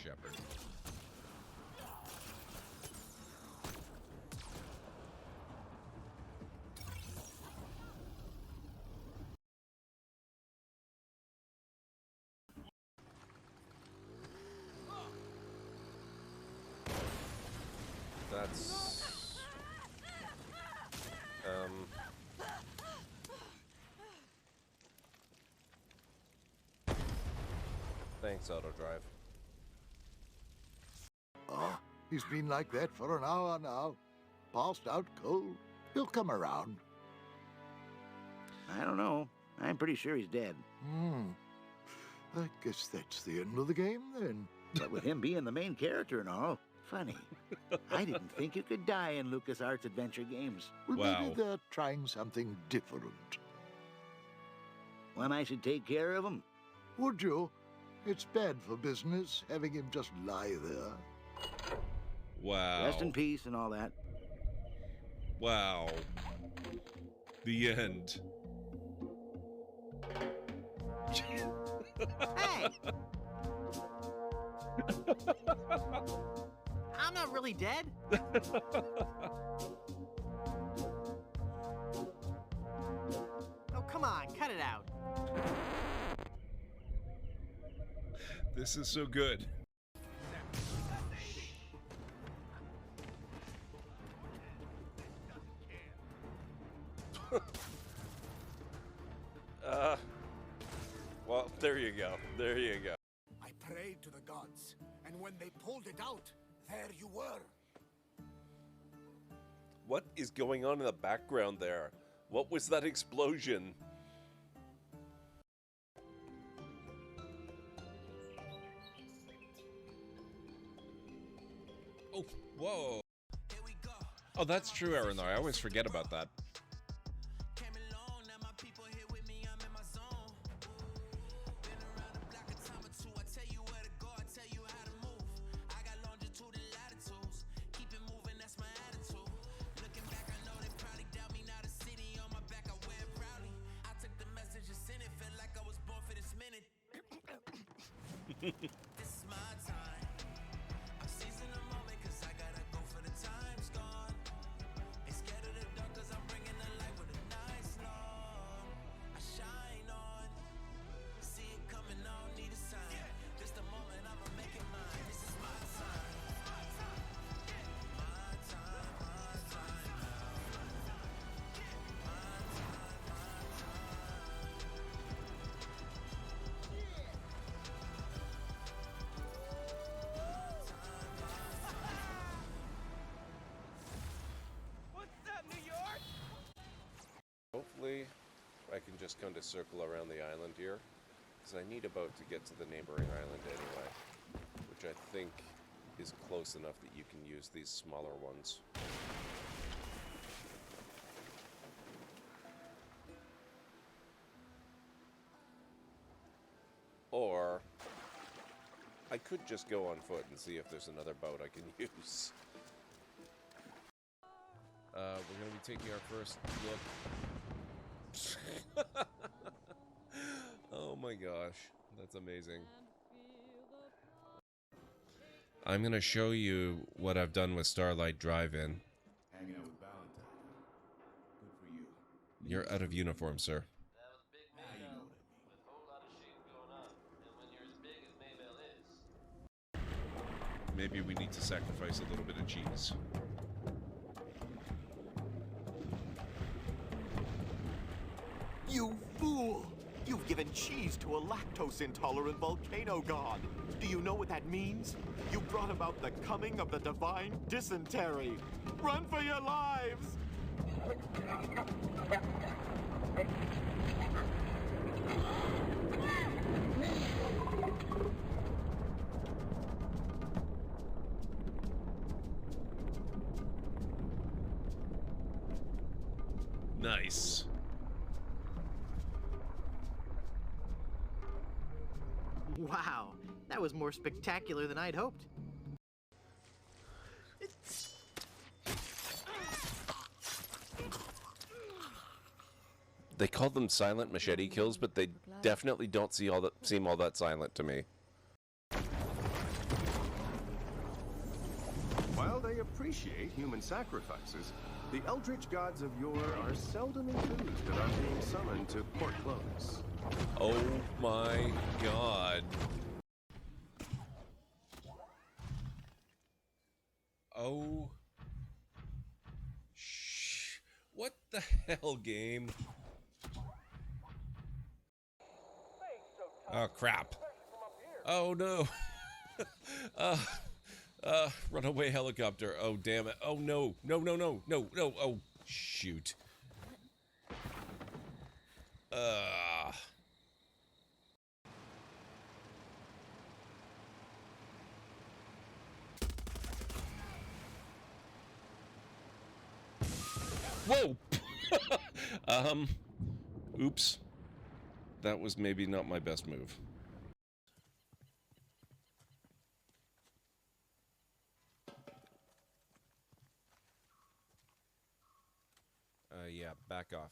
Shepard. That's... Thanks, Autodrive. Oh, he's been like that for an hour now. Passed out cold. He'll come around. I don't know. I'm pretty sure he's dead. I guess that's the end of the game, then. But with him being the main character and all, funny. I didn't think you could die in LucasArts adventure games. Well, Wow. maybe they're trying something different. When I should take care of him? Would you? It's bad for business, having him just lie there. Wow. Rest in peace and all that. Wow. The end. Hey! I'm not really dead. Oh, come on, cut it out. This is so good. Well, there you go. There you go. I prayed to the gods, and when they pulled it out, there you were. What is going on in the background there? What was that explosion? Oh, whoa. Oh, that's true, Arenar. I always forget about that. This is my time. I'm seizing the moment 'cause I gotta go for the time's gone. Ain't scared of the dark 'cause I'm bringing the light with a nice long. I shine on. See it coming, I don't need a sign. This the moment, I'ma make it mine. This is my time. My time, my time now. My time, my time. Hopefully, I can just kind of circle around the island here, because I need a boat to get to the neighboring island anyway, which I think is close enough that you can use these smaller ones. Or, I could just go on foot and see if there's another boat I can use. We're going to be taking our first look. Oh my gosh, that's amazing. I'm going to show you what I've done with Starlight Drive-In. Hanging out with Valentine. Good for you. You're out of uniform, sir. That was a big Now man you know what I mean. with a whole lot of shit going on. And when you're as big as Maybell is, Maybe we need to sacrifice a little bit of cheese. You fool! You've given cheese to a lactose-intolerant volcano god. Do you know what that means? You brought about the coming of the divine dysentery. Run for your lives! Nice. Wow, that was more spectacular than I'd hoped. They call them silent machete kills, but they definitely don't seem all that silent to me. appreciate human sacrifices, the eldritch gods of yore are seldom enthused about being summoned to Port Clovis. Oh my god. Oh. Shh. What the hell, game? Oh, crap. Oh, no. Runaway helicopter. Oh, damn it. Oh, no. No, no, no. No, no. Oh, shoot. Whoa! Oops. That was maybe not my best move. Yeah, back off.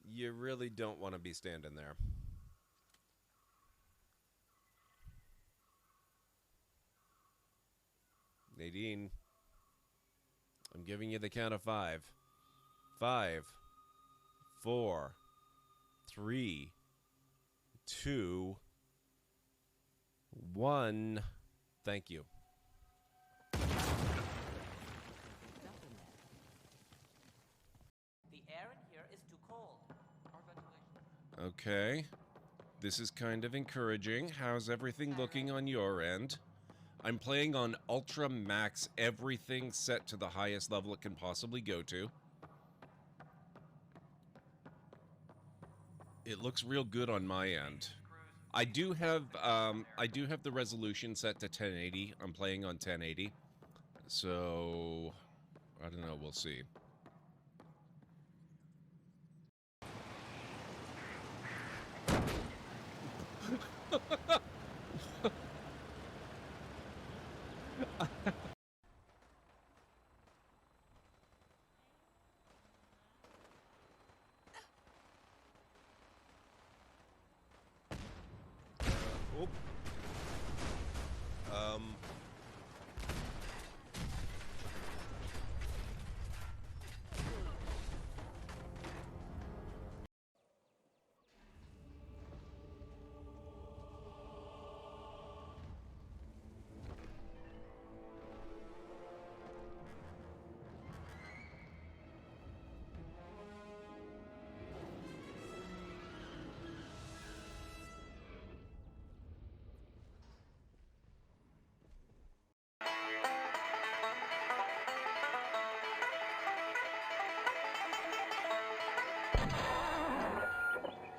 You really don't want to be standing there. Nadine, I'm giving you the count of 5. 5, 4, 3, 2, 1. Thank you. The air in here is too cold. Our ventilation. Okay. This is kind of encouraging. How's everything looking on your end? I'm playing on Ultra Max, everything set to the highest level it can possibly go to. It looks real good on my end. I do have the resolution set to 1080. I'm playing on 1080. So I don't know, we'll see.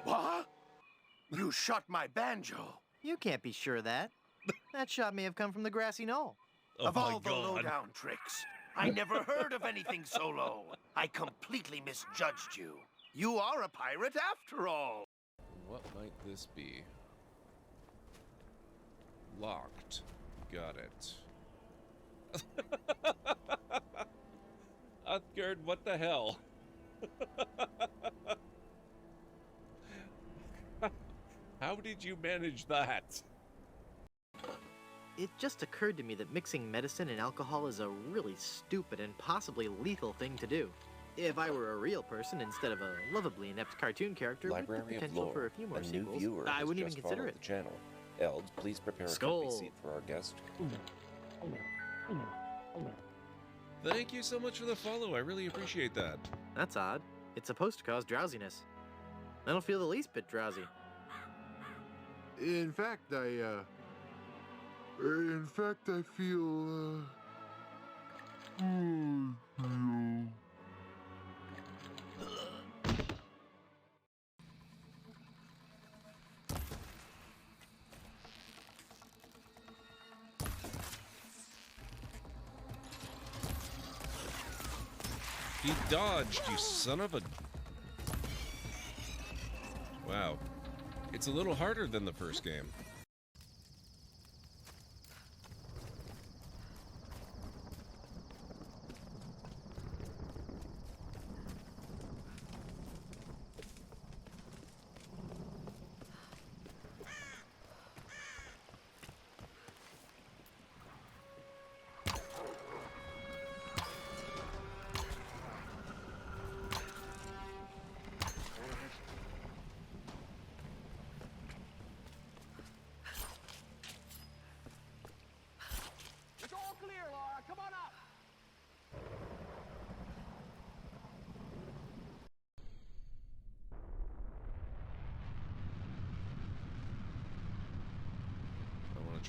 What? You shot my banjo. You can't be sure of that. That shot may have come from the grassy knoll. Oh Of my all the God. low-down tricks, I never heard of anything so low. I completely misjudged you. You are a pirate after all. What might this be? Locked. Got it. Uthgard, what the hell? How did you manage that? It just occurred to me that mixing medicine and alcohol is a really stupid and possibly lethal thing to do. If I were a real person instead of a lovably inept cartoon character with the Library of potential Lore. for a few more A new sequels, viewer I has wouldn't even just consider followed it. the channel. Eld, please prepare a Skull. comfy seat for our guest. Thank you so much for the follow. I really appreciate that. That's odd. It's supposed to cause drowsiness. I don't feel the least bit drowsy. In fact, I feel, He dodged, you son of a... Wow. It's a little harder than the first game.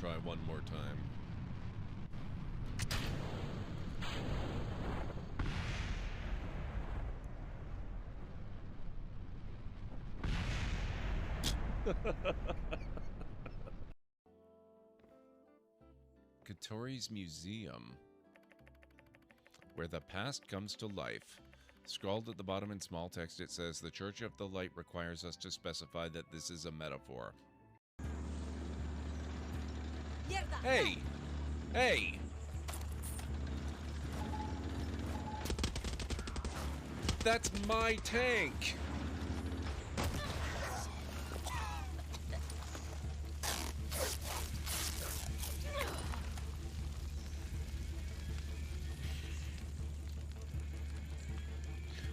try one more time. Katori's Museum, where the past comes to life. Scrawled at the bottom in small text, it says, "The Church of the Light requires us to specify that this is a metaphor." Hey! Hey! That's my tank!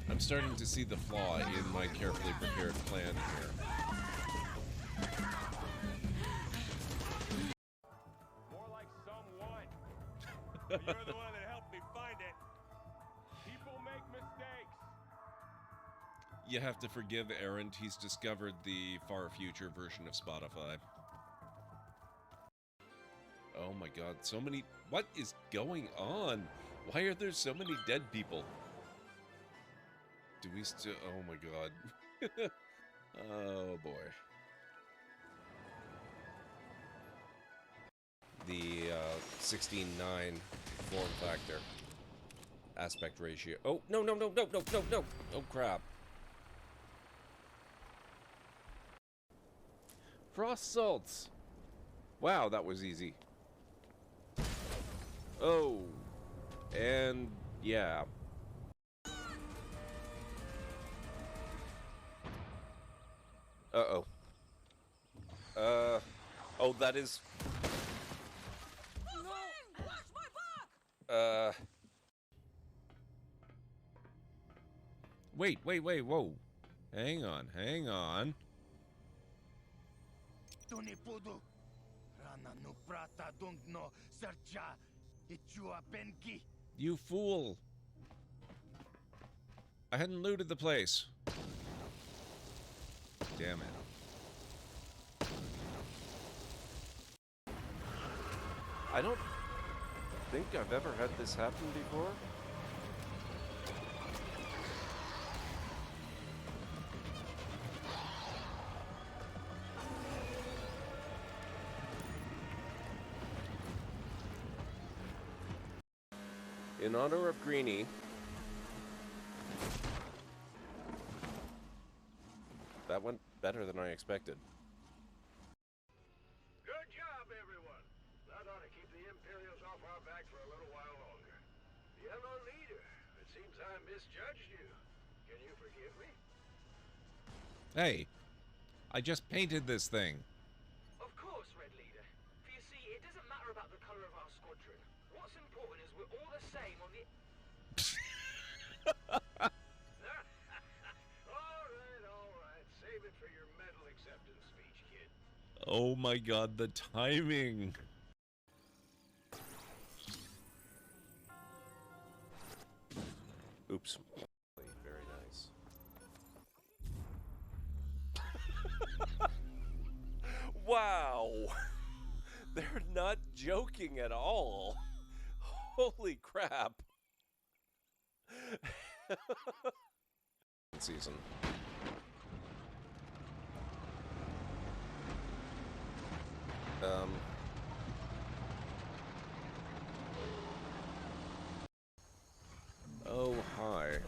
I'm starting to see the flaw in my carefully prepared plan here. More like someone. You're the one that helped me find it. People make mistakes. You have to forgive Errant. He's discovered the far future version of Spotify. Oh my god, so many... What is going on? Why are there so many dead people? Do we still... Oh my god. Oh boy. The 16:9 form factor. Aspect ratio. Oh, no, no, no, no, no, no, no! Oh crap. Frost salts! Wow, that was easy. Oh. And... yeah. Uh-oh. Oh, that is... No! Watch my back! Wait, whoa. Hang on. You fool! I hadn't looted the place. Damn it. I don't think I've ever had this happen before. In honor of Greenie, that went better than I expected. Good job, everyone. That ought to keep the Imperials off our back for a little while longer. Yellow Leader, it seems I misjudged you. Can you forgive me? Hey, I just painted this thing. Of course, Red Leader. For you see, it doesn't matter about the color of our squadron. What's important is we're all the same on the... All right. Save it for your medal acceptance speech, kid. Oh my god, the timing. Oops. Very nice. Wow. They're not joking at all. Holy crap. Season. Oh, hi.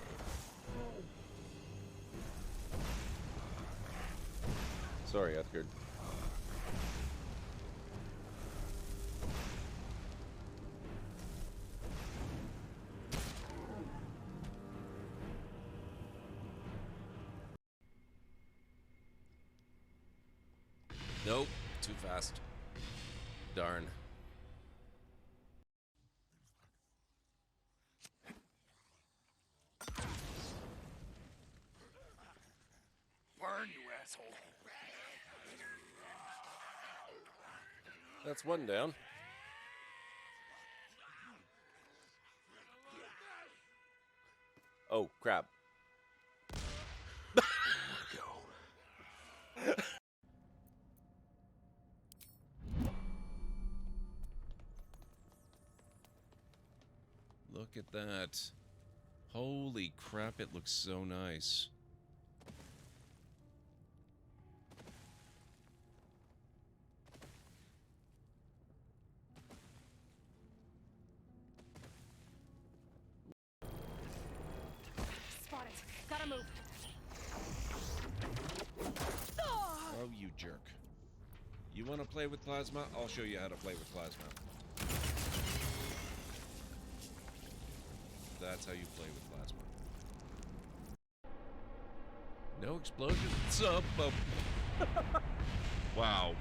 Sorry, Edgar. Nope, too fast. Darn. Burn, you asshole. That's one down. Oh, crap. Look at that. Holy crap, it looks so nice. Spot it. Gotta move. Oh, you jerk. You want to play with plasma? I'll show you how to play with plasma. That's how you play with plasma. No explosions. Up. Wow.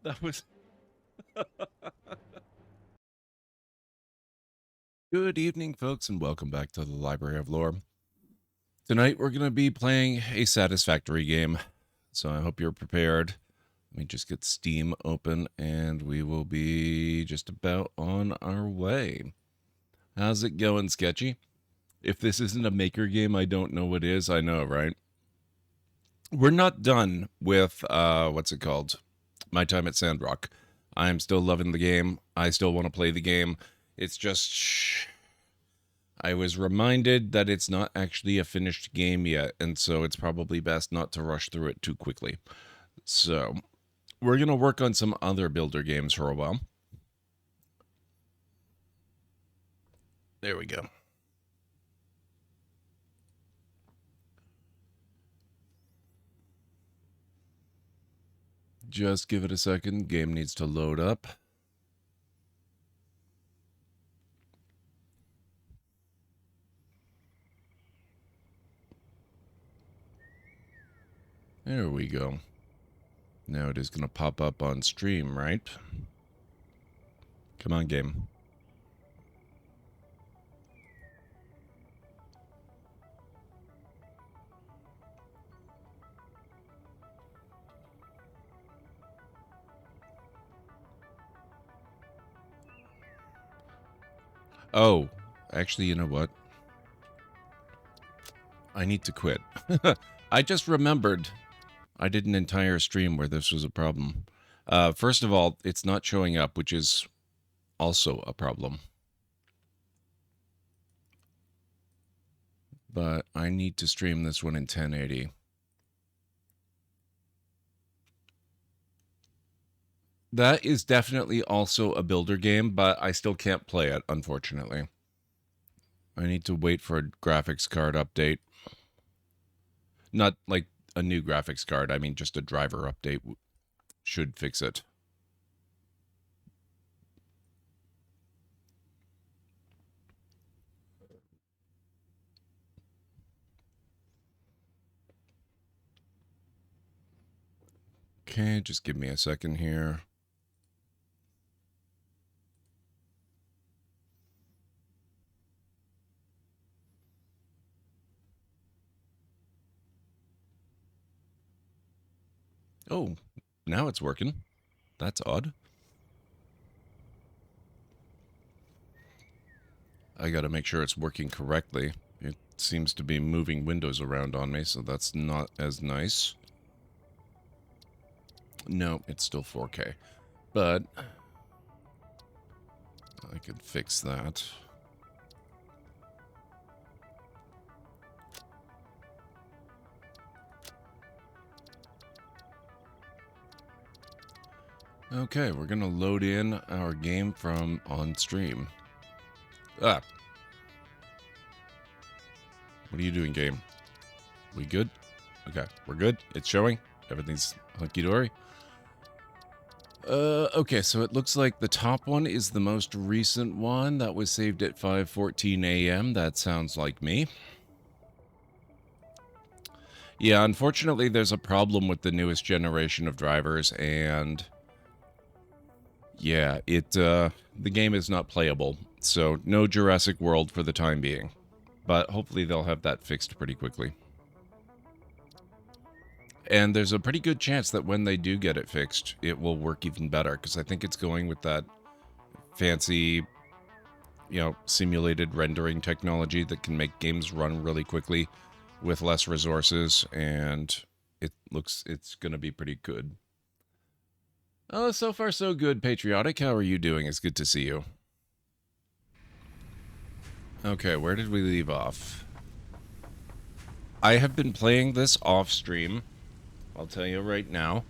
That was... Good evening, folks, and welcome back to the Library of Lore. Tonight, we're going to be playing a Satisfactory game, so I hope you're prepared. Let me just get Steam open, and we will be just about on our way. How's it going, Sketchy? If this isn't a maker game, I don't know what is. I know, right? We're not done with, what's it called? My time at Sandrock. I'm still loving the game. I still want to play the game. It's just... I was reminded that it's not actually a finished game yet, and so it's probably best not to rush through it too quickly. So, we're going to work on some other builder games for a while. There we go. Just give it a second. Game needs to load up. There we go. Now it is going to pop up on stream, right? Come on, game. Oh, actually, you know what? I need to quit. I just remembered I did an entire stream where this was a problem. First of all, it's not showing up, which is also a problem. But I need to stream this one in 1080. That is definitely also a builder game, but I still can't play it, unfortunately. I need to wait for a graphics card update. Not like a new graphics card, I mean just a driver update should fix it. Okay, just give me a second here. Oh, now it's working. That's odd. I gotta make sure it's working correctly. It seems to be moving windows around on me, so that's not as nice. No, it's still 4K. But I could fix that. Okay, we're gonna load in our game from on stream. Ah. What are you doing, game? We good? Okay, we're good. It's showing. Everything's hunky-dory. Okay, so it looks like the top one is the most recent one. That was saved at 5:14 a.m. That sounds like me. Yeah, unfortunately, there's a problem with the newest generation of drivers, and... yeah, the game is not playable, so no Jurassic World for the time being. But hopefully they'll have that fixed pretty quickly. And there's a pretty good chance that when they do get it fixed, it will work even better, because I think it's going with that fancy, you know, simulated rendering technology that can make games run really quickly. with less resources, and it's gonna be pretty good. Oh, so far so good, Patriotic. How are you doing? It's good to see you. Okay, where did we leave off? I have been playing this off stream, I'll tell you right now.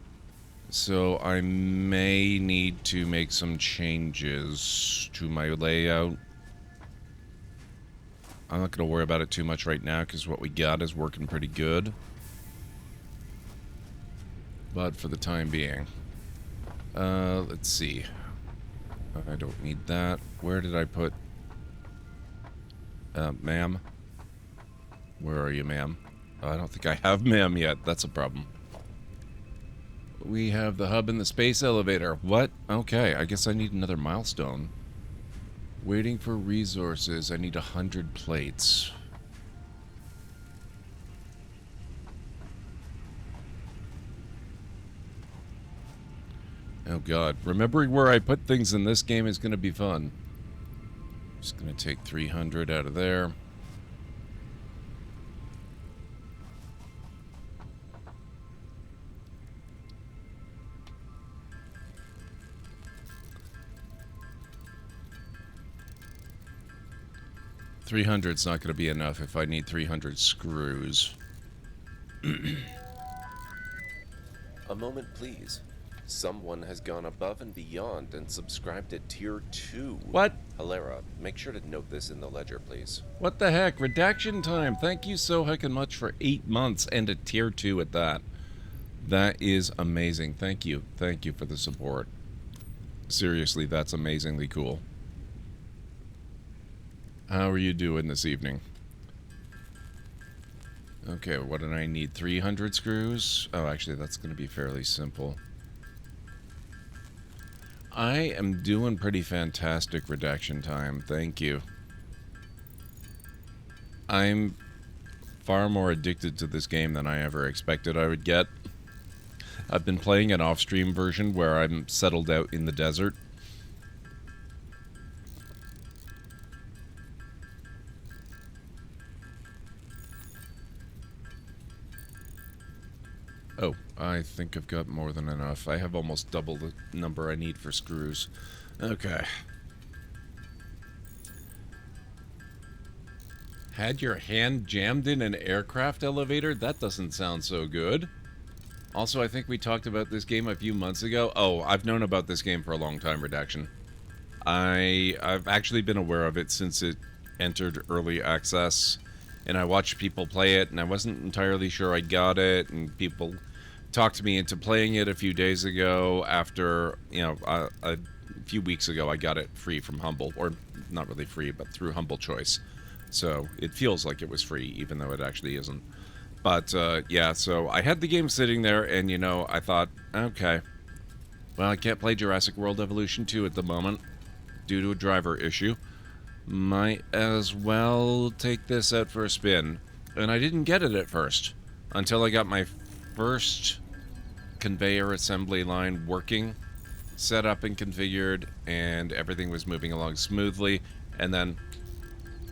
So I may need to make some changes to my layout. I'm not going to worry about it too much right now because what we got is working pretty good. But for the time being, let's see. I don't need that. Where did I put... ma'am? Where are you, ma'am? I don't think I have ma'am yet. That's a problem. We have the hub and the space elevator. What? Okay, I guess I need another milestone. Waiting for resources. I need 100 plates. Oh god. Remembering where I put things in this game is going to be fun. Just going to take 300 out of there. $300's not going to be enough if I need 300 screws. A moment, please. Someone has gone above and beyond and subscribed at Tier 2. What? Hilera, make sure to note this in the ledger, please. What the heck? Redaction time. Thank you so heckin' much for 8 months and a Tier 2 at that. That is amazing. Thank you. Thank you for the support. Seriously, that's amazingly cool. How are you doing this evening? Okay, what did I need? 300 screws? Oh, actually, that's going to be fairly simple. I am doing pretty fantastic redaction time. Thank you. I'm far more addicted to this game than I ever expected I would get. I've been playing an off-stream version where I'm settled out in the desert. Oh, I think I've got more than enough. I have almost double the number I need for screws. Okay. Had your hand jammed in an aircraft elevator? That doesn't sound so good. Also, I think we talked about this game a few months ago. Oh, I've known about this game for a long time, Redaction. I've actually been aware of it since it entered early access. And I watched people play it, and I wasn't entirely sure I got it, and people talked me into playing it a few days ago after, you know, a few weeks ago I got it free from Humble, or not really free, but through Humble Choice. So it feels like it was free, even though it actually isn't. But, yeah, so I had the game sitting there, and, you know, I thought, okay, well, I can't play Jurassic World Evolution 2 at the moment due to a driver issue. Might as well take this out for a spin. And I didn't get it at first until I got my first conveyor assembly line working, set up and configured, and everything was moving along smoothly. And then,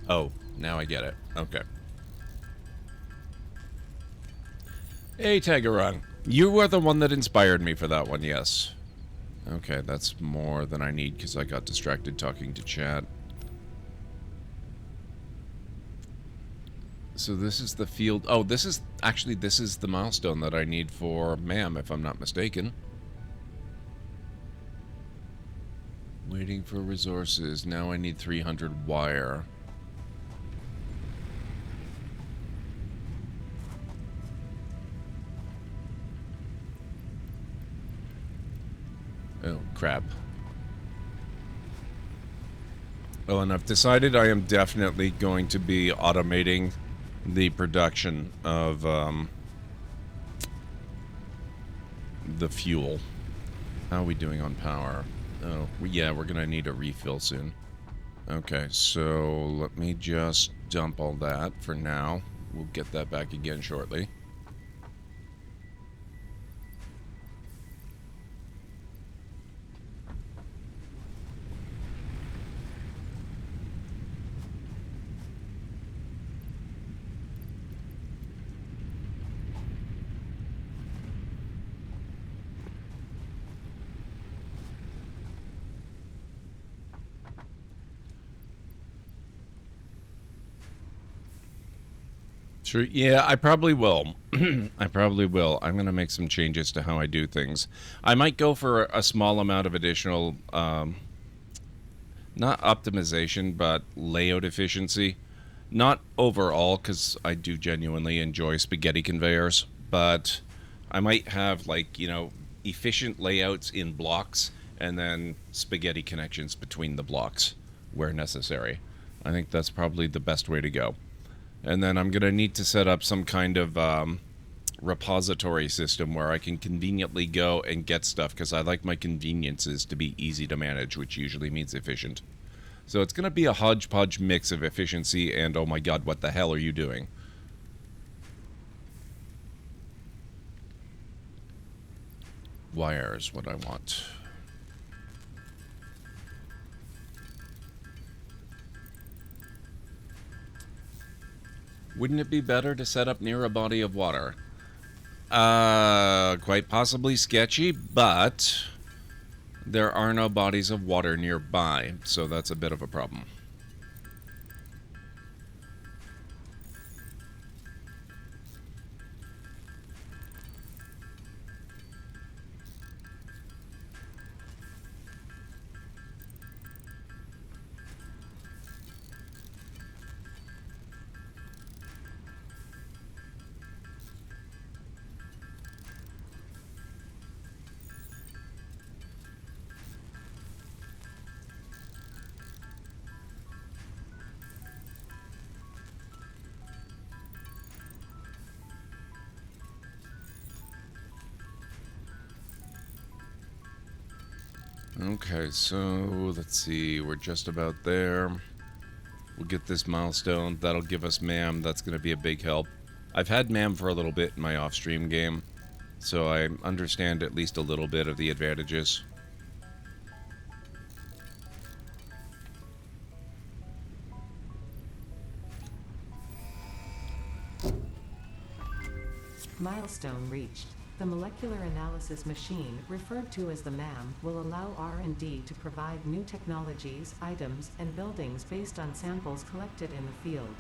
oh, now I get it. Okay. Hey, Tagaron. You were the one that inspired me for that one, yes. Okay, that's more than I need because I got distracted talking to chat. So this is the field. Oh, this is the milestone that I need for ma'am, if I'm not mistaken. Waiting for resources. Now I need 300 wire. Oh, crap. Oh, and I've decided I am definitely going to be automating the production of the fuel. How are we doing on power? Oh, yeah, we're gonna need a refill soon. Okay, so let me just dump all that for now. We'll get that back again shortly. True. Yeah, I probably will. I probably will. I'm going to make some changes to how I do things. I might go for a small amount of additional, not optimization, but layout efficiency. Not overall, because I do genuinely enjoy spaghetti conveyors, but I might have, like, you know, efficient layouts in blocks and then spaghetti connections between the blocks where necessary. I think that's probably the best way to go. And then I'm going to need to set up some kind of repository system where I can conveniently go and get stuff, because I like my conveniences to be easy to manage, which usually means efficient. So it's going to be a hodgepodge mix of efficiency and, oh my god, what the hell are you doing? Wires, what I want. Wouldn't it be better to set up near a body of water? Quite possibly sketchy, but there are no bodies of water nearby, so that's a bit of a problem. Okay, so let's see, we're just about there. We'll get this milestone. That'll give us MAM. That's going to be a big help. I've had MAM for a little bit in my off-stream game, so I understand at least a little bit of the advantages. Milestone reached. The molecular analysis machine, referred to as the MAM, will allow R&D to provide new technologies, items, and buildings based on samples collected in the field.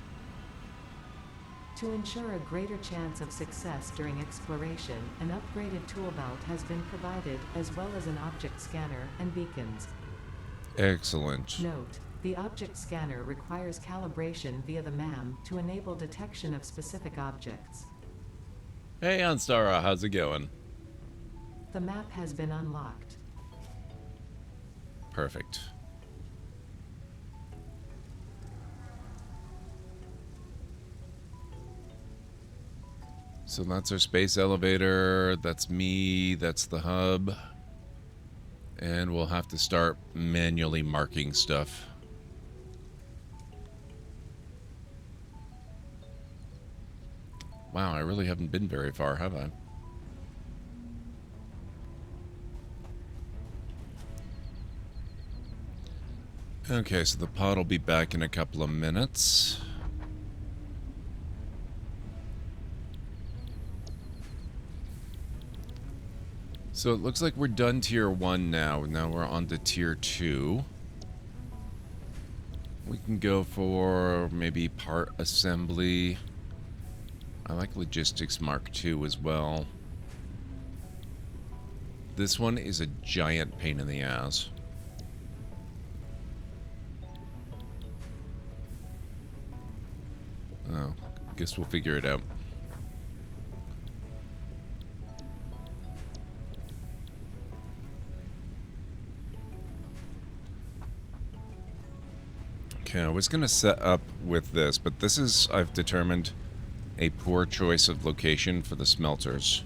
To ensure a greater chance of success during exploration, an upgraded tool belt has been provided, as well as an object scanner and beacons. Excellent. Note: the object scanner requires calibration via the MAM to enable detection of specific objects. Hey, Anstara, how's it going? The map has been unlocked. Perfect. So that's our space elevator, that's me, that's the hub. And we'll have to start manually marking stuff. Wow, I really haven't been very far, have I? Okay, so the pod will be back in a couple of minutes. So it looks like we're done tier 1 now. Now we're on to tier 2. We can go for maybe part assembly. I like Logistics Mark II as well. This one is a giant pain in the ass. Oh, guess we'll figure it out. Okay, I was going to set up with this, but this is, I've determined, a poor choice of location for the smelters.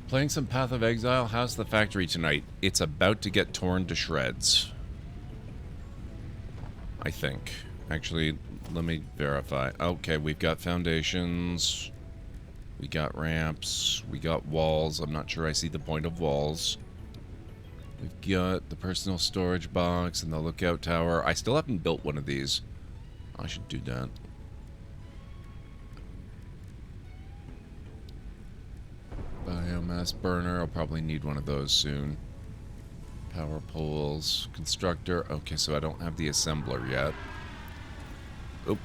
Playing some Path of Exile. How's the factory tonight? It's about to get torn to shreds. I think. Actually, let me verify. Okay, we've got foundations. We got ramps. We got walls. I'm not sure I see the point of walls. We've got the personal storage box and the lookout tower. I still haven't built one of these. I should do that. Biomass burner. I'll probably need one of those soon. Power poles. Constructor. Okay, so I don't have the assembler yet. Oop.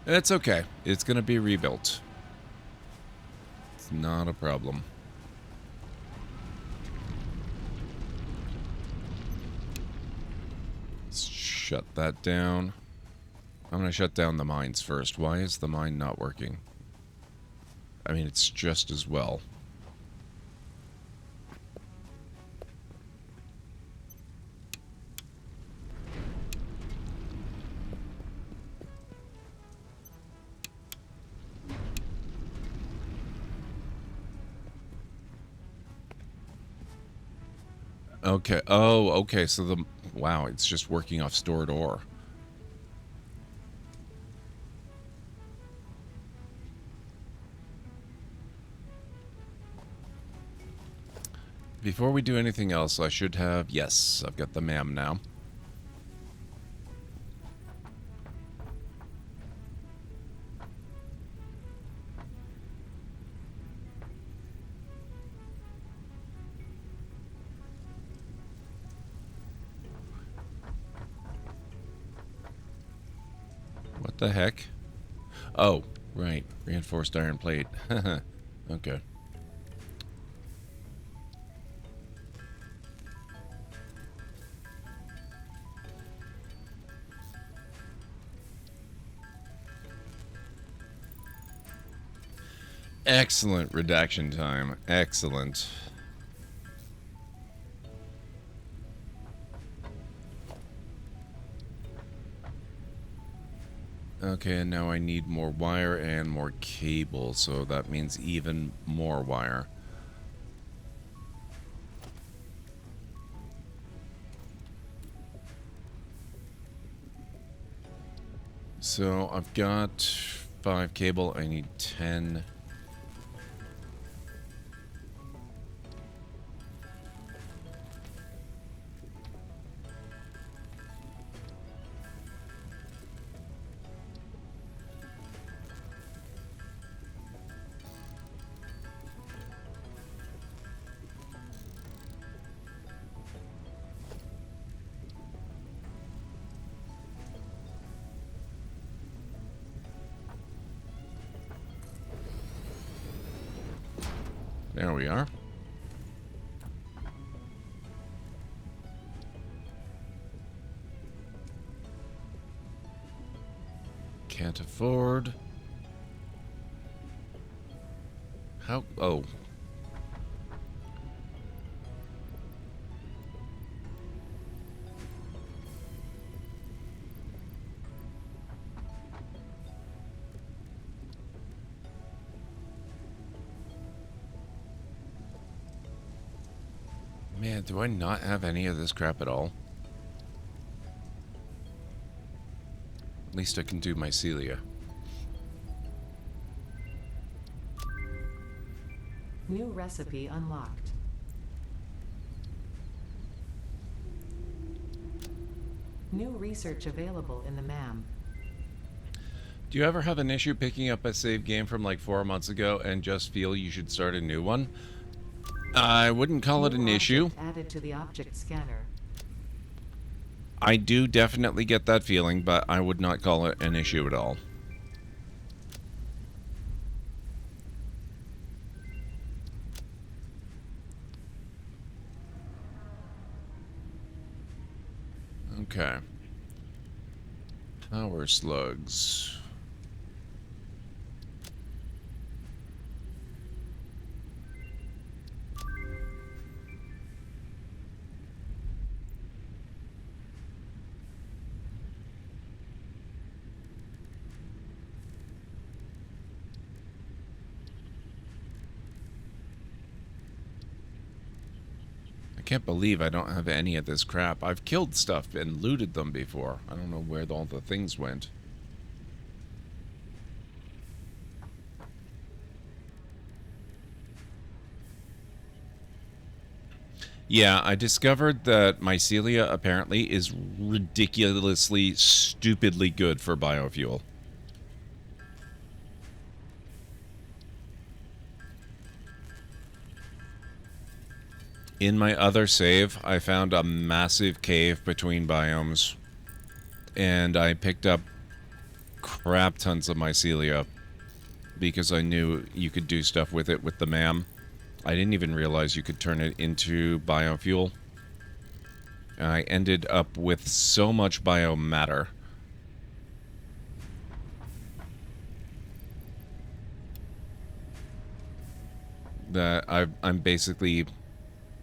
It's okay. It's gonna be rebuilt. It's not a problem. Let's shut that down. I'm gonna shut down the mines first. Why is the mine not working? I mean, it's just as well. Okay. Oh, okay. So the... Wow, it's just working off stored ore. Before we do anything else, I should have... Yes, I've got the MAM now. What the heck? Oh, right. Reinforced iron plate. Okay. Excellent redaction time. Excellent. Okay, and now I need more wire and more cable, so that means even more wire. So I've got 5 cable, I need 10. There we are. Can't afford. How? Oh. Man, do I not have any of this crap at all? At least I can do mycelia. New recipe unlocked. New research available in the MAM. Do you ever have an issue picking up a save game from like 4 months ago and just feel you should start a new one? I wouldn't call it an issue. Added to the object scanner. I do definitely get that feeling, but I would not call it an issue at all. Okay. Power slugs. I can't believe I don't have any of this crap. I've killed stuff and looted them before. I don't know where all the things went. Yeah, I discovered that mycelia apparently is ridiculously, stupidly good for biofuel. In my other save, I found a massive cave between biomes, and I picked up crap tons of mycelia because I knew you could do stuff with it with the MAM. I didn't even realize you could turn it into biofuel. I ended up with so much biomatter. That I'm basically...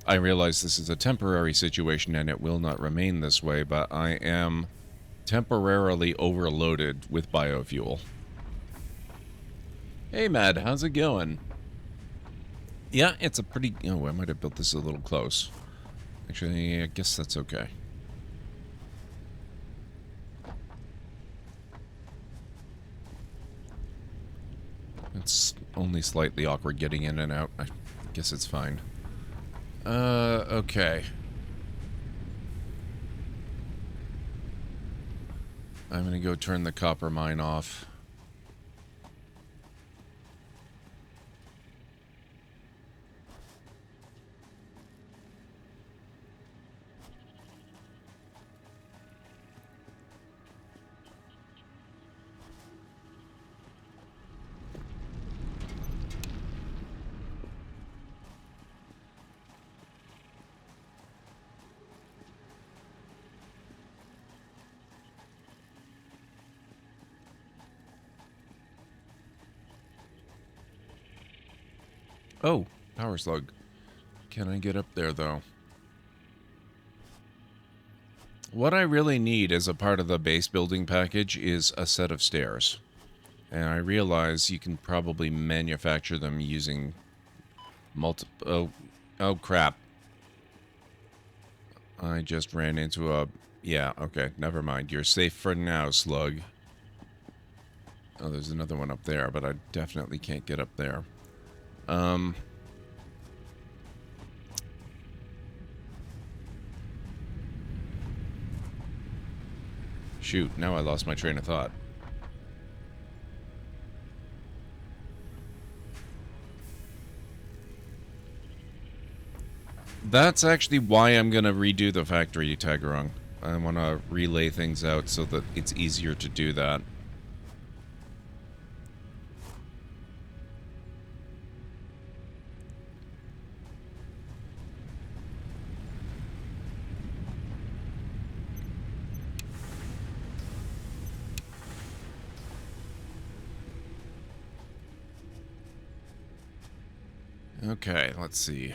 I realize this is a temporary situation and it will not remain this way, but I am temporarily overloaded with biofuel. Hey, Mad, how's it going? Yeah, it's a pretty... Oh, I might have built this a little close. Actually, I guess that's okay. It's only slightly awkward getting in and out. I guess it's fine. Okay. I'm gonna go turn the copper mine off. Oh, power slug. Can I get up there, though? What I really need as a part of the base building package is a set of stairs. And I realize you can probably manufacture them using multiple... Oh, crap. I just ran into a... Yeah, okay, never mind. You're safe for now, slug. Oh, there's another one up there, but I definitely can't get up there. Shoot, now I lost my train of thought. That's actually why I'm gonna redo the factory, Tagarong. I want to relay things out so that it's easier to do that. Okay, let's see.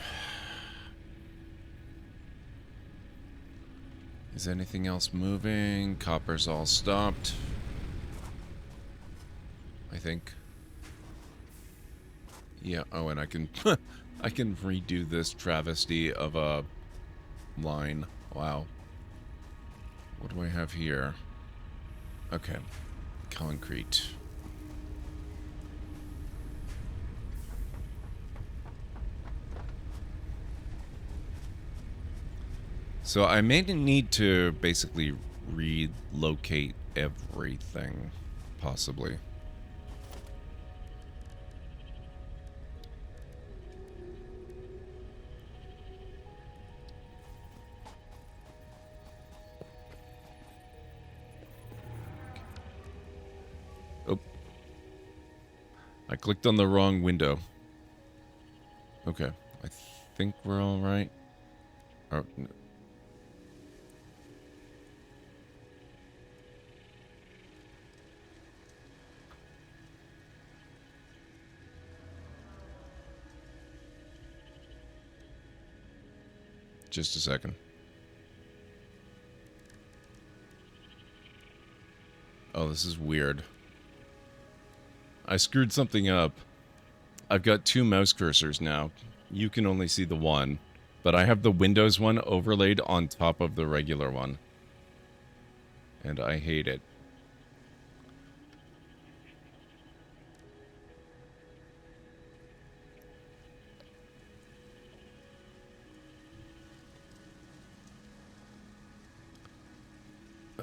Is anything else moving? Copper's all stopped. I think. Yeah, oh, and I can I can redo this travesty of a line. Wow. What do I have here? Okay. Concrete. So I may need to basically relocate everything, possibly. Oh. I clicked on the wrong window. Okay. I think we're all right. Oh, no. Just a second. Oh, this is weird. I screwed something up. I've got two mouse cursors now. You can only see the one, but I have the Windows one overlaid on top of the regular one. And I hate it.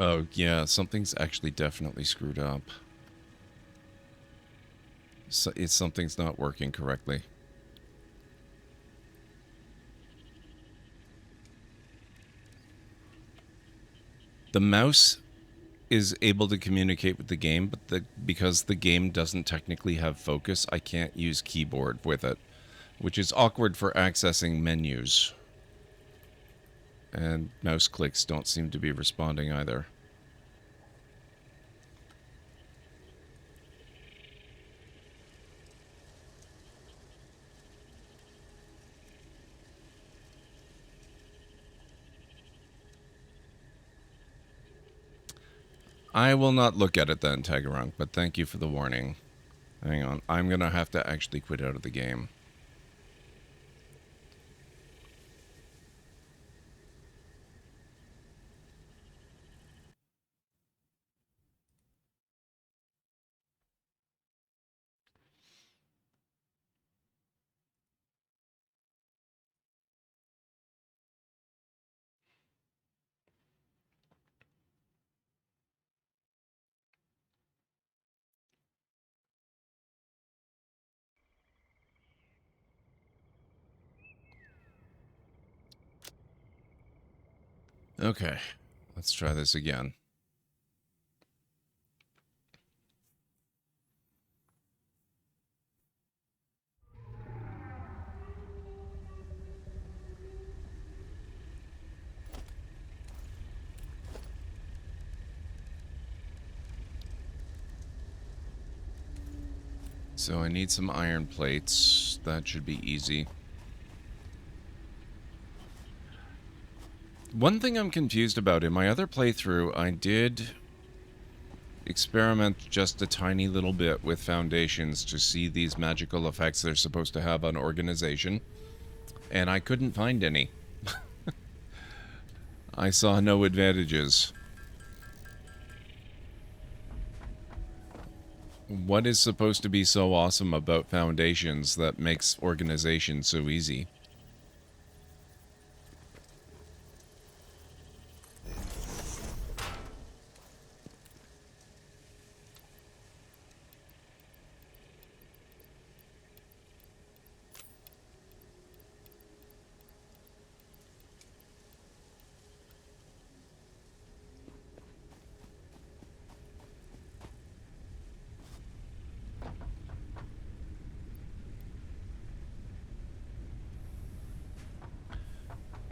Oh, yeah, something's actually definitely screwed up. So, something's not working correctly. The mouse is able to communicate with the game, but because the game doesn't technically have focus, I can't use keyboard with it, which is awkward for accessing menus. And mouse clicks don't seem to be responding either. I will not look at it then, Tagarunk, but thank you for the warning. Hang on, I'm gonna have to actually quit out of the game. Okay, let's try this again. So I need some iron plates. That should be easy. One thing I'm confused about, in my other playthrough, I did experiment just a tiny little bit with foundations to see these magical effects they're supposed to have on organization, and I couldn't find any. I saw no advantages. What is supposed to be so awesome about foundations that makes organization so easy?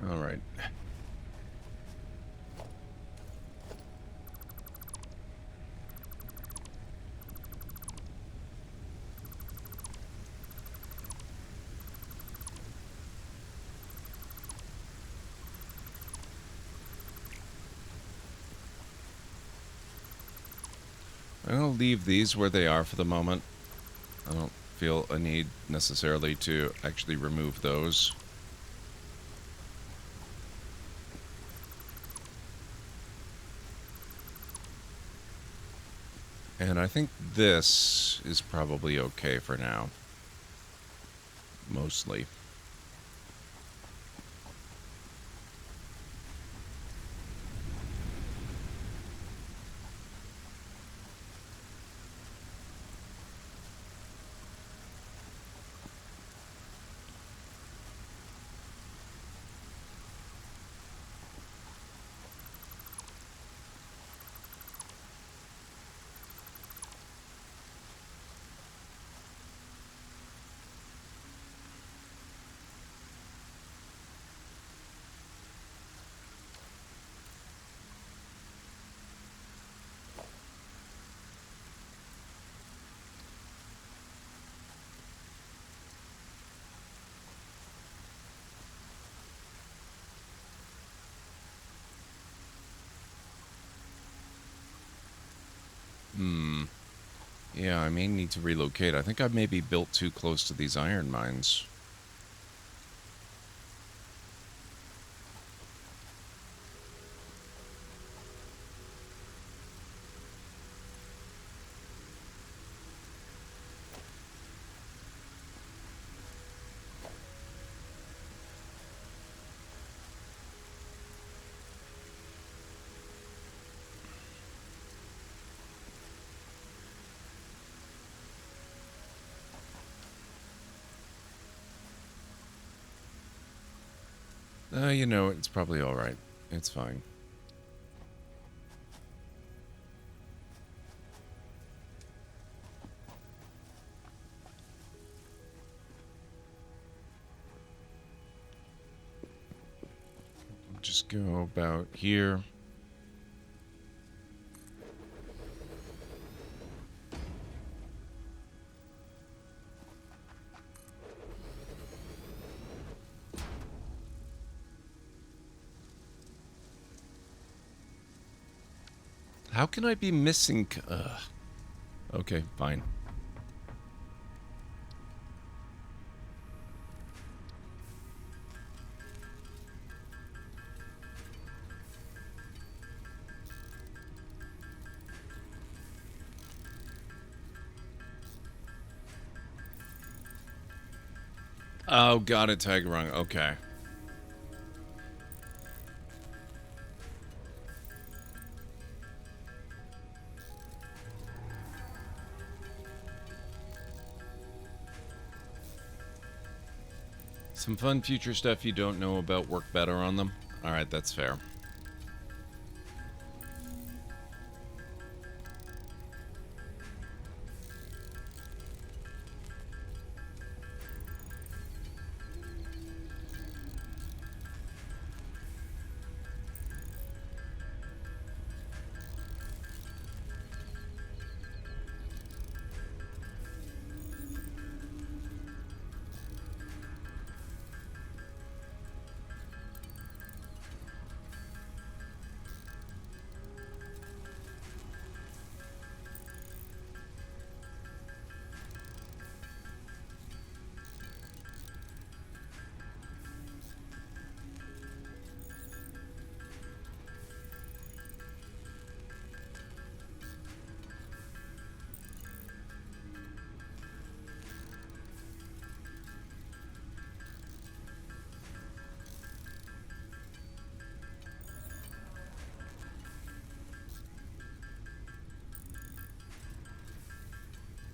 All right. I'll leave these where they are for the moment. I don't feel a need necessarily to actually remove those. And I think this is probably okay for now. Mostly. Yeah, I may need to relocate. I think I may be built too close to these iron mines. You know, it's probably all right. It's fine. go about here. How can I be missing? Okay, fine. Oh, got it, tag wrong. Okay. Some fun future stuff you don't know about work better on them. Alright, that's fair.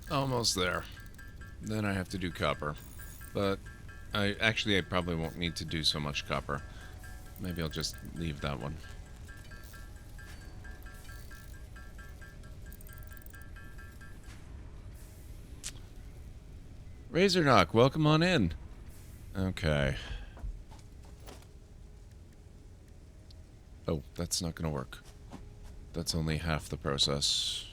Almost there. Then I have to do copper. But I probably won't need to do so much copper. Maybe I'll just leave that one. Razor Knock, welcome on in. Okay. Oh, that's not gonna work. That's only half the process.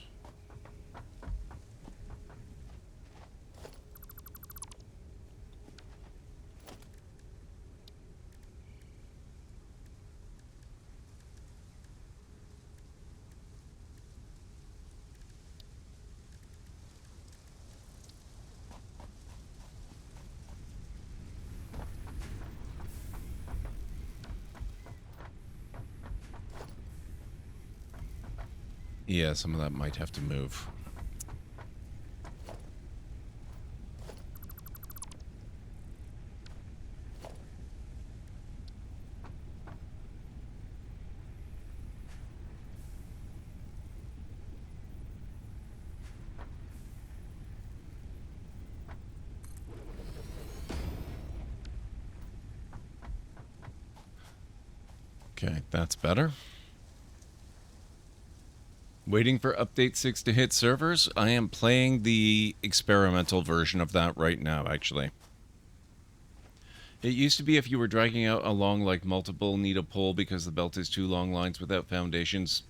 Yeah, some of that might have to move. Okay, that's better. Waiting for update 6 to hit servers. I am playing the experimental version of that right now, actually. It used to be if you were dragging out a long, like, multiple need a pole because the belt is too long lines without foundations,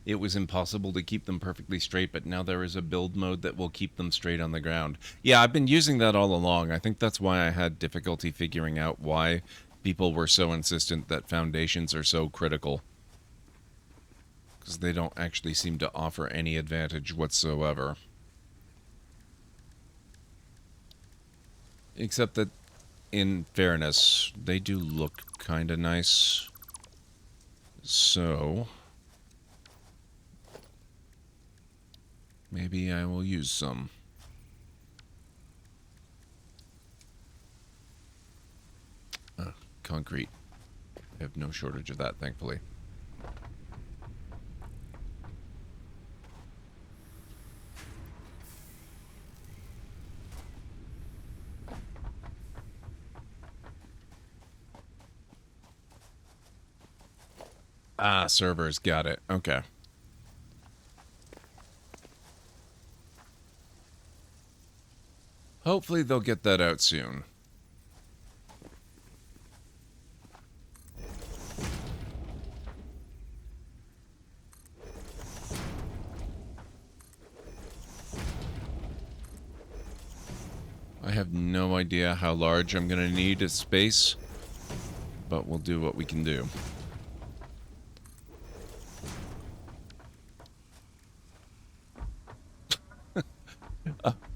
it was impossible to keep them perfectly straight, but now there is a build mode that will keep them straight on the ground. Yeah, I've been using that all along. I think that's why I had difficulty figuring out why people were so insistent that foundations are so critical. Because they don't actually seem to offer any advantage whatsoever. Except that, in fairness, they do look kind of nice. So maybe I will use some. Concrete. I have no shortage of that, thankfully. Ah, servers, got it. Okay. Hopefully they'll get that out soon. have no idea how large I'm gonna need a space, but we'll do what we can do.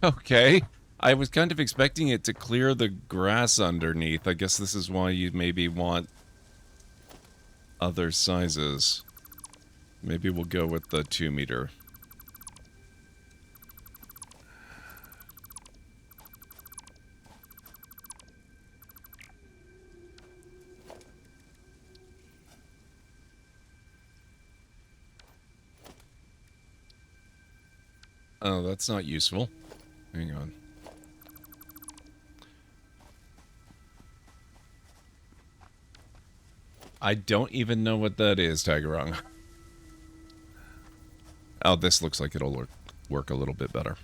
Okay. I was kind of expecting it to clear the grass underneath. I guess this is why you maybe want other sizes. Maybe we'll go with the 2 meter. Oh, that's not useful. Hang on. I don't even know what that is, Tigerong. Oh, this looks like it'll work a little bit better.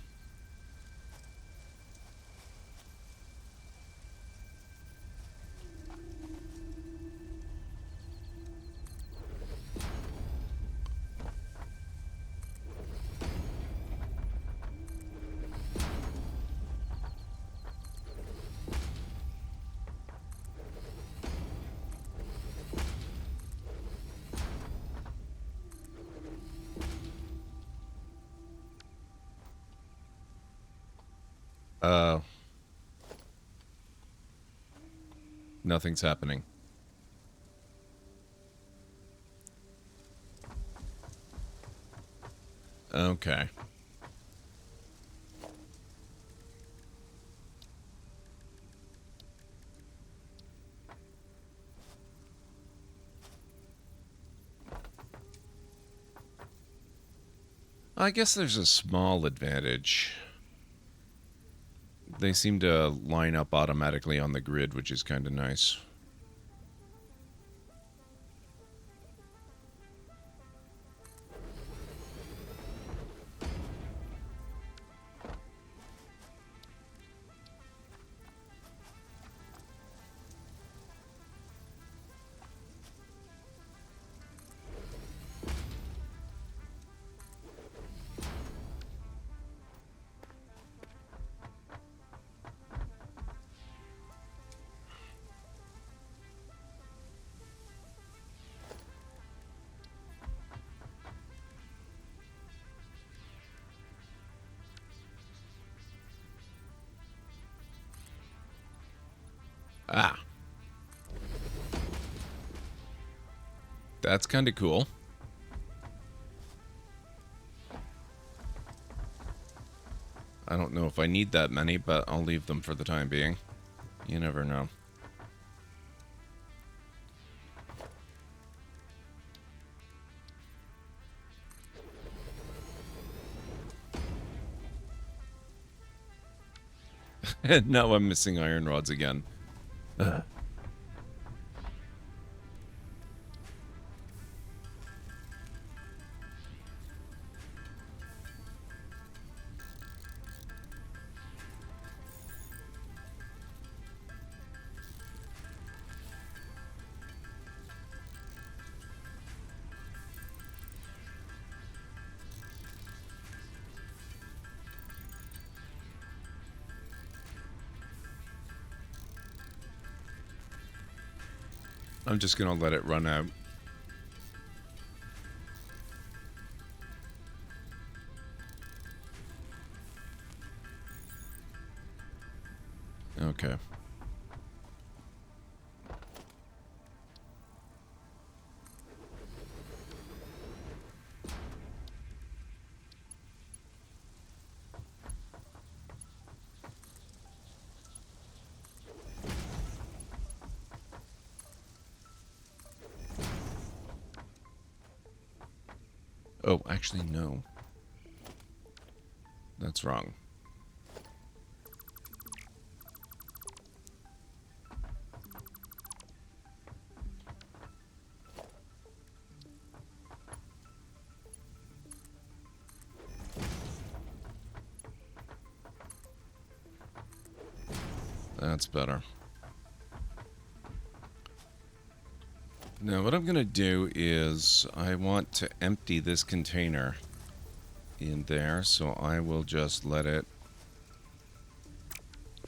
Nothing's happening. Okay. I guess there's a small advantage. They seem to line up automatically on the grid, which is kind of nice. Ah. That's kind of cool. I don't know if I need that many, but I'll leave them for the time being. You never know. Now I'm missing iron rods again. I'm just gonna let it run out. Okay. Oh, actually, no. That's wrong. That's better. Now, what I'm going to do is I want to empty this container in there, so I will just let it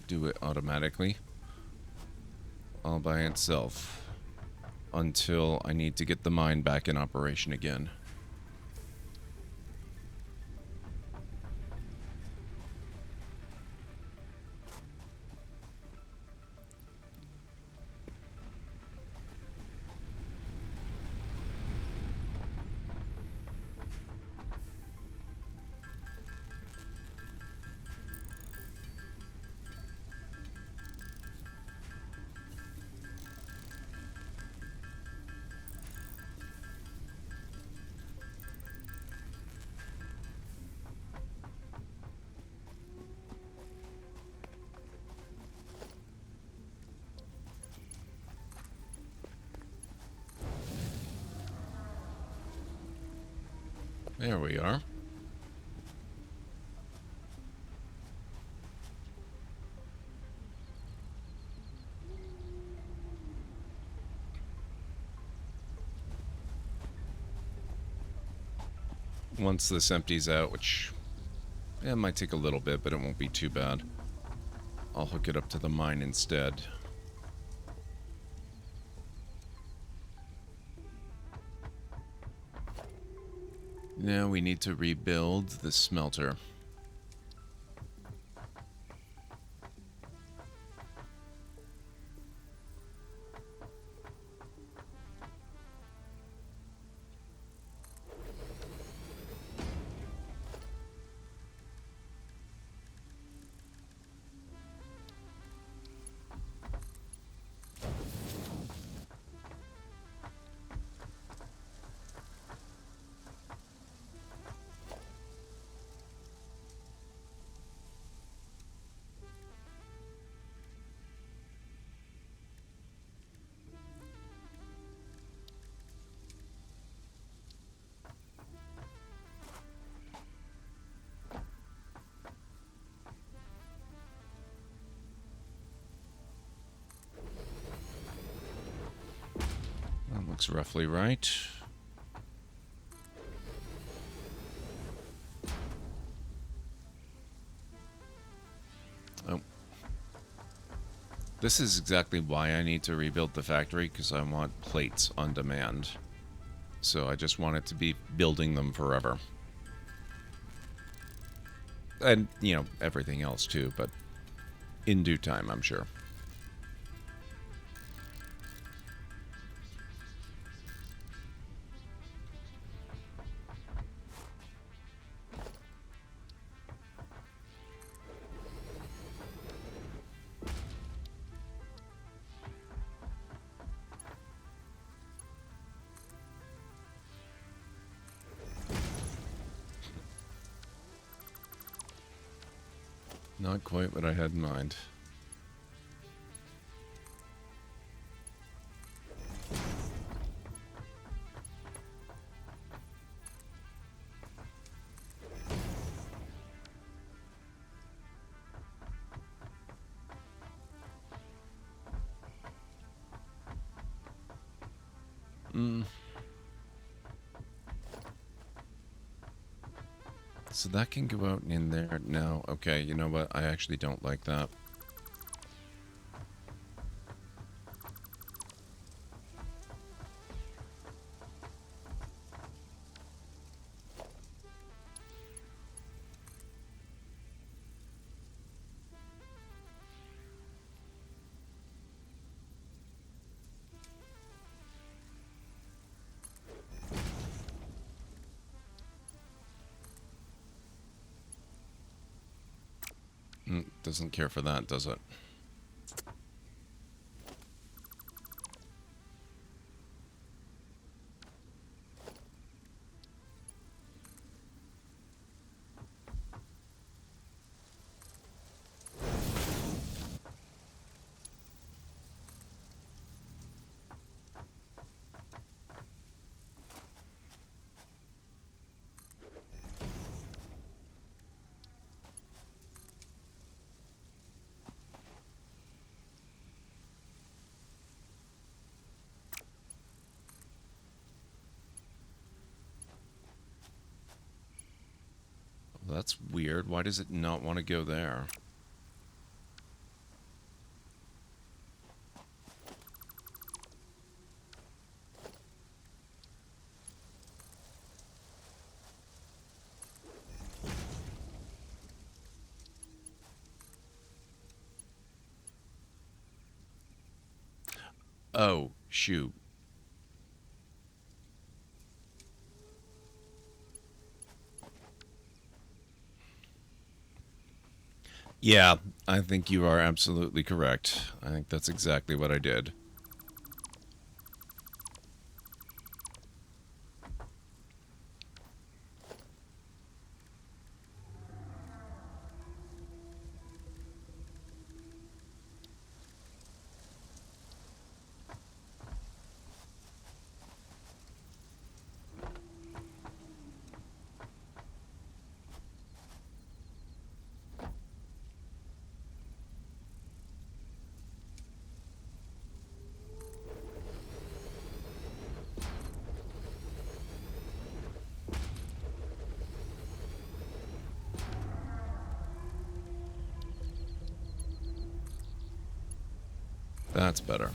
do it automatically all by itself until I need to get the mine back in operation again. There we are. Once this empties out, which it might take a little bit, but it won't be too bad, I'll hook it up to the mine instead. Now we need to rebuild the smelter. That looks roughly right. Oh. This is exactly why I need to rebuild the factory, because I want plates on demand. So I just want it to be building them forever. And, you know, everything else too, but in due time, I'm sure. Not quite what I had in mind. So that can go out in there now. Okay, you know what? I actually don't like that. Doesn't care for that, does it? That's weird. Why does it not want to go there? Oh, shoot. Yeah, I think you are absolutely correct. I think that's exactly what I did. That's better.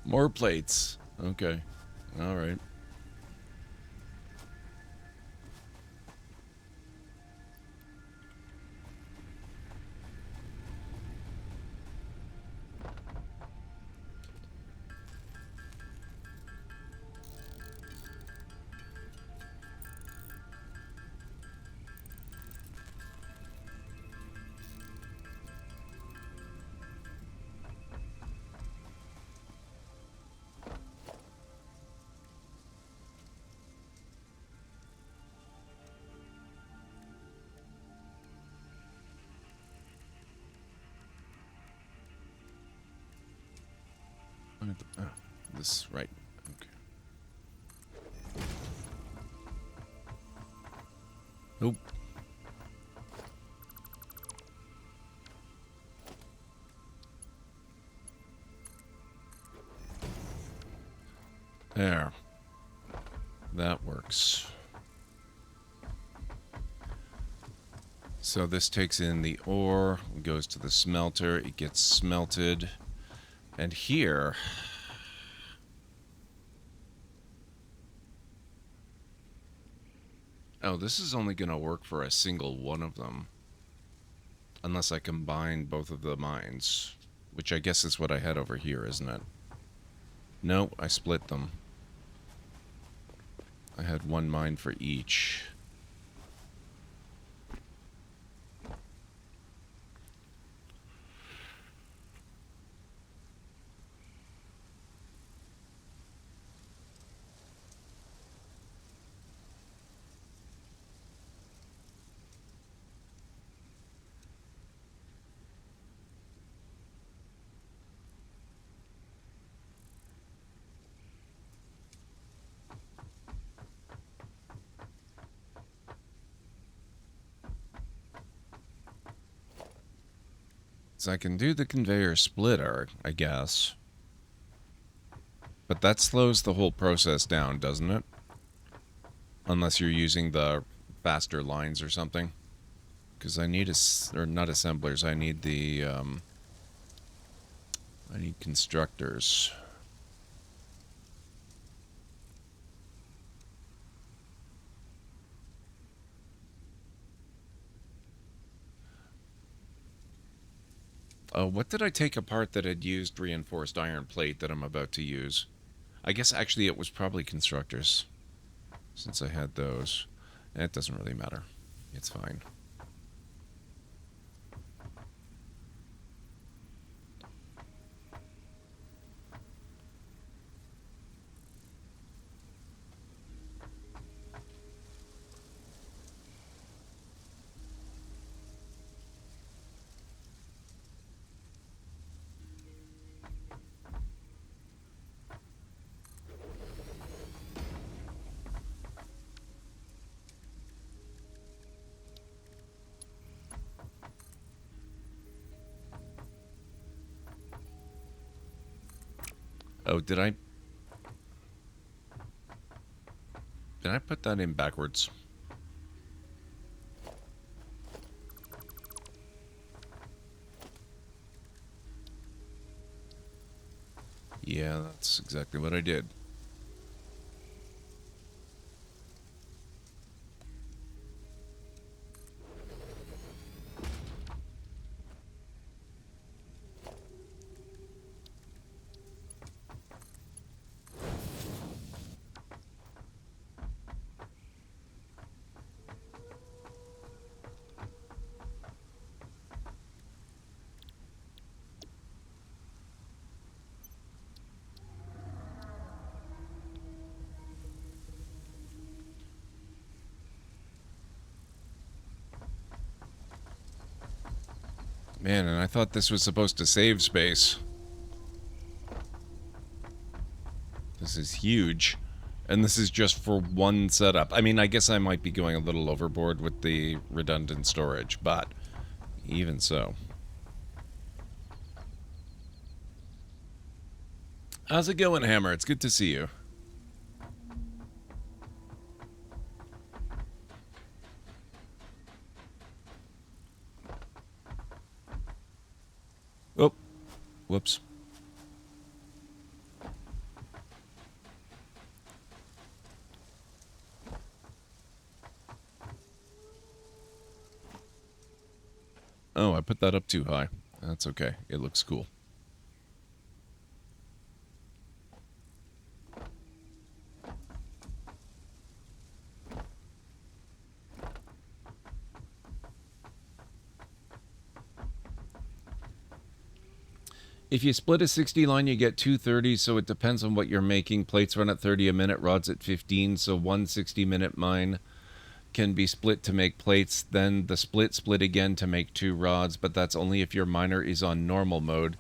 More plates. Okay. All right. This right. Okay. Nope. There. That works. So this takes in the ore, goes to the smelter, it gets smelted, and here... Oh, this is only going to work for a single one of them. Unless I combine both of the mines. Which I guess is what I had over here, isn't it? No, I split them. I had one mine for each. So I can do the conveyor splitter, I guess. But that slows the whole process down, doesn't it? Unless you're using the faster lines or something. Because I need or not assemblers, I need the, I need constructors. What did I take apart that had used reinforced iron plate that I'm about to use? I guess actually it was probably constructors. Since I had those. It doesn't really matter. It's fine. Oh, did I put that in backwards? Yeah, that's exactly what I did. Man, and I thought this was supposed to save space. This is huge. And this is just for one setup. I mean, I guess I might be going a little overboard with the redundant storage, but even so. How's it going, Hammer? It's good to see you. Oh, whoops. Oh, I put that up too high. That's okay. It looks cool. If you split a 60 line, you get 230, so it depends on what you're making. Plates run at 30 a minute, rods at 15, so one 60-minute mine can be split to make plates, then the split again to make 2 rods, but that's only if your miner is on normal mode.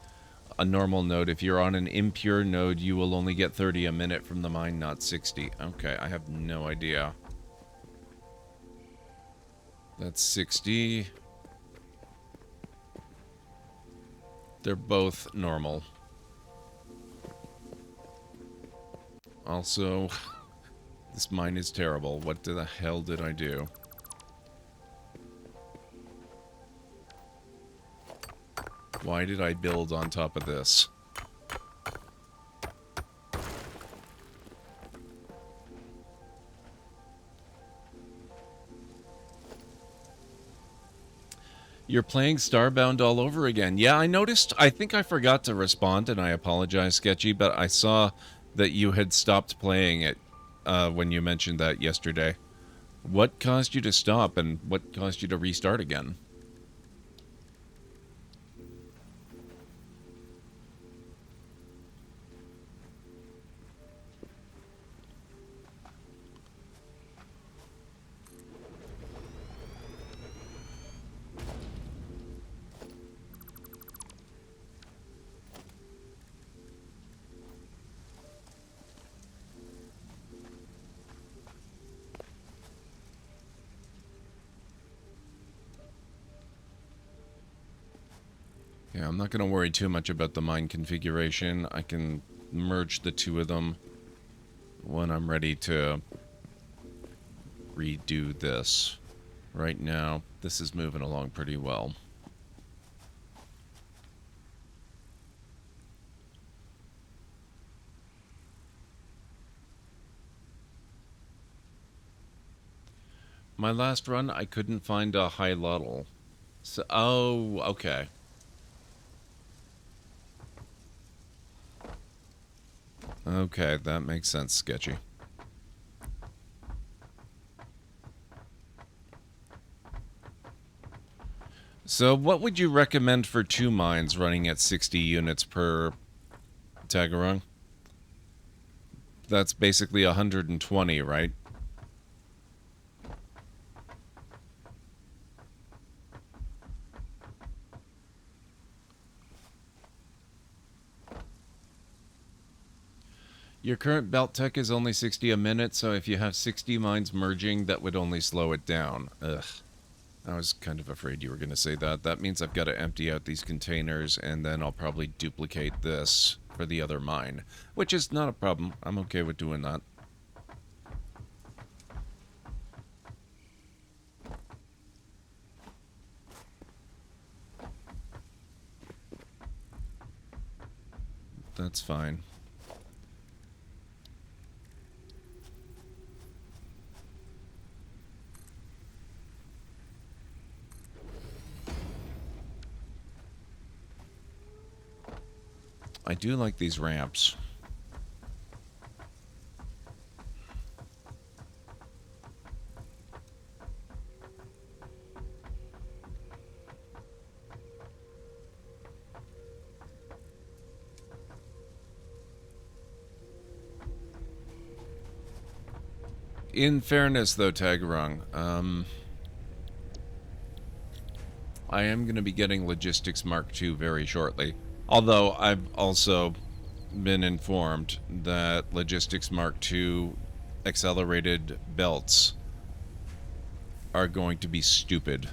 A normal node. If you're on an impure node, you will only get 30 a minute from the mine, not 60. Okay, I have no idea. That's 60. They're both normal. Also, this mine is terrible. What the hell did I do? Why did I build on top of this? You're playing Starbound all over again. Yeah, I noticed. I think I forgot to respond, and I apologize, Sketchy, but I saw that you had stopped playing it when you mentioned that yesterday. What caused you to stop, and what caused you to restart again? Yeah, I'm not going to worry too much about the mine configuration. I can merge the two of them when I'm ready to redo this. Right now, this is moving along pretty well. My last run, I couldn't find a high level. So, oh, okay. Okay, that makes sense, Sketchy. So what would you recommend for 2 mines running at 60 units per Tagarung? That's basically 120, right? Your current belt tech is only 60 a minute, so if you have 60 mines merging, that would only slow it down. Ugh. I was kind of afraid you were going to say that. That means I've got to empty out these containers, and then I'll probably duplicate this for the other mine, which is not a problem. I'm okay with doing that. That's fine. I do like these ramps. In fairness, though, Tagarung, I am going to be getting Logistics Mark II very shortly. Although I've also been informed that Logistics Mark II accelerated belts are going to be stupid.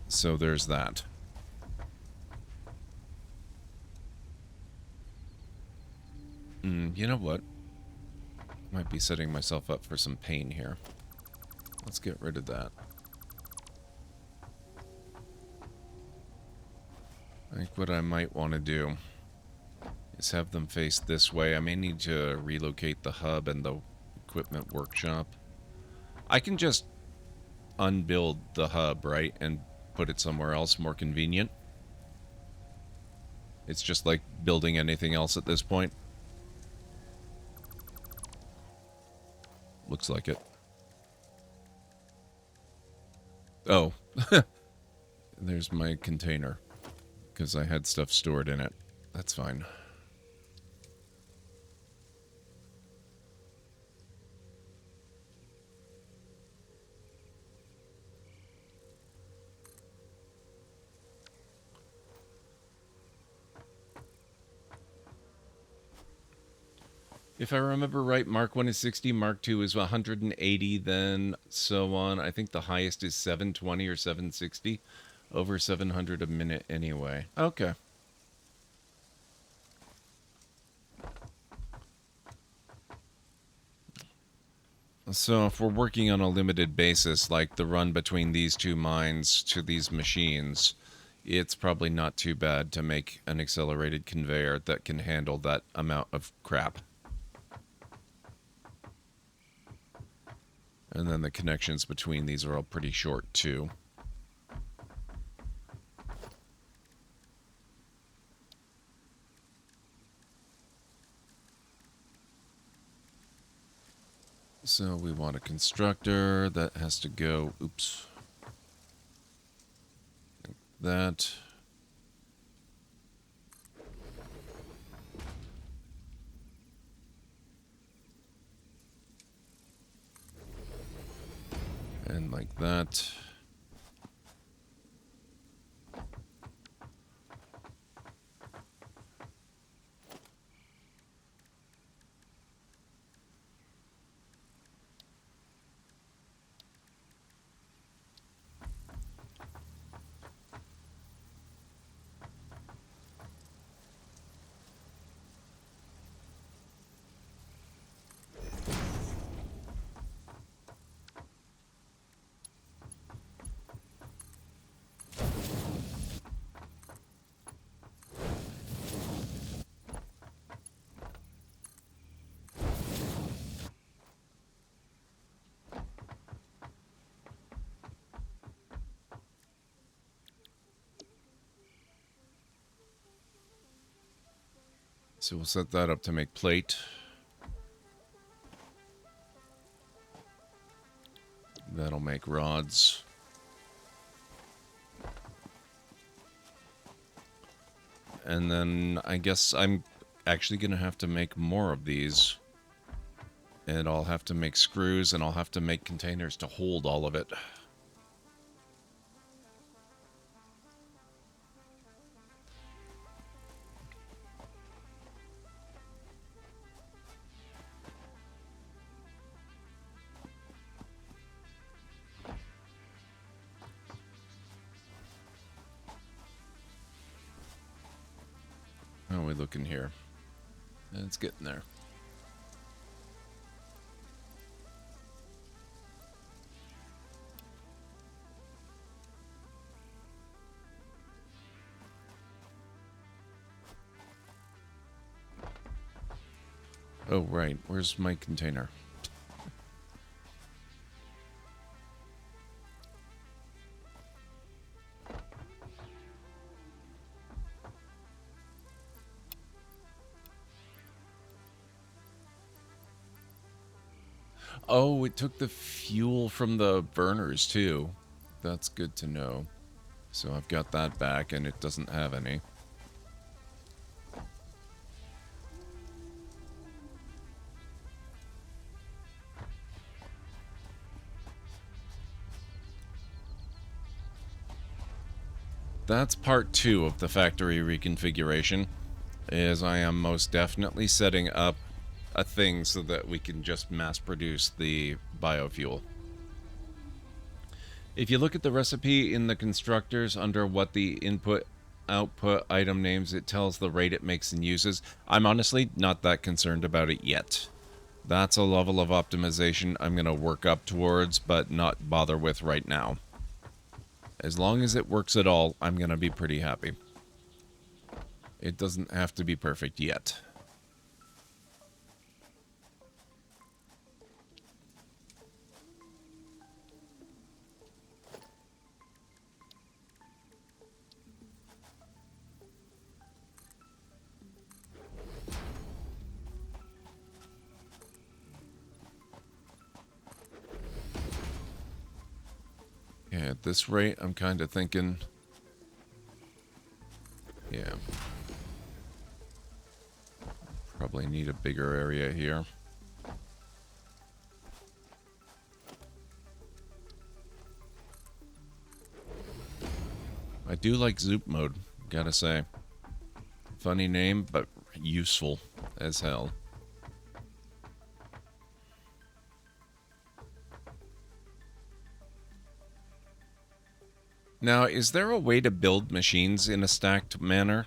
So there's that. You know what? Might be setting myself up for some pain here. Let's get rid of that. I think what I might want to do is have them face this way. I may need to relocate the hub and the equipment workshop. I can just unbuild the hub, right, and put it somewhere else more convenient. It's just like building anything else at this point. Looks like it. Oh. There's my container. Because I had stuff stored in it. That's fine. If I remember right, Mark 1 is 60, Mark 2 is 180, then so on. I think the highest is 720 or 760. Over 700 a minute anyway. Okay. So if we're working on a limited basis, like the run between these two mines to these machines, it's probably not too bad to make an accelerated conveyor that can handle that amount of crap. And then the connections between these are all pretty short, too. So we want a constructor that has to go, oops, like that. And like that. So we'll set that up to make plate. That'll make rods. And then I guess I'm actually going to have to make more of these. And I'll have to make screws, and I'll have to make containers to hold all of it. How are we looking here? It's getting there. Oh, right. Where's my container? Oh, it took the fuel from the burners, too. That's good to know. So I've got that back, and it doesn't have any. That's part 2 of the factory reconfiguration, is I am most definitely setting up a thing so that we can just mass produce the biofuel. If you look at the recipe in the constructors under what the input output item names, it tells the rate it makes and uses. I'm honestly not that concerned about it yet. That's a level of optimization I'm going to work up towards, but not bother with right now. As long as it works at all, I'm going to be pretty happy. It doesn't have to be perfect yet. Yeah, at this rate, I'm kind of thinking... Yeah. Probably need a bigger area here. I do like Zoop mode, gotta say. Funny name, but useful as hell. Now, is there a way to build machines in a stacked manner?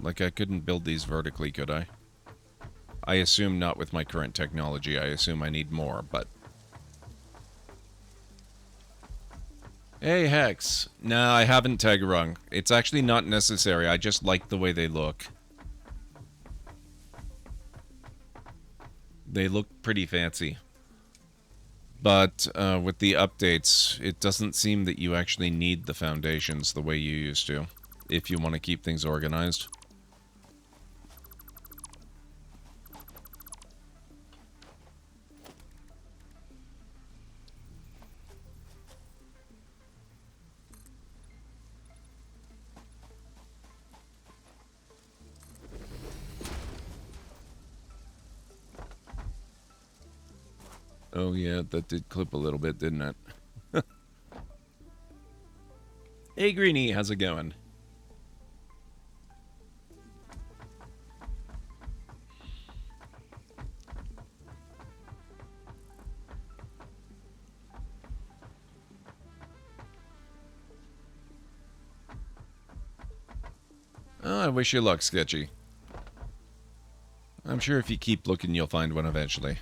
Like, I couldn't build these vertically, could I? I assume not with my current technology. I assume I need more, but... Hey, Hex. No, I haven't tag rung. It's actually not necessary. I just like the way they look. They look pretty fancy. But with the updates, it doesn't seem that you actually need the foundations the way you used to, if you want to keep things organized. Oh yeah, that did clip a little bit, didn't it? Hey Greenie, how's it going? Oh, I wish you luck, Sketchy. I'm sure if you keep looking, you'll find one eventually.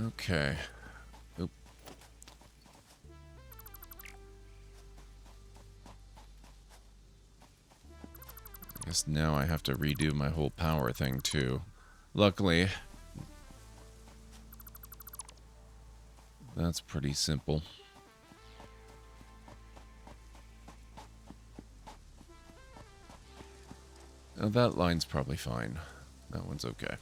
Okay. Oop. I guess now I have to redo my whole power thing too. Luckily, that's pretty simple. Oh, that line's probably fine. That one's okay.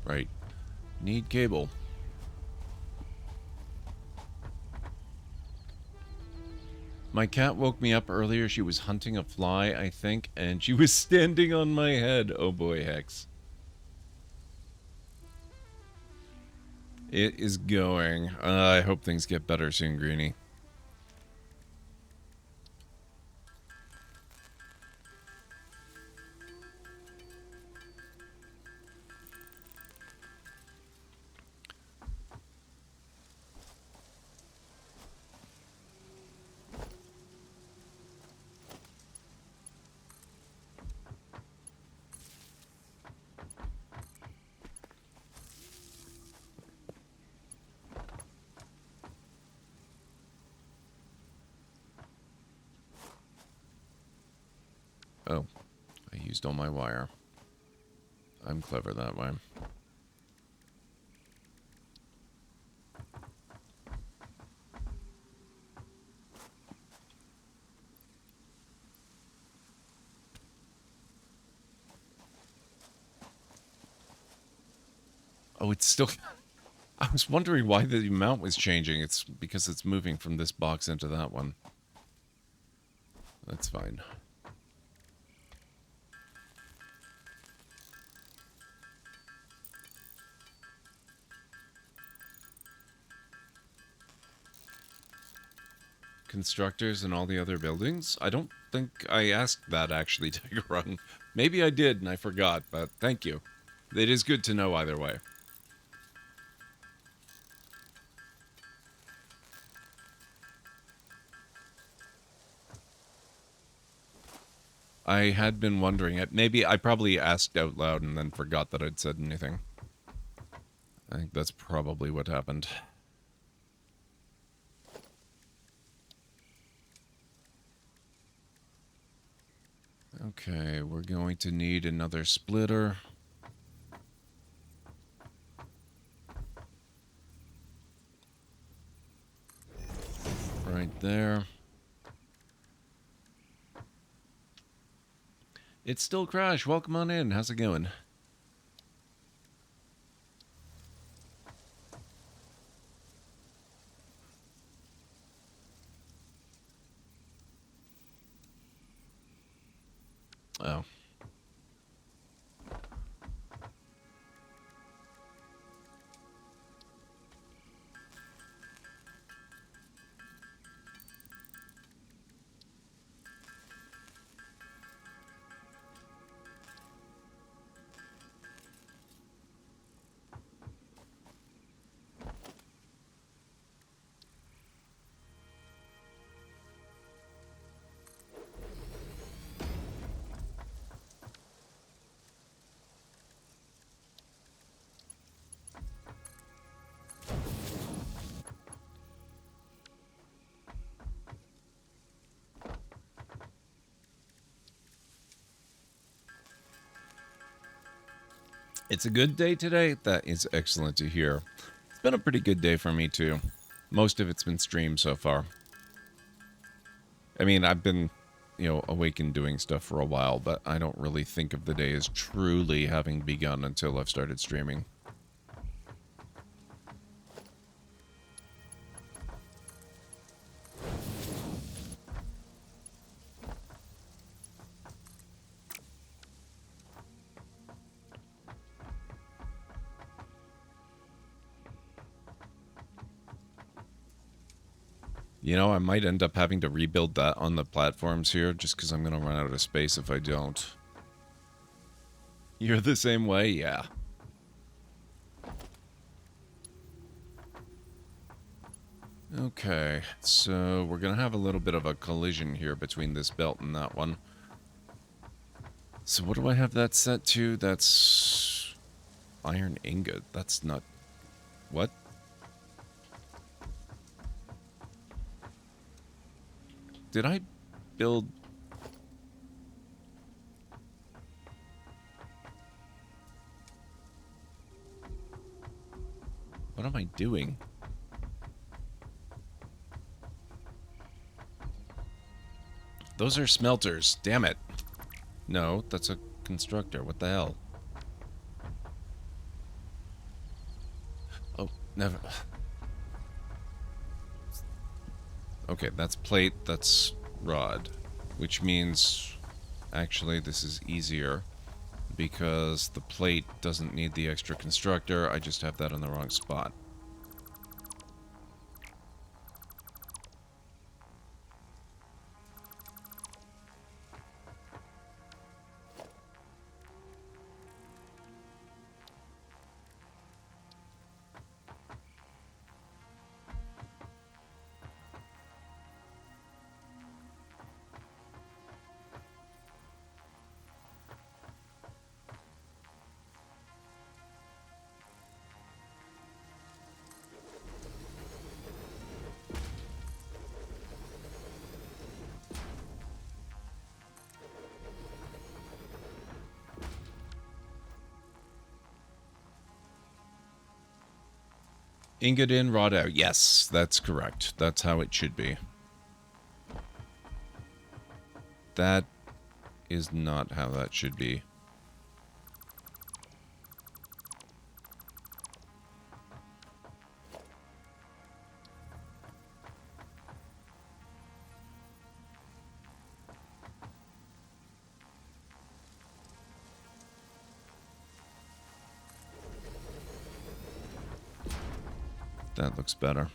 Right. Need cable. My cat woke me up earlier. She was hunting a fly, I think, and she was standing on my head. Oh boy, Hex. It is going. I hope things get better soon, Greenie. Oh, I used all my wire. I'm clever that way. Oh, it's still... I was wondering why the amount was changing. It's because it's moving from this box into that one. That's fine. Constructors and all the other buildings? I don't think I asked that, actually, Tigerung. Maybe I did and I forgot, but thank you. It is good to know either way. I had been wondering it. Maybe I probably asked out loud and then forgot that I'd said anything. I think that's probably what happened. Okay, we're going to need another splitter. Right there. It's still Crash. Welcome on in. How's it going? Oh. It's a good day today. That is excellent to hear. It's been a pretty good day for me, too. Most of it's been streamed so far. I mean, I've been, awake and doing stuff for a while, but I don't really think of the day as truly having begun until I've started streaming. I might end up having to rebuild that on the platforms here, just because I'm going to run out of space if I don't. You're the same way? Yeah. Okay, so we're going to have a little bit of a collision here between this belt and that one. So what do I have that set to? That's iron ingot. That's not... What? Did I build... What am I doing? Those are smelters. Damn it. No, that's a constructor. What the hell? Never. Okay, that's plate, that's rod. Which means, actually, this is easier. Because the plate doesn't need the extra constructor, I just have that in the wrong spot. Ingot in, rod out. Yes, that's correct. That's how it should be. That is not how that should be. That looks better.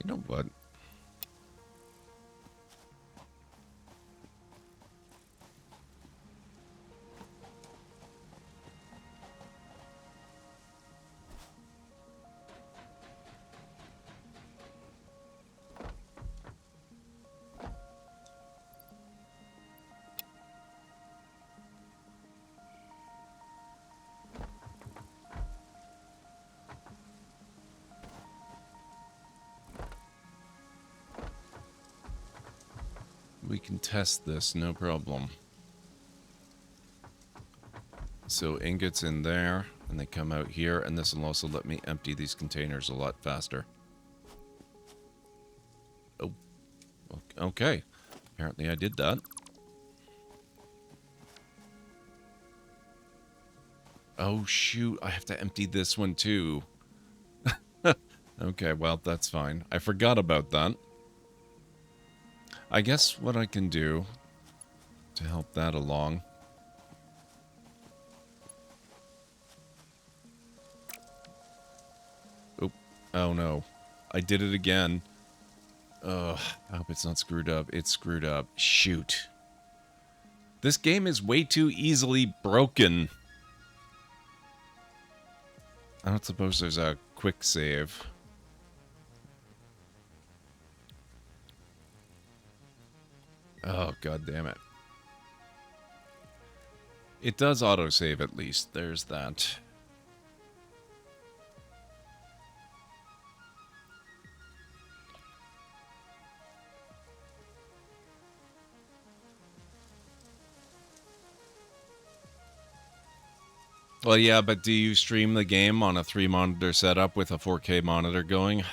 You know what? We can test this, no problem. So ingots in there, and they come out here, and this will also let me empty these containers a lot faster. Oh, okay. Apparently I did that. Oh shoot, I have to empty this one too. Okay, well, that's fine. I forgot about that. I guess what I can do to help that along... Oop. Oh no. I did it again. Ugh, I hope it's not screwed up. It's screwed up. Shoot. This game is way too easily broken. I don't suppose there's a quick save. Oh, god damn it. It does autosave at least. There's that. Well, yeah, but do you stream the game on a 3-monitor setup with a 4K monitor going?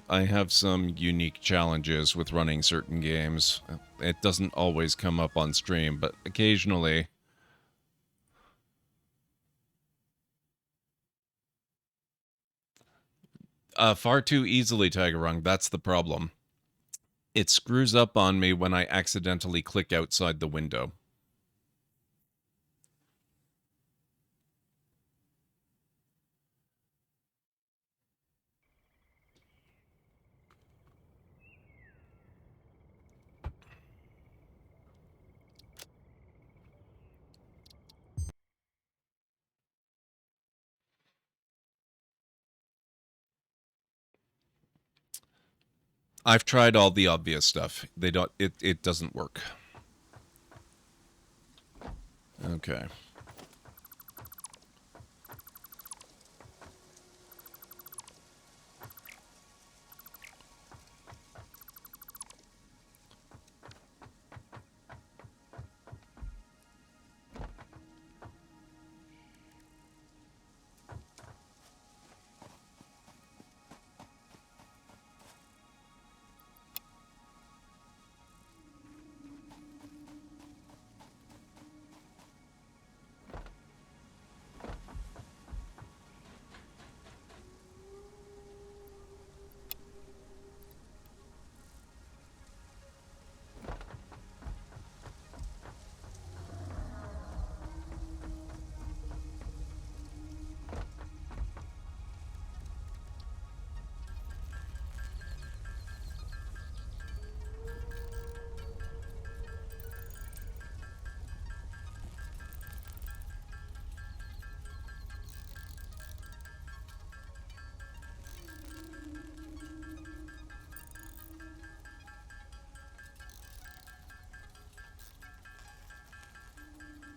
I have some unique challenges with running certain games. It doesn't always come up on stream, but occasionally... far too easily, Tigerung. That's the problem. It screws up on me when I accidentally click outside the window. I've tried all the obvious stuff. They don't. It doesn't work. Okay.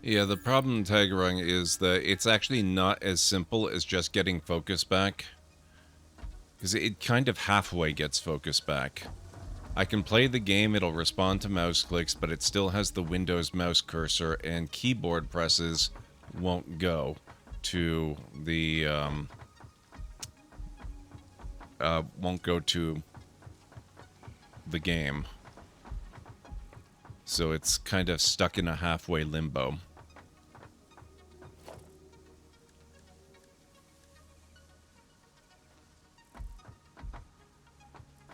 Yeah, the problem, Tagarung, is that it's actually not as simple as just getting focus back. Because it kind of halfway gets focus back. I can play the game, it'll respond to mouse clicks, but it still has the Windows mouse cursor, and keyboard presses won't go to the, game. So it's kind of stuck in a halfway limbo.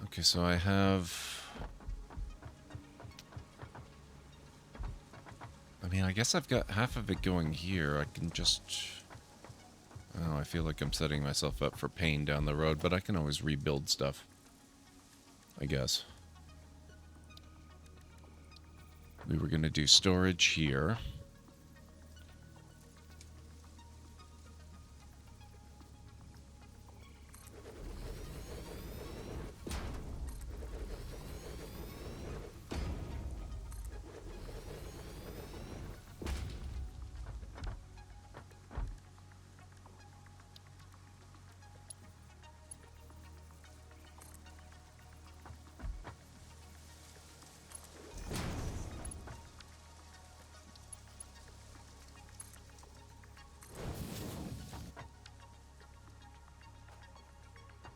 Okay, so I have... I mean, I guess I've got half of it going here. I can just... Oh, I feel like I'm setting myself up for pain down the road, but I can always rebuild stuff. I guess. We were going to do storage here.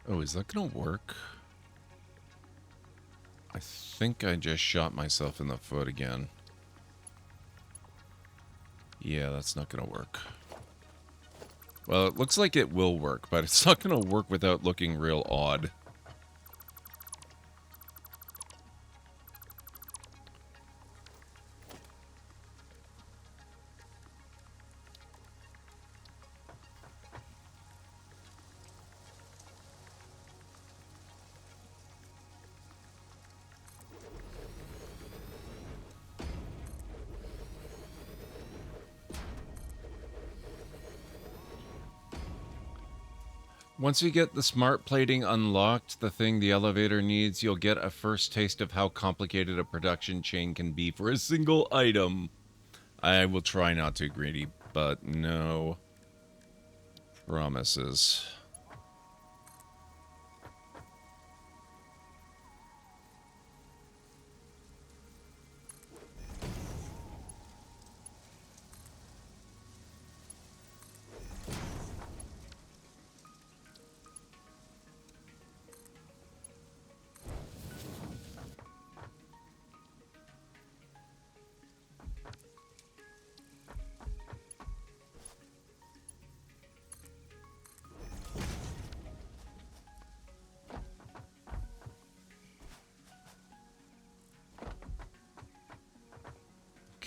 Oh, is that gonna work? I think I just shot myself in the foot again. Yeah, that's not gonna work. Well, it looks like it will work, but it's not gonna work without looking real odd. Once you get the smart plating unlocked, the thing the elevator needs, you'll get a first taste of how complicated a production chain can be for a single item. I will try not to, greedy, but no promises.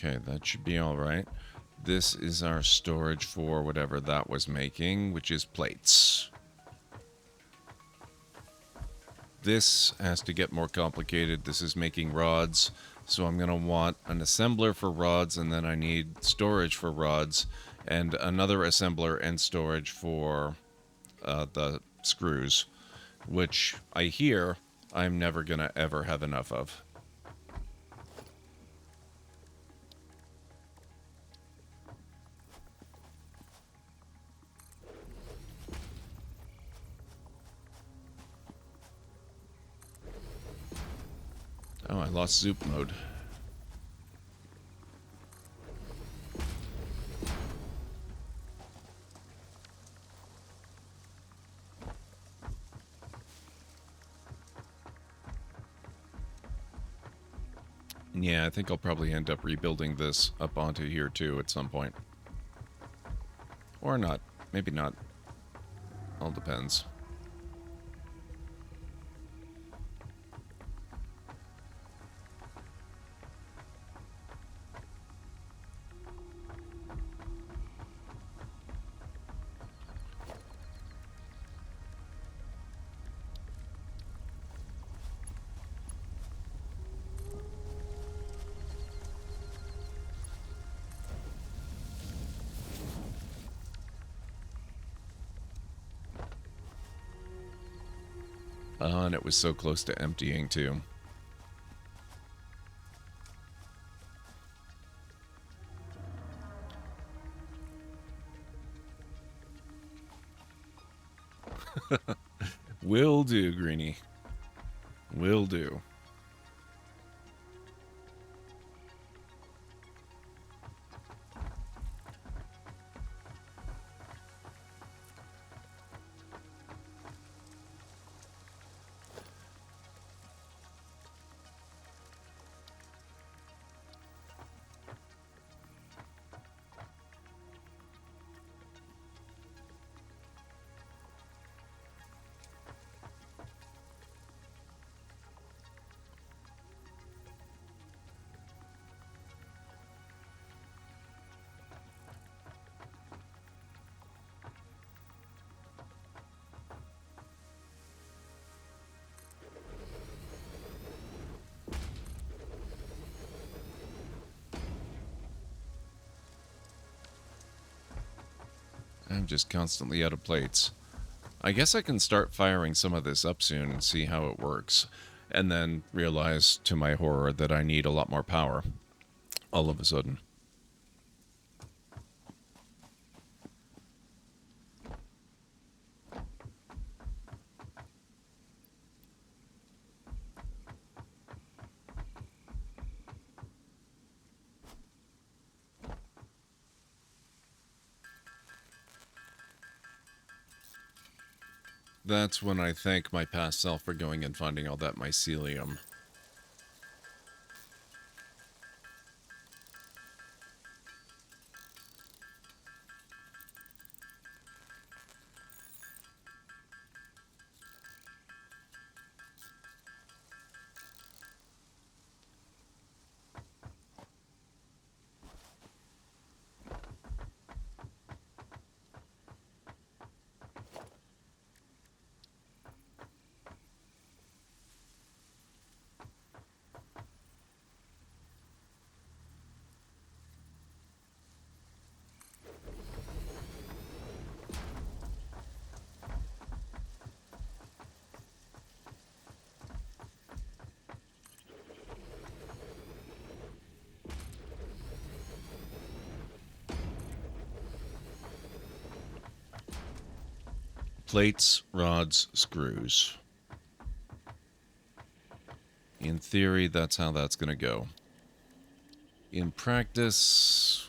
Okay, that should be all right. This is our storage for whatever that was making, which is plates. This has to get more complicated. This is making rods, so I'm going to want an assembler for rods, and then I need storage for rods, and another assembler and storage for the screws, which I hear I'm never gonna ever have enough of. Oh, I lost Zoop mode. Yeah, I think I'll probably end up rebuilding this up onto here too at some point. Or not. Maybe not. All depends. And it was so close to emptying too. Will do, Greenie. Will do. I'm just constantly out of plates. I guess I can start firing some of this up soon and see how it works. And then realize, to my horror, that I need a lot more power. All of a sudden. That's when I thank my past self for going and finding all that mycelium. Plates, rods, screws. In theory, that's how that's going to go. In practice,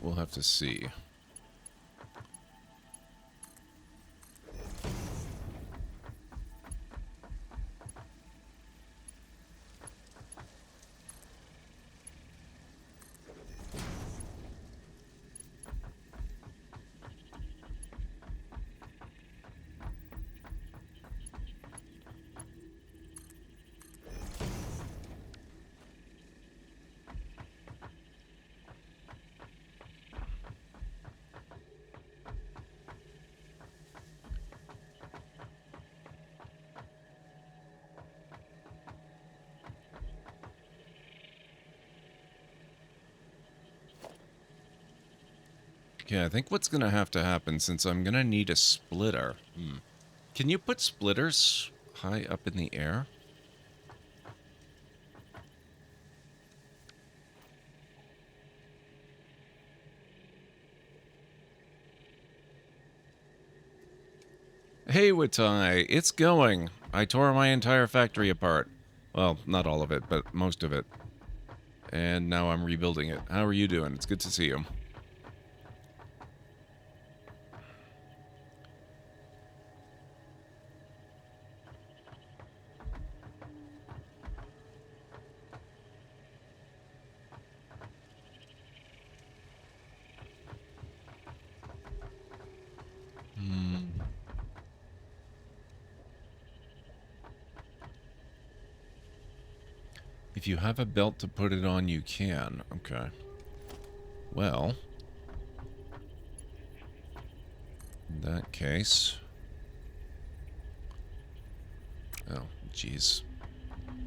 we'll have to see. Okay, I think what's going to happen, since I'm going to need a splitter. Can you put splitters high up in the air? Hey, Watai, it's going. I tore my entire factory apart. Well, not all of it, but most of it. And now I'm rebuilding it. How are you doing? It's good to see you. If you have a belt to put it on, you can. Okay. Well, in that case... Oh, jeez.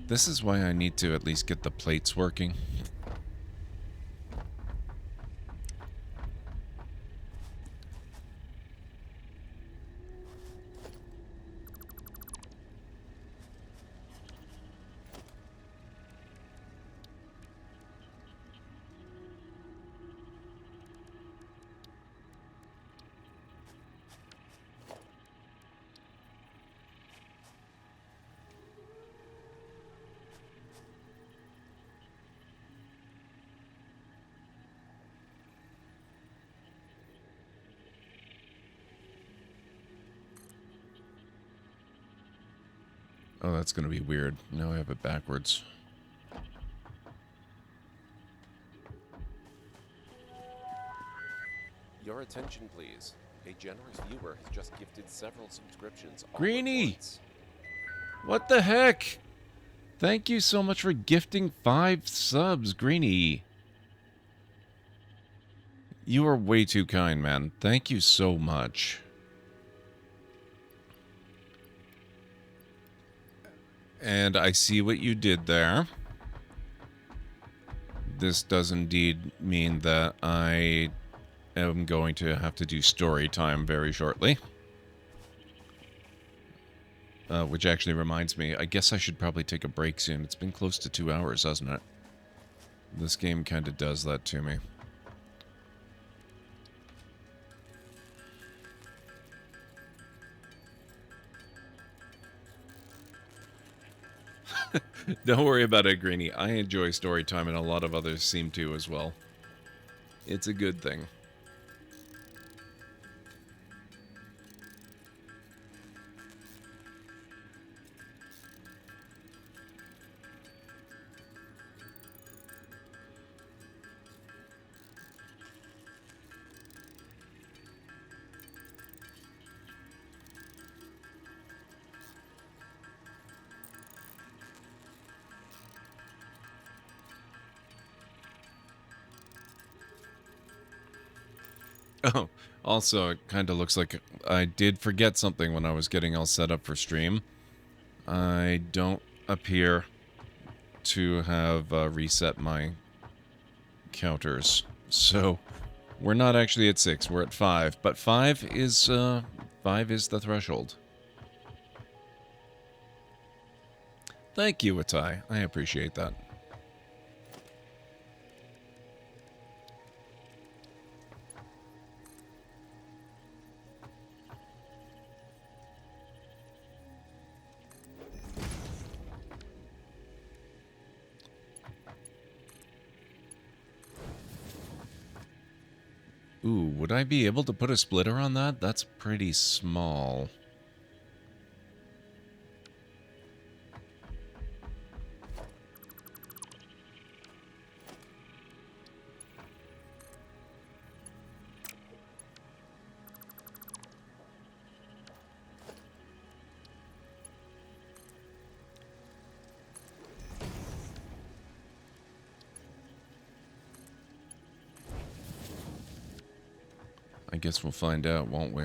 This is why I need to at least get the plates working. Oh, that's going to be weird. Now I have it backwards. Your attention, please. A generous viewer has just gifted several subscriptions. Greenie! What the heck? Thank you so much for gifting 5 subs, Greenie. You are way too kind, man. Thank you so much. And I see what you did there. This does indeed mean that I am going to have to do story time very shortly. Which actually reminds me, I guess I should probably take a break soon. It's been close to 2 hours, hasn't it? This game kind of does that to me. Don't worry about it, Greenie. I enjoy story time, and a lot of others seem to as well. It's a good thing. Oh, also, it kind of looks like I did forget something when I was getting all set up for stream. I don't appear to have reset my counters. So, we're not actually at 6, we're at 5. But 5 is the threshold. Thank you, Watai. I appreciate that. Ooh, would I be able to put a splitter on that? That's pretty small. I guess we'll find out, won't we?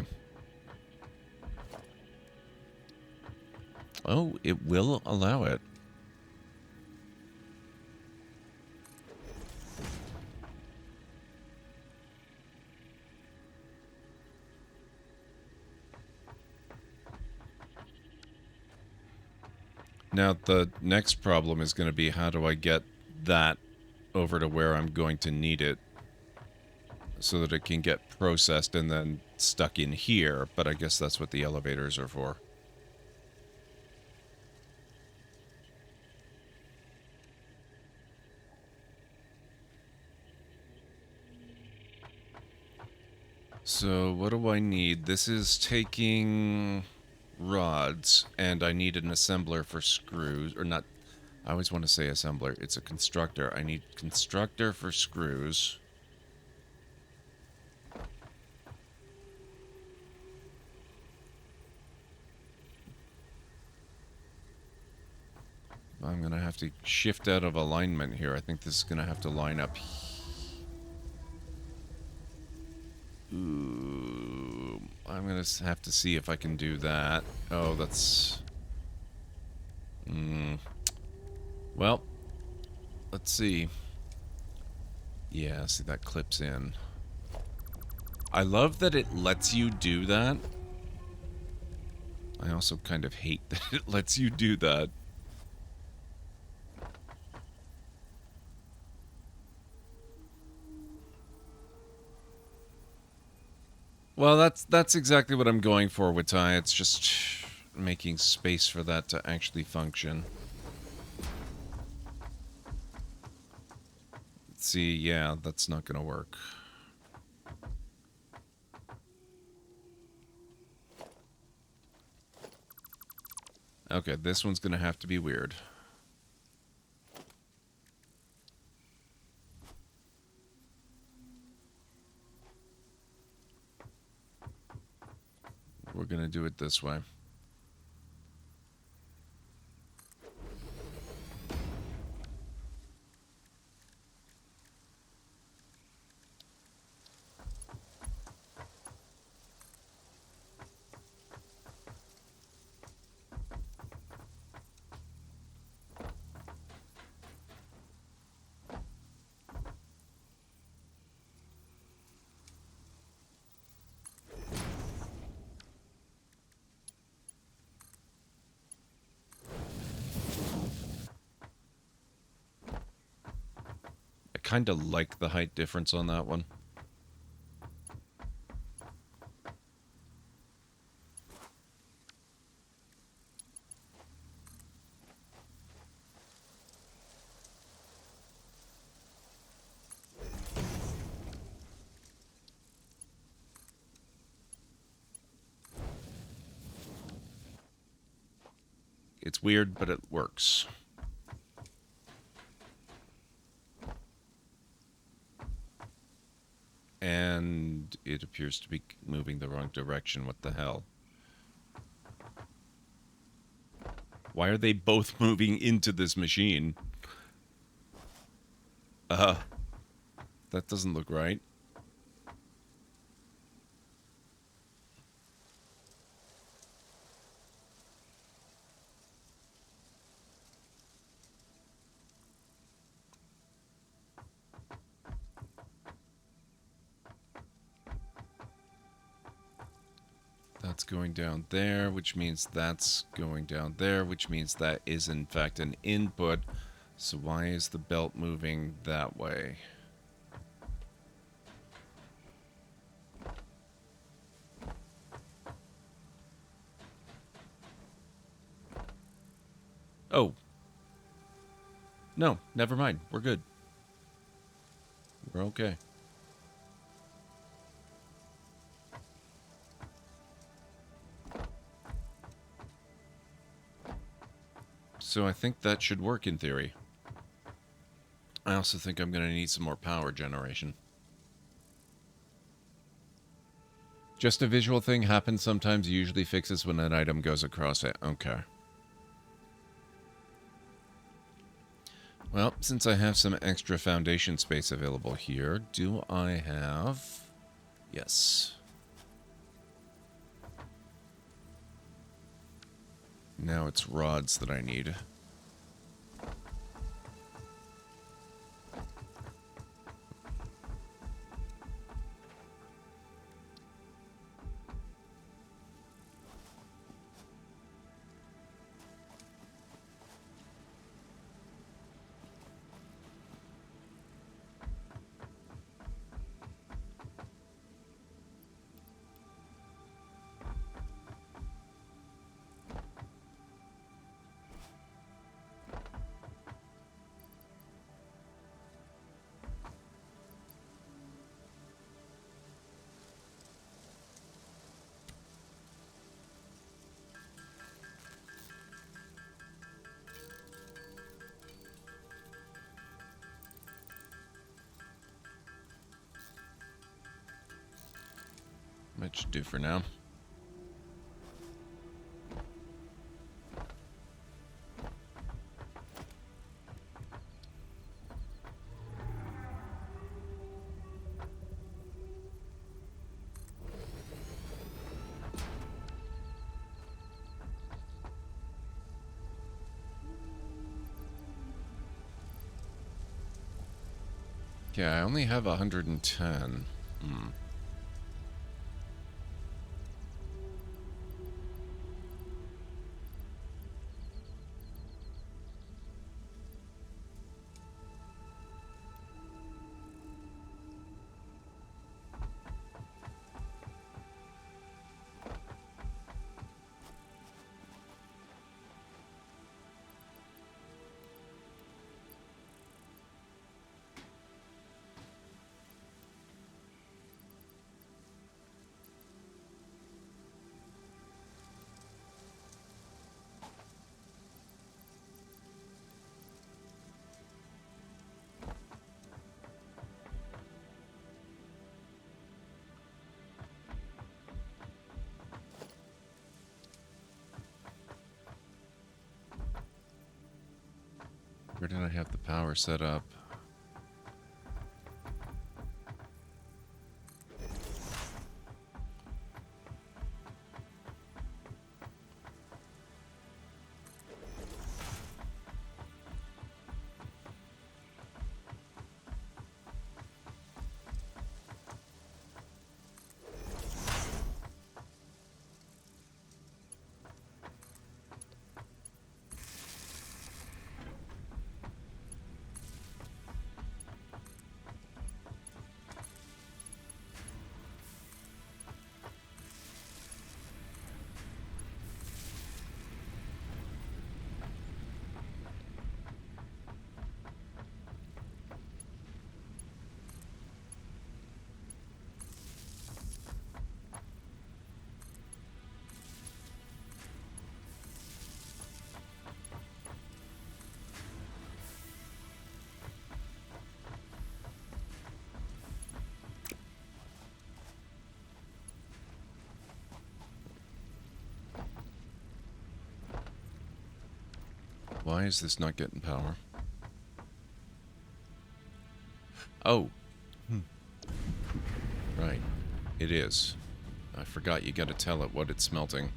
Oh, it will allow it. Now, the next problem is going to be how do I get that over to where I'm going to need it so that it can get processed and then stuck in here, but I guess that's what the elevators are for. So, what do I need? This is taking rods, and I need an assembler for screws, or not, I always want to say assembler, it's a constructor. I need constructor for screws. I'm going to have to shift out of alignment here. I think this is going to have to line up. Ooh, I'm going to have to see if I can do that. Oh, that's... Well, let's see. Yeah, see, that clips in. I love that it lets you do that. I also kind of hate that it lets you do that. Well, that's exactly what I'm going for with Ty. It's just making space for that to actually function. See, yeah, that's not gonna work. Okay, this one's gonna have to be weird. We're gonna do it this way. Kind of like the height difference on that one. It's weird, but it works. And it appears to be moving the wrong direction. What the hell? Why are they both moving into this machine? That doesn't look right. That's going down there, which means that's going down there, which means that is in fact an input. So why is the belt moving that way? Oh. No, never mind. We're good. We're okay. So I think that should work in theory. I also think I'm going to need some more power generation. Just a visual thing happens sometimes, usually fixes when an item goes across it. Okay. Well, since I have some extra foundation space available here, do I have... Yes. Now it's rods that I need. That should do for now. Yeah, I only have 110. Where did I have the power set up? Why is this not getting power? Oh. Right. It is. I forgot you gotta tell it what it's smelting.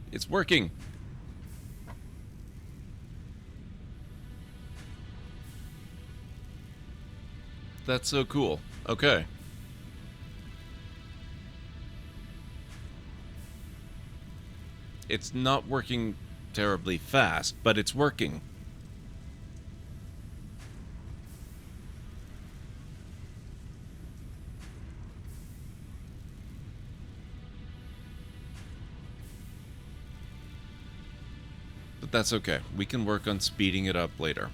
It's working. That's so cool. Okay. It's not working terribly fast, but it's working. But that's okay. We can work on speeding it up later.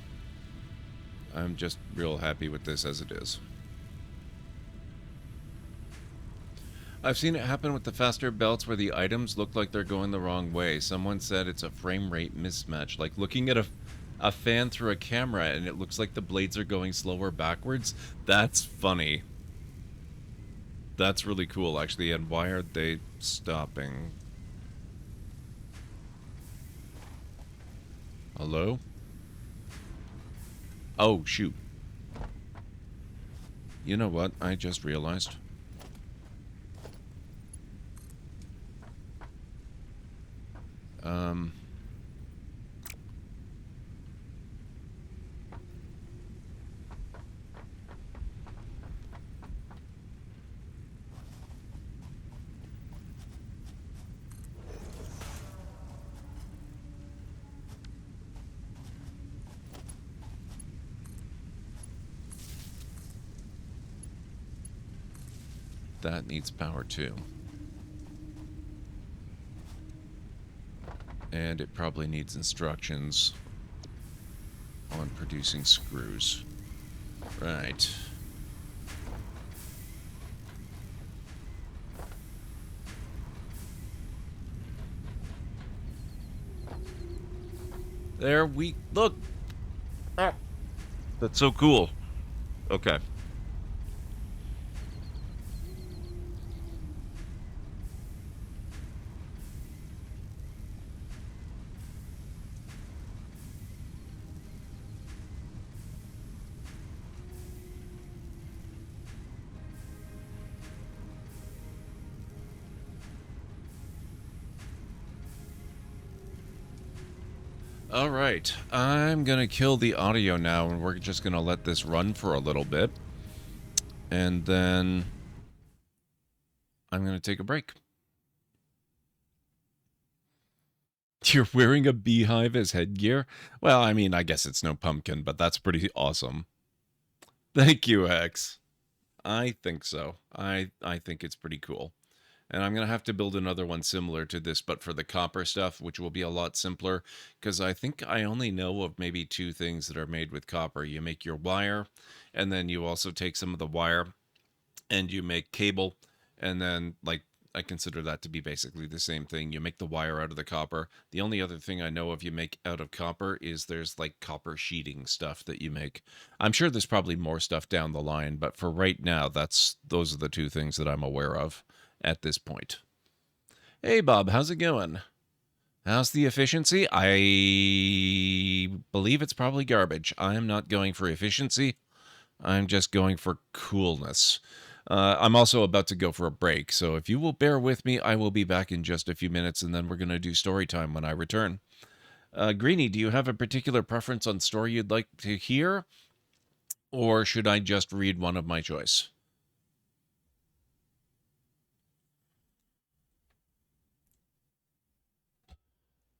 I'm just real happy with this as it is. I've seen it happen with the faster belts where the items look like they're going the wrong way. Someone said it's a frame rate mismatch, like looking at a fan through a camera and it looks like the blades are going slower backwards. That's funny. That's really cool, actually. And why are they stopping? Hello? Oh, shoot. You know what? I just realized. that needs power too. And it probably needs instructions on producing screws. Right. There we look. Ah, that's so cool. Okay. All right, I'm gonna kill the audio now, and we're just gonna let this run for a little bit, and then I'm gonna take a break. You're wearing a beehive as headgear? Well, I mean, I guess it's no pumpkin, but that's pretty awesome. Thank you, X. I think so. I think it's pretty cool. And I'm going to have to build another one similar to this, but for the copper stuff, which will be a lot simpler, because I think I only know of maybe 2 things that are made with copper. You make your wire, and then you also take some of the wire, and you make cable, and then, like, I consider that to be basically the same thing. You make the wire out of the copper. The only other thing I know of you make out of copper is there's, like, copper sheeting stuff that you make. I'm sure there's probably more stuff down the line, but for right now, those are the 2 things that I'm aware of at this point. Hey, Bob, how's it going? How's the efficiency? I believe it's probably garbage. I'm not going for efficiency. I'm just going for coolness. I'm also about to go for a break, so if you will bear with me, I will be back in just a few minutes, and then we're going to do story time when I return. Greenie, do you have a particular preference on story you'd like to hear? Or should I just read one of my choice?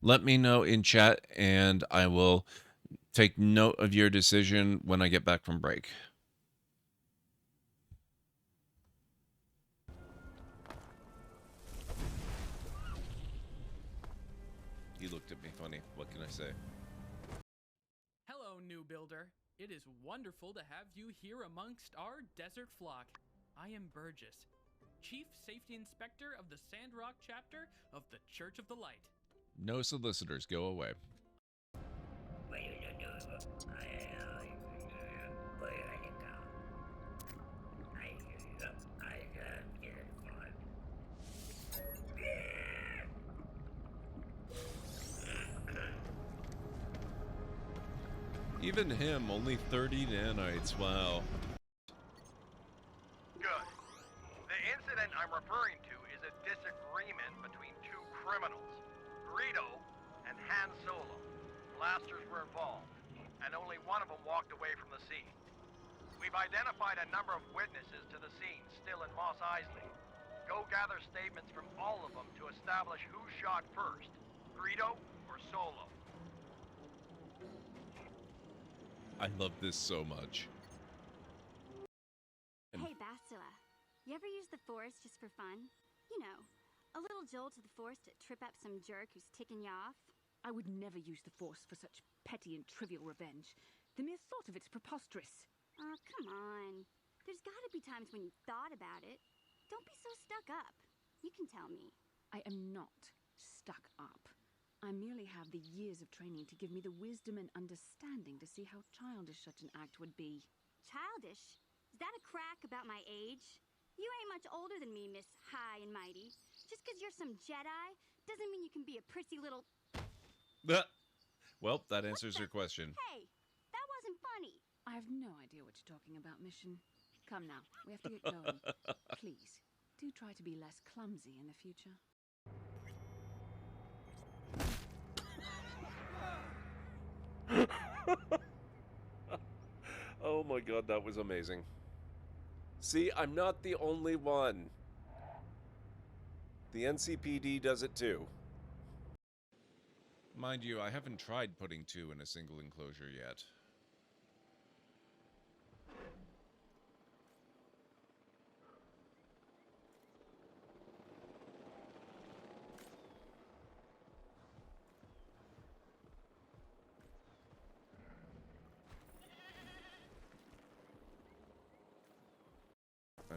Let me know in chat, and I will take note of your decision when I get back from break. He looked at me funny. What can I say? Hello, new builder. It is wonderful to have you here amongst our desert flock. I am Burgess, Chief Safety Inspector of the Sandrock chapter of the Church of the Light. No solicitors, go away. Even him, only 30 nanites, wow. Good. The incident I'm referring to is a disagreement between 2 criminals, Greedo and Han Solo. Blasters were involved, and only one of them walked away from the scene. We've identified a number of witnesses to the scene still in Mos Eisley. Go gather statements from all of them to establish who shot first, Greedo or Solo. I love this so much. Hey, Bastila. You ever use the Force just for fun? You know, a little jolt of the Force to trip up some jerk who's ticking you off? I would never use the Force for such petty and trivial revenge. The mere thought of it's preposterous. Oh, come on. There's gotta be times when you thought about it. Don't be so stuck up. You can tell me. I am not stuck up. I merely have the years of training to give me the wisdom and understanding to see how childish such an act would be. Childish? Is that a crack about my age? You ain't much older than me, Miss High and Mighty. Just 'cause you're some Jedi doesn't mean you can be a prissy little... Well, that answers your question. Hey, that wasn't funny. I have no idea what you're talking about, Mission. Come now, we have to get going. Please, do try to be less clumsy in the future. Oh my god, that was amazing. See, I'm not the only one. The NCPD does it too. Mind you, I haven't tried putting 2 in a single enclosure yet.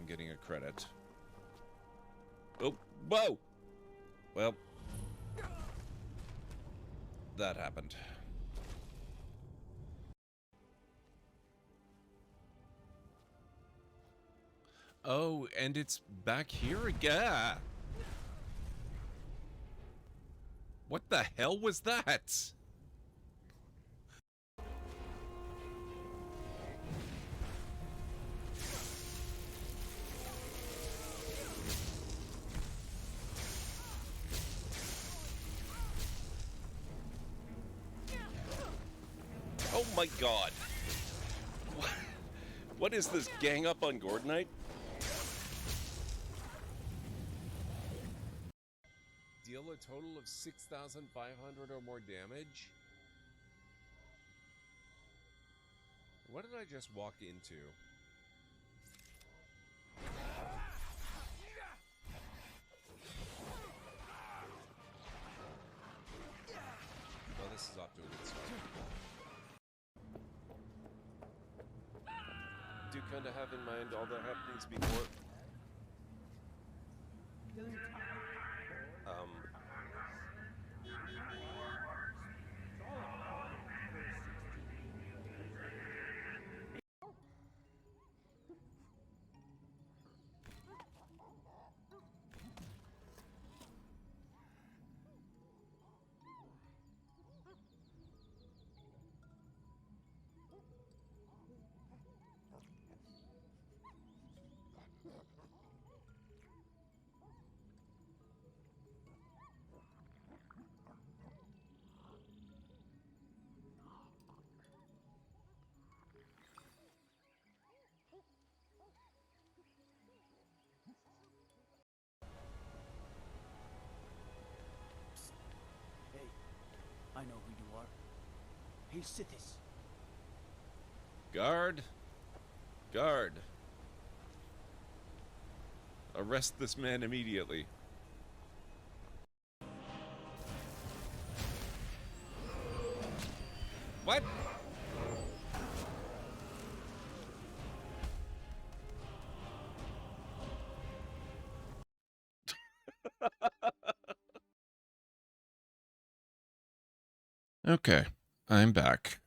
I'm getting a credit. Oh, whoa! Well, that happened. Oh, and it's back here again. What the hell was that? Oh my god. What is this, gang up on Gordonite? Deal a total of 6,500 or more damage? What did I just walk into? Oh, this is off to a good start. Do kind of have in mind all the happenings before. Hey, I know who you are. Hey, Sitis. Guard! Guard! Arrest this man immediately. What? Okay, I'm back.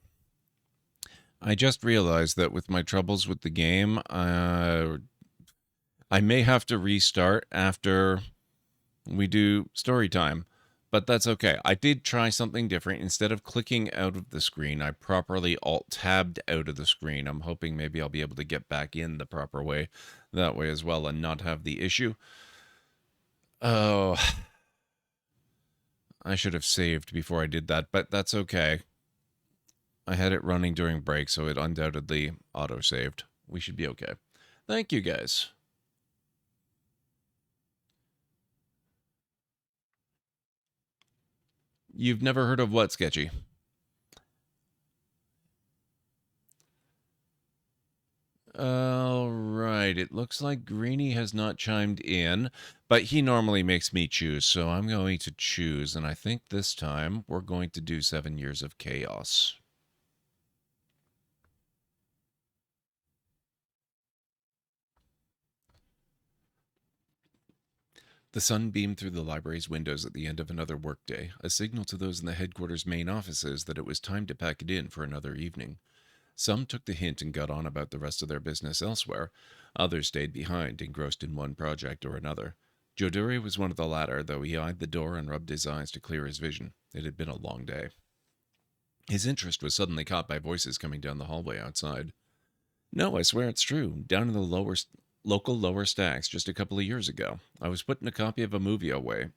I just realized that with my troubles with the game, I may have to restart after we do story time, but that's okay. I did try something different. Instead of clicking out of the screen, I properly alt-tabbed out of the screen. I'm hoping maybe I'll be able to get back in the proper way that way as well and not have the issue. Oh, I should have saved before I did that, but that's okay. I had it running during break, so it undoubtedly auto-saved. We should be okay. Thank you, guys. You've never heard of what, Sketchy? All right, it looks like Greenie has not chimed in, but he normally makes me choose, so I'm going to choose, and I think this time we're going to do 7 Years of Chaos. The sun beamed through the library's windows at the end of another workday, a signal to those in the headquarters' main offices that it was time to pack it in for another evening. Some took the hint and got on about the rest of their business elsewhere. Others stayed behind, engrossed in one project or another. Joduri was one of the latter, though he eyed the door and rubbed his eyes to clear his vision. It had been a long day. His interest was suddenly caught by voices coming down the hallway outside. No, I swear it's true. Down in the local lower stacks just a couple of years ago, I was putting a copy of a movie away.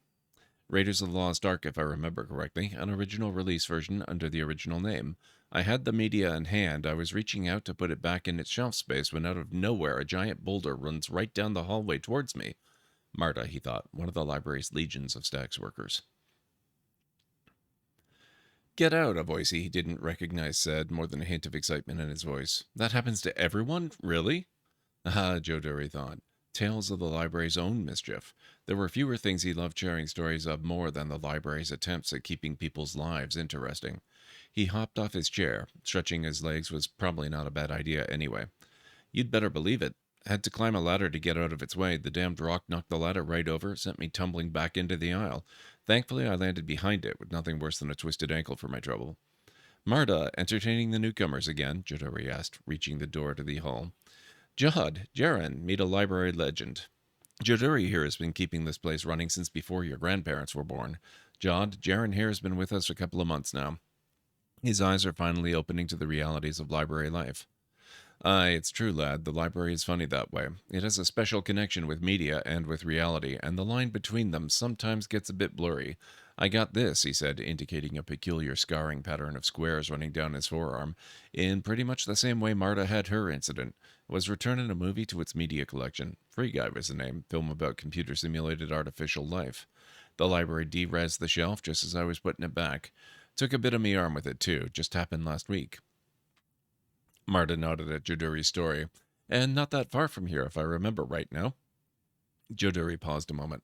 Raiders of the Lost Ark, if I remember correctly, an original release version under the original name. I had the media in hand. I was reaching out to put it back in its shelf space when out of nowhere a giant boulder runs right down the hallway towards me. Marta, he thought, one of the library's legions of stacks workers. Get out, a voice he didn't recognize said, more than a hint of excitement in his voice. That happens to everyone? Really? Ah, Joduri thought. Tales of the library's own mischief. There were fewer things he loved sharing stories of more than the library's attempts at keeping people's lives interesting. He hopped off his chair. Stretching his legs was probably not a bad idea anyway. You'd better believe it. Had to climb a ladder to get out of its way. The damned rock knocked the ladder right over, sent me tumbling back into the aisle. Thankfully, I landed behind it, with nothing worse than a twisted ankle for my trouble. Marta, entertaining the newcomers again? Jodori asked, reaching the door to the hall. Jod, Jaren, meet a library legend. Jodori here has been keeping this place running since before your grandparents were born. Jod, Jaren here has been with us a couple of months now. His eyes are finally opening to the realities of library life. Aye, it's true, lad. The library is funny that way. It has a special connection with media and with reality, and the line between them sometimes gets a bit blurry. I got this, he said, indicating a peculiar scarring pattern of squares running down his forearm, in pretty much the same way Marta had her incident. It was returning a movie to its media collection. Free Guy was the name, film about computer-simulated artificial life. The library de-resed the shelf just as I was putting it back. Took a bit of me arm with it, too. Just happened last week. Marta nodded at Jodori's story. And not that far from here, if I remember right now. Jodori paused a moment.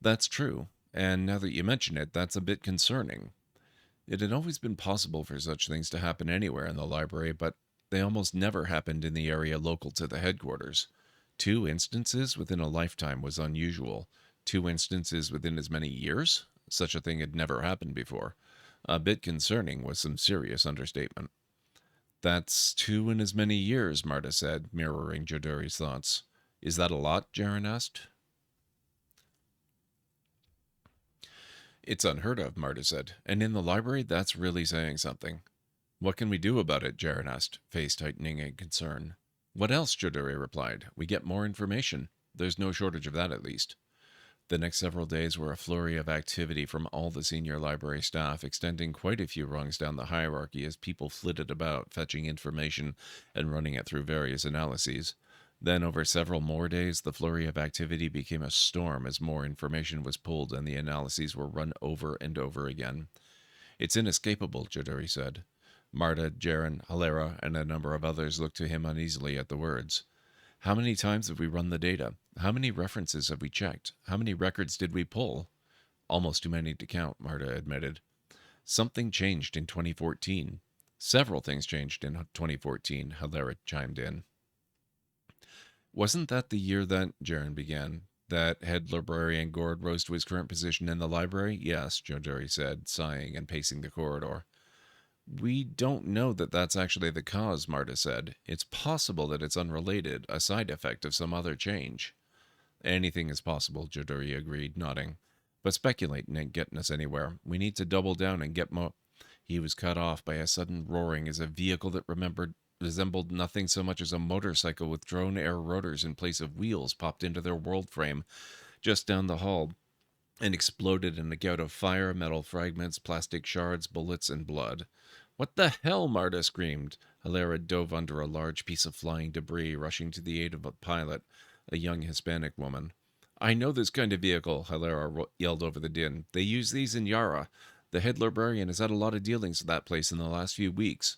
That's true. And now that you mention it, that's a bit concerning. It had always been possible for such things to happen anywhere in the library, but they almost never happened in the area local to the headquarters. 2 instances within a lifetime was unusual. 2 instances within as many years? Such a thing had never happened before. A bit concerning was some serious understatement. That's 2 in as many years, Marta said, mirroring Jodori's thoughts. Is that a lot? Jaren asked. It's unheard of, Marta said, and in the library, that's really saying something. What can we do about it? Jaren asked, face tightening in concern. What else? Jodori replied. We get more information. There's no shortage of that, at least. The next several days were a flurry of activity from all the senior library staff, extending quite a few rungs down the hierarchy as people flitted about, fetching information and running it through various analyses. Then, over several more days, the flurry of activity became a storm as more information was pulled and the analyses were run over and over again. It's inescapable, Jodori said. Marta, Jaren, Hilera, and a number of others looked to him uneasily at the words. How many times have we run the data? How many references have we checked? How many records did we pull? Almost too many to count, Marta admitted. Something changed in 2014. Several things changed in 2014, Hilera chimed in. Wasn't that the year that, Jaren began, that head librarian Gord rose to his current position in the library? Yes, Jodori said, sighing and pacing the corridor. We don't know that that's actually the cause, Marta said. It's possible that it's unrelated, a side effect of some other change. Anything is possible, Jodori agreed, nodding. But speculating ain't getting us anywhere. We need to double down and get more... He was cut off by a sudden roaring as a vehicle that resembled nothing so much as a motorcycle with drone air rotors in place of wheels popped into their world frame just down the hall and exploded in a gout of fire, metal fragments, plastic shards, bullets, and blood. What the hell? Marta screamed. Hilera dove under a large piece of flying debris, rushing to the aid of a pilot, a young Hispanic woman. I know this kind of vehicle, Hilera yelled over the din. They use these in Yara. The head librarian has had a lot of dealings with that place in the last few weeks.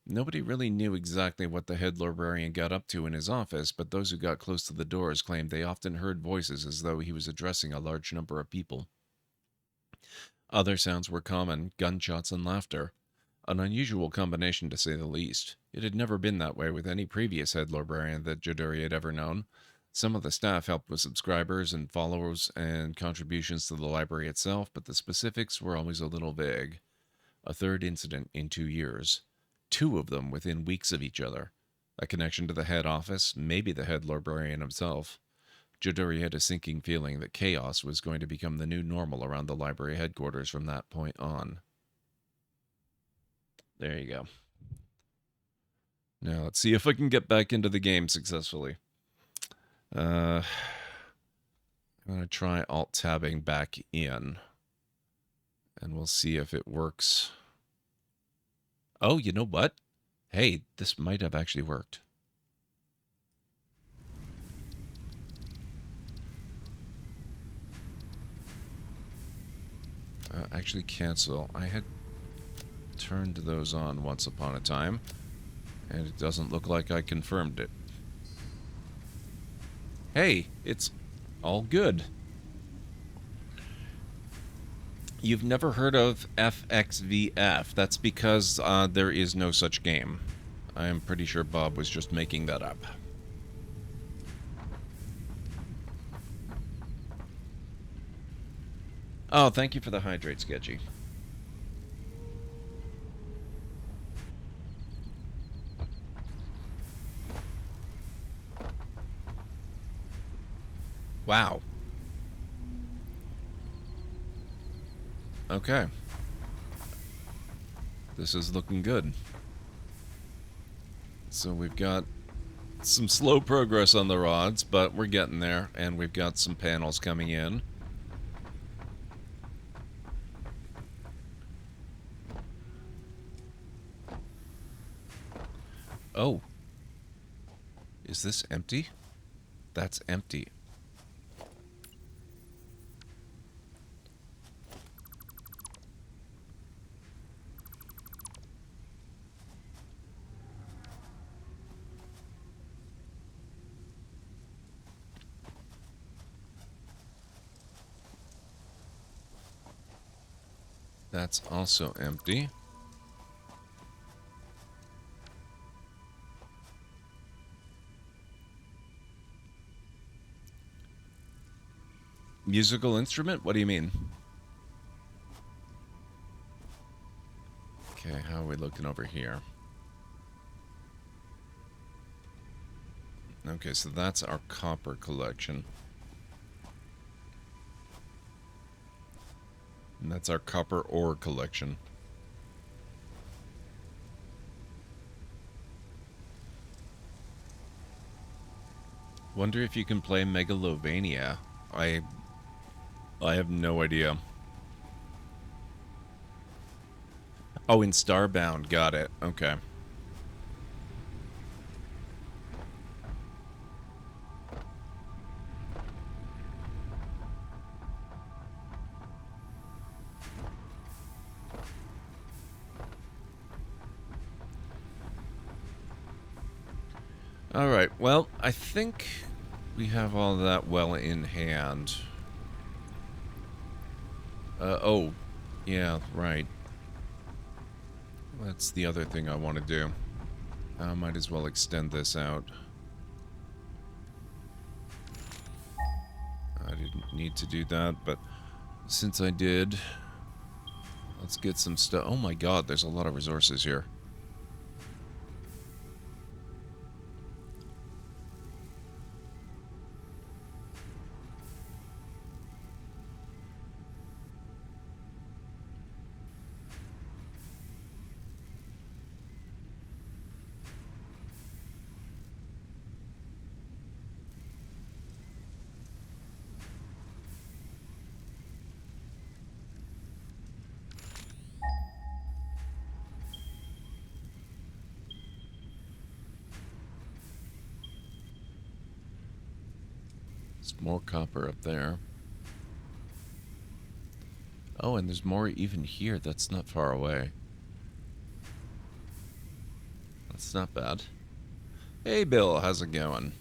Nobody really knew exactly what the head librarian got up to in his office, but those who got close to the doors claimed they often heard voices as though he was addressing a large number of people. Other sounds were common, gunshots and laughter. An unusual combination, to say the least. It had never been that way with any previous head librarian that Jodori had ever known. Some of the staff helped with subscribers and followers and contributions to the library itself, but the specifics were always a little vague. A third incident in 2 years. 2 of them within weeks of each other. A connection to the head office, maybe the head librarian himself. Jodori had a sinking feeling that chaos was going to become the new normal around the library headquarters from that point on. There you go. Now let's see if I can get back into the game successfully. I'm going to try alt-tabbing back in. And we'll see if it works. Oh, you know what? Hey, this might have actually worked. Actually cancel. I had turned those on once upon a time, and it doesn't look like I confirmed it. Hey, it's all good. You've never heard of FXVF. That's because there is no such game. I am pretty sure Bob was just making that up. Oh, thank you for the hydrate, Sketchy. Wow. Okay. This is looking good. So we've got some slow progress on the rods, but we're getting there, and we've got some panels coming in. Oh. Is this empty? That's empty. That's also empty. Musical instrument? What do you mean? Okay, how are we looking over here? Okay, so that's our copper collection. And that's our copper ore collection. Wonder if you can play Megalovania. I have no idea. Oh, in Starbound. Got it. Okay. Alright, well, I think we have all that well in hand. Oh, yeah, right. That's the other thing I want to do. I might as well extend this out. I didn't need to do that, but since I did, let's get some stuff. Oh my god, there's a lot of resources here. There's more copper up there. Oh, and there's more even here. That's not far away. That's not bad. Hey, Bill. How's it going?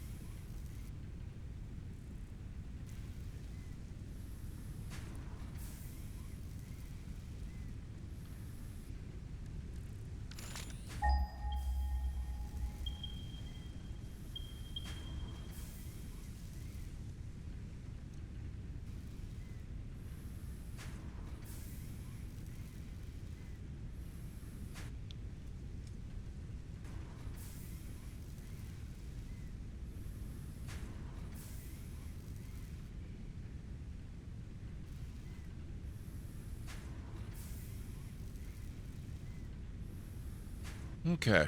Okay.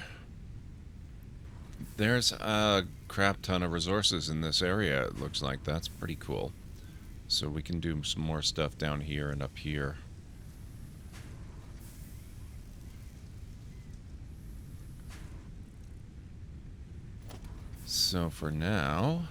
There's a crap ton of resources in this area, it looks like. That's pretty cool. So we can do some more stuff down here and up here. So for now...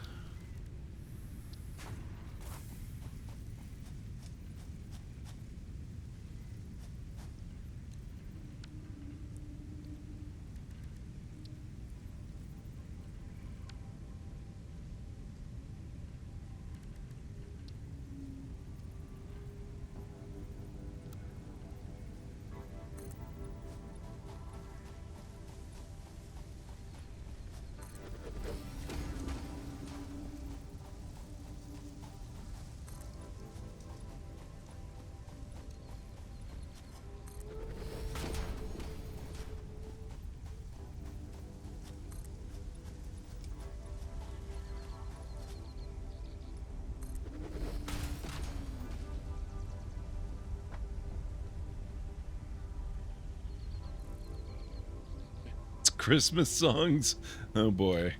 Christmas songs. Oh boy.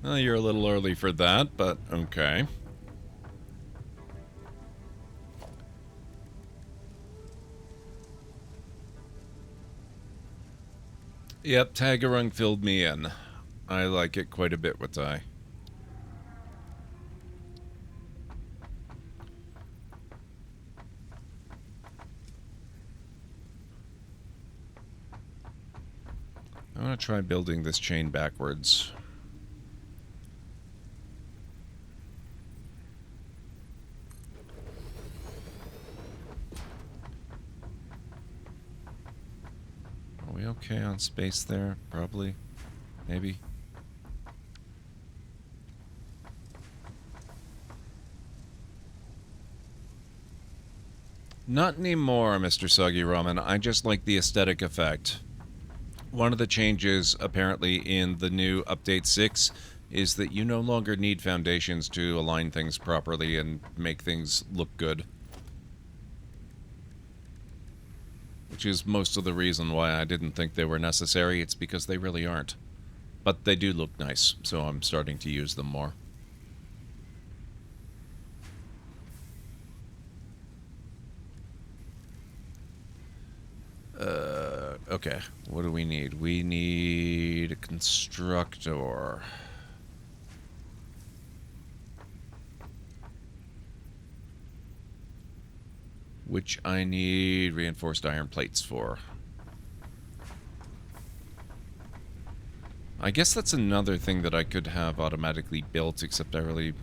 Well, you're a little early for that, but okay. Yep, Tagarung filled me in. I like it quite a bit with Ty. I want to try building this chain backwards. Are we okay on space there? Probably. Maybe. Not anymore, Mr. Soggy Ramen. I just like the aesthetic effect. One of the changes, apparently, in the new Update 6 is that you no longer need foundations to align things properly and make things look good. Which is most of the reason why I didn't think they were necessary. It's because they really aren't. But they do look nice, so I'm starting to use them more. Okay, what do we need? We need a constructor. Which I need reinforced iron plates for. I guess that's another thing that I could have automatically built, except I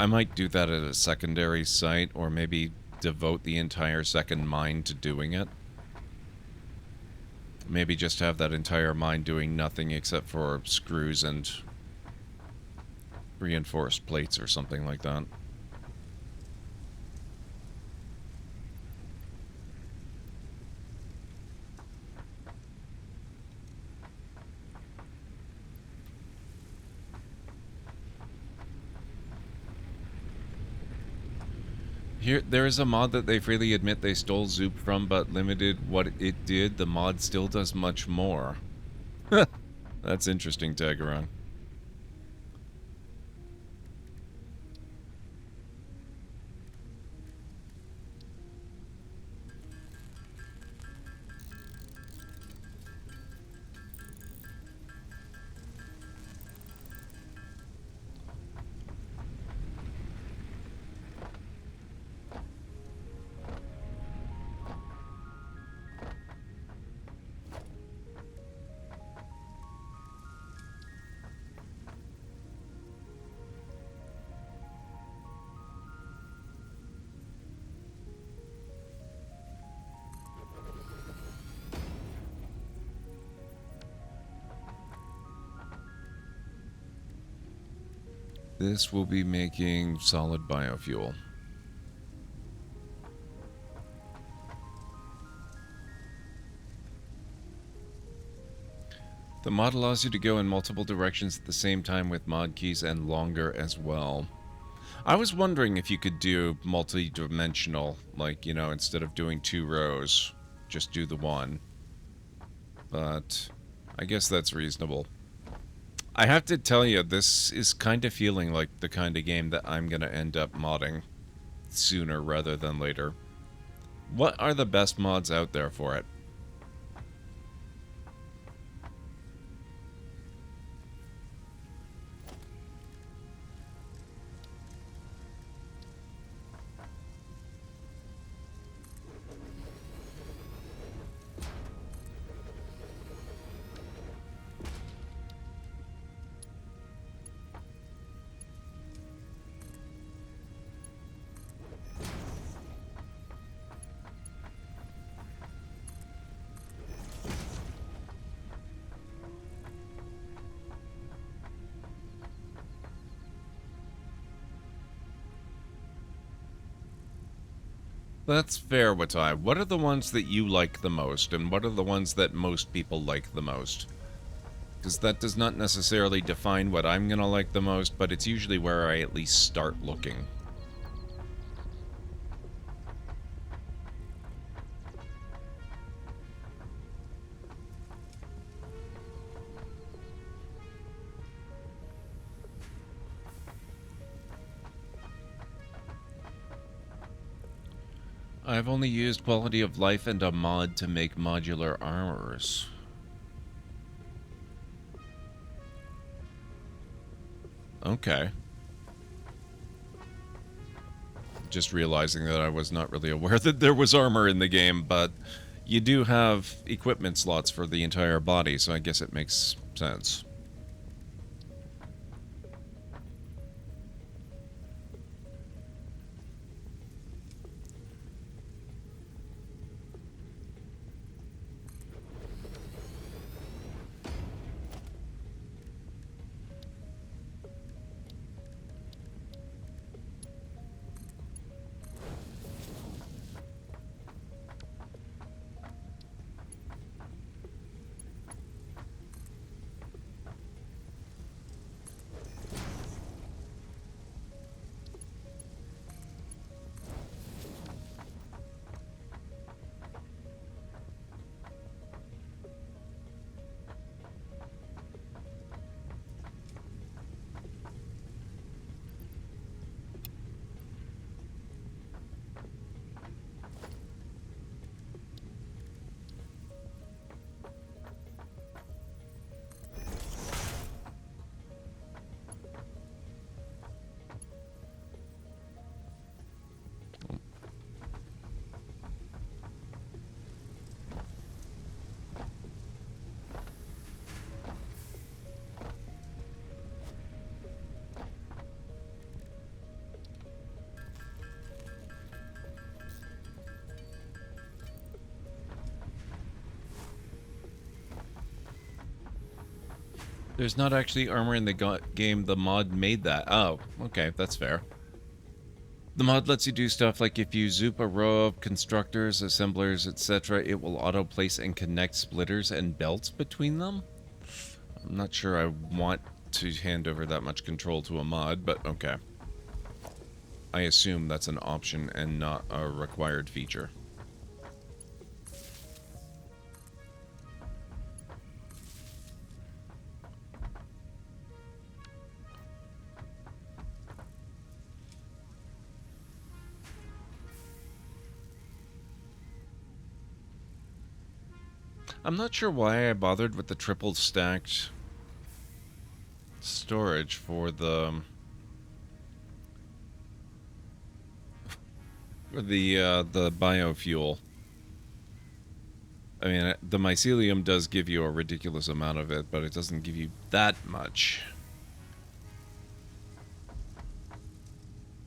might do that at a secondary site, or maybe devote the entire second mine to doing it. Maybe just have that entire mine doing nothing except for screws and reinforced plates or something like that. There is a mod that they freely admit they stole Zoop from, but limited what it did. The mod still does much more. That's interesting, Tagaron. This will be making solid biofuel. The mod allows you to go in multiple directions at the same time with mod keys and longer as well. I was wondering if you could do multi-dimensional, like, you know, instead of doing 2 rows, just do the one. But I guess that's reasonable. I have to tell you, this is kind of feeling like the kind of game that I'm going to end up modding sooner rather than later. What are the best mods out there for it? That's fair, Watai. What are the ones that you like the most, and what are the ones that most people like the most? Because that does not necessarily define what I'm gonna like the most, but it's usually where I at least start looking. I've only used quality of life and a mod to make modular armors. Okay. Just realizing that I was not really aware that there was armor in the game, but you do have equipment slots for the entire body, so I guess it makes sense. There's not actually armor in the game. The mod made that. Oh, okay, that's fair. The mod lets you do stuff like if you zoop a row of constructors, assemblers, etc., it will auto-place and connect splitters and belts between them. I'm not sure I want to hand over that much control to a mod, but okay. I assume that's an option and not a required feature. I'm not sure why I bothered with the triple stacked storage for the biofuel. I mean, the mycelium does give you a ridiculous amount of it, but it doesn't give you that much.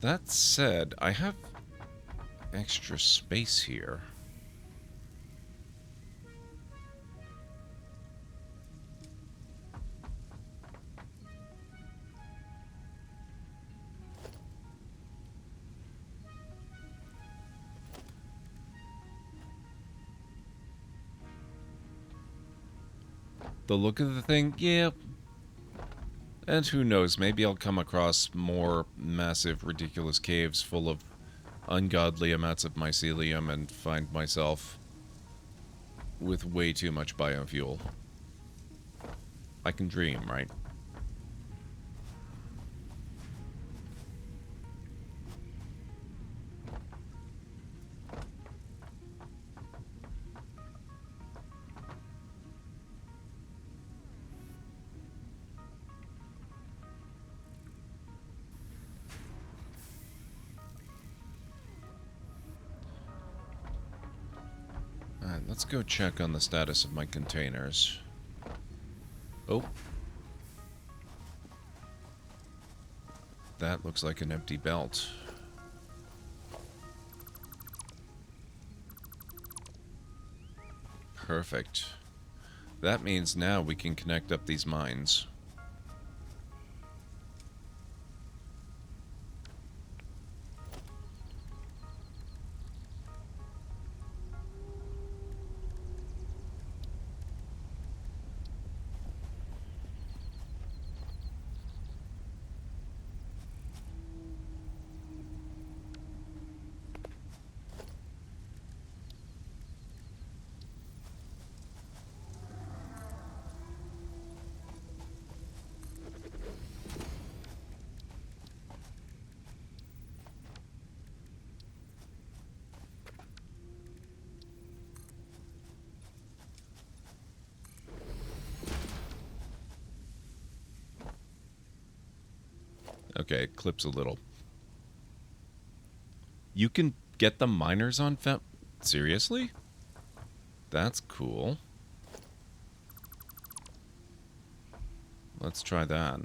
That said, I have extra space here. The look of the thing, yeah. And who knows, maybe I'll come across more massive, ridiculous caves full of ungodly amounts of mycelium and find myself with way too much biofuel. I can dream, right? Alright, let's go check on the status of my containers. Oh. That looks like an empty belt. Perfect. That means now we can connect up these mines. Okay, it clips a little. You can get the miners on Seriously? That's cool. Let's try that.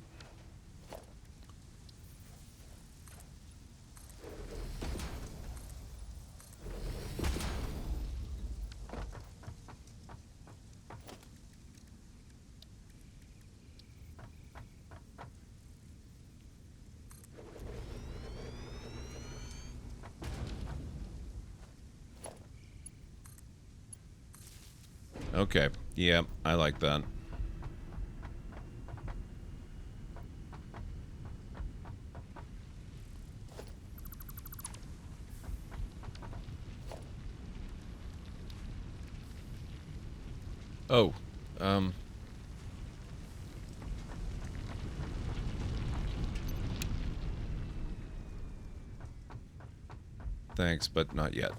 Okay, yeah, I like that. Oh, thanks, but not yet.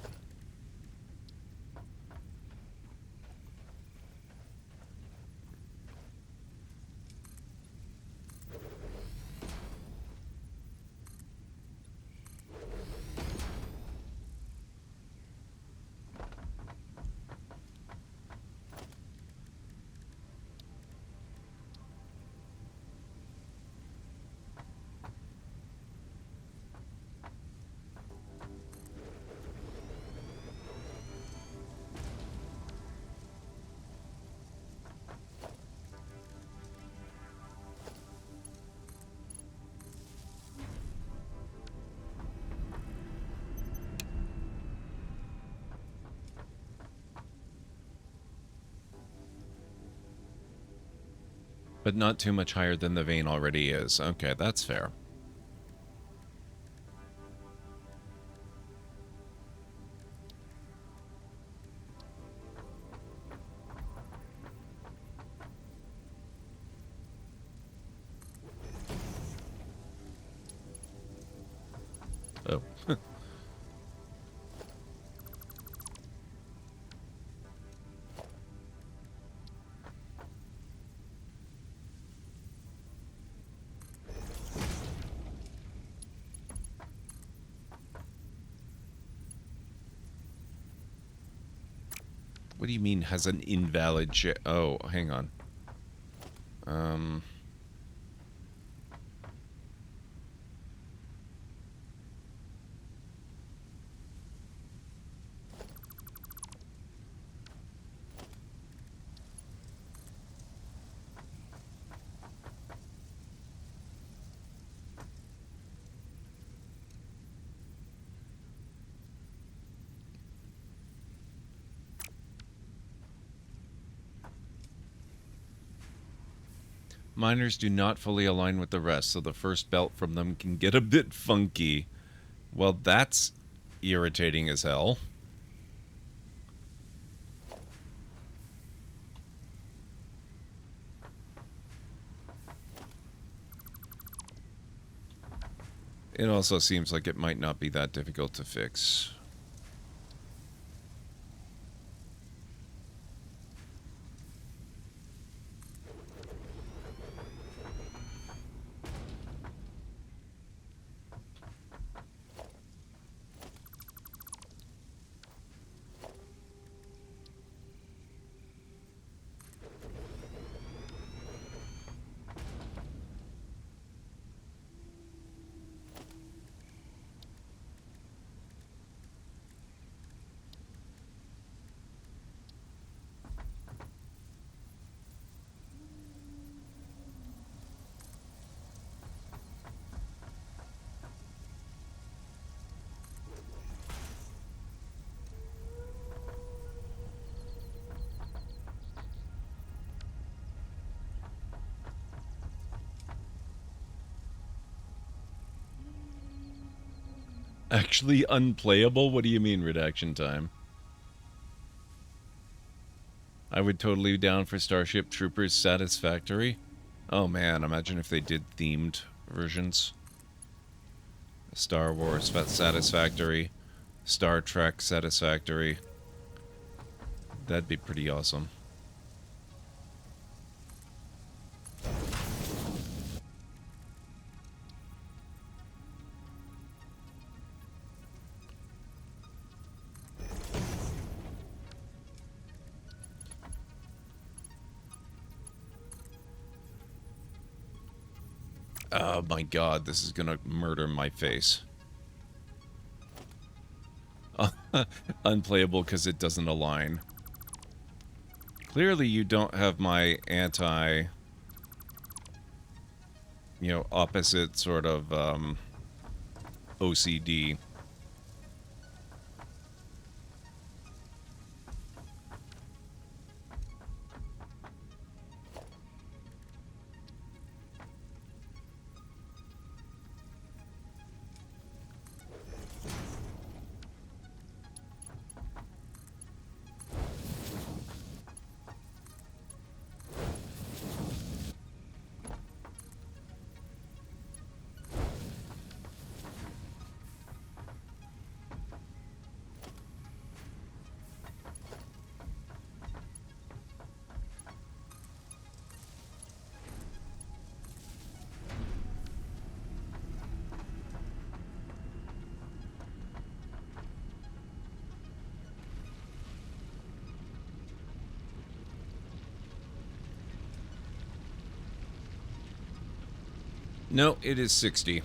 But not too much higher than the vein already is. Okay, that's fair. Oh. What do you mean has an invalid Oh, hang on. Miners do not fully align with the rest, so the first belt from them can get a bit funky. Well, that's irritating as hell. It also seems like it might not be that difficult to fix. Actually unplayable? What do you mean, redaction time? I would totally be down for Starship Troopers Satisfactory. Oh man, imagine if they did themed versions. Star Wars Satisfactory. Star Trek Satisfactory. That'd be pretty awesome. Oh my god, this is gonna murder my face. Unplayable because it doesn't align. Clearly you don't have my anti... you know, opposite sort of, OCD. No, it is 60.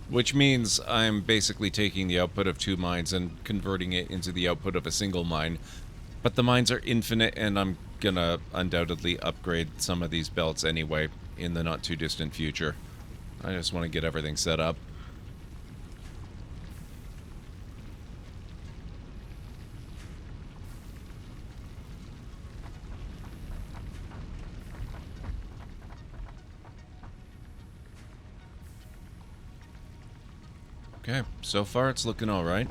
Which means I'm basically taking the output of 2 mines and converting it into the output of a single mine. But the mines are infinite, and I'm gonna undoubtedly upgrade some of these belts anyway in the not too distant future. I just want to get everything set up. Okay, so far it's looking alright.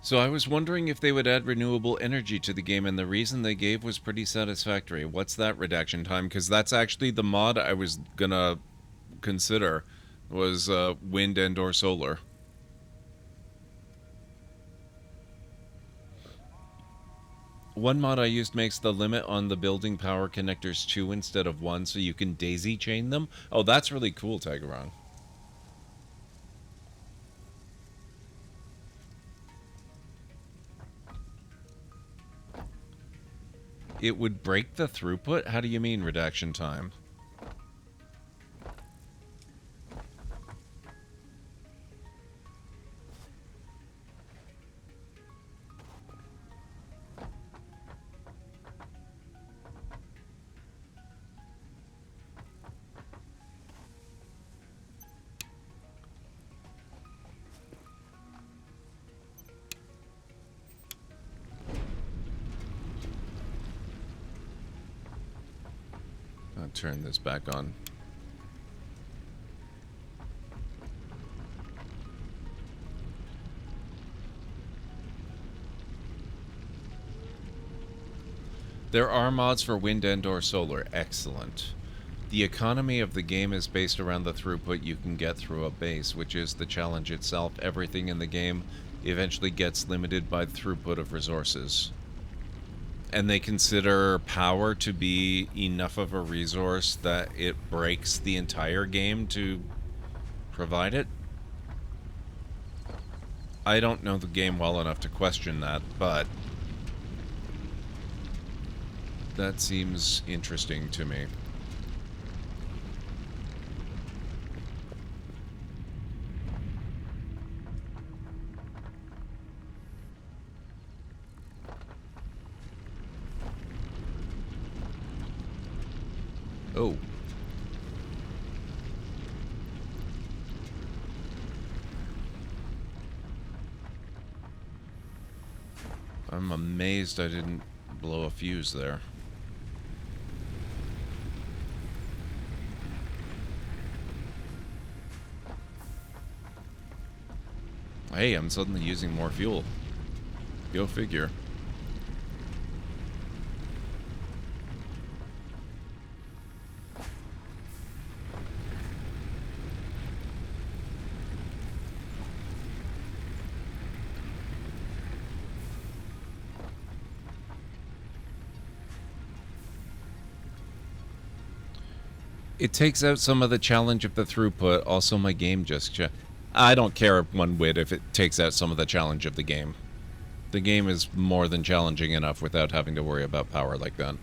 So I was wondering if they would add renewable energy to the game, and the reason they gave was pretty satisfactory. What's that, redaction time? Because that's actually the mod I was gonna consider, was wind and or solar. One mod I used makes the limit on the building power connectors 2 instead of 1, so you can daisy chain them. Oh, that's really cool, Tigerong. It would break the throughput? How do you mean, redaction time? I'll turn this back on. There are mods for wind and or solar. Excellent. The economy of the game is based around the throughput you can get through a base, which is the challenge itself. Everything in the game eventually gets limited by the throughput of resources. And they consider power to be enough of a resource that it breaks the entire game to provide it. I don't know the game well enough to question that, but that seems interesting to me. Oh. I'm amazed I didn't blow a fuse there. Hey, I'm suddenly using more fuel. Go figure. It takes out some of the challenge of the throughput. Also, my game just... I don't care one whit if it takes out some of the challenge of the game. The game is more than challenging enough without having to worry about power like that.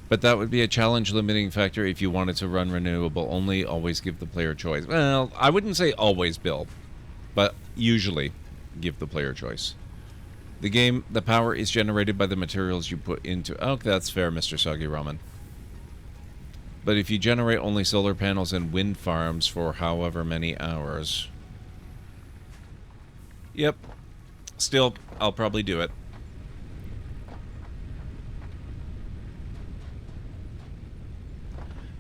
But that would be a challenge limiting factor if you wanted to run renewable only. Always give the player choice. Well, I wouldn't say always, Bill, but usually give the player choice. The power is generated by the materials you put into... Oh, that's fair, Mr. Soggy Ramen. But if you generate only solar panels and wind farms for however many hours... Yep. Still, I'll probably do it.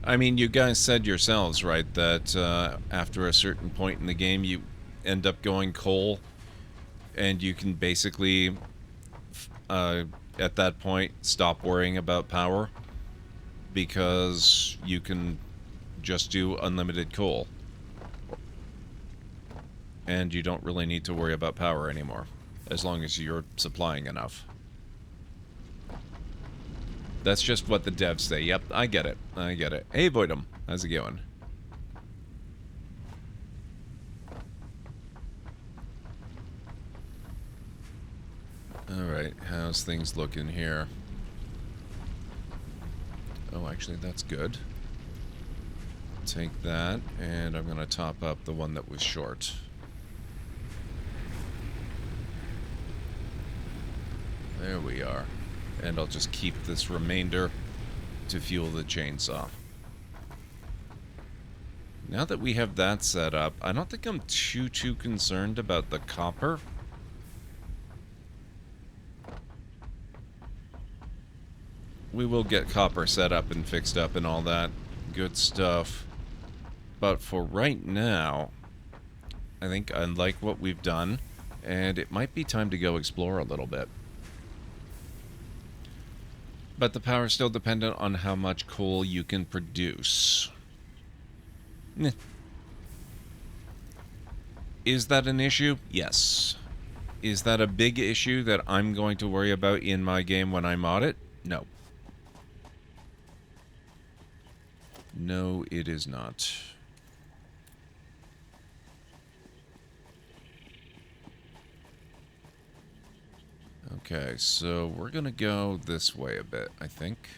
I mean, you guys said yourselves, right, that after a certain point in the game, you end up going coal, and you can basically, at that point, stop worrying about power, because you can just do unlimited coal. And you don't really need to worry about power anymore, as long as you're supplying enough. That's just what the devs say. Yep, I get it. I get it. Hey, Voidum. How's it going? Alright, how's things looking here? Oh, actually, that's good. Take that, and I'm going to top up the one that was short. There we are. And I'll just keep this remainder to fuel the chainsaw. Now that we have that set up, I don't think I'm too concerned about the copper. We will get copper set up and fixed up and all that good stuff. But for right now, I think I like what we've done, and it might be time to go explore a little bit. But the power is still dependent on how much coal you can produce. Is that an issue? Yes. Is that a big issue that I'm going to worry about in my game when I mod it? No. No, it is not. Okay, so we're gonna go this way a bit, I think.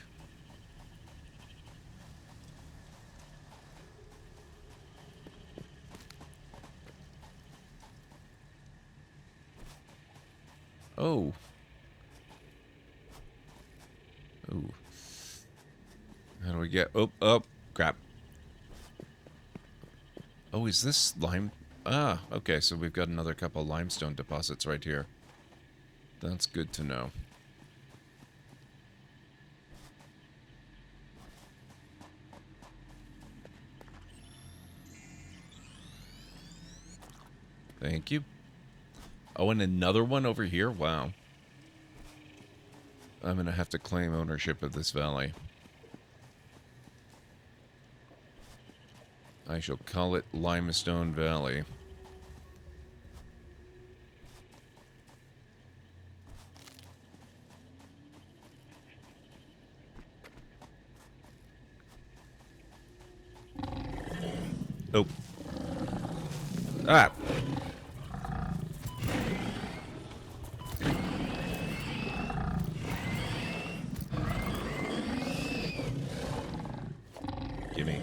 Oh. Oh. How do we get... Oh, crap. Oh, is this lime? Ah, okay, so we've got another couple limestone deposits right here. That's good to know. Thank you. Oh, and another one over here? Wow. I'm gonna have to claim ownership of this valley. I shall call it Limestone Valley. Oh. Ah. Gimme.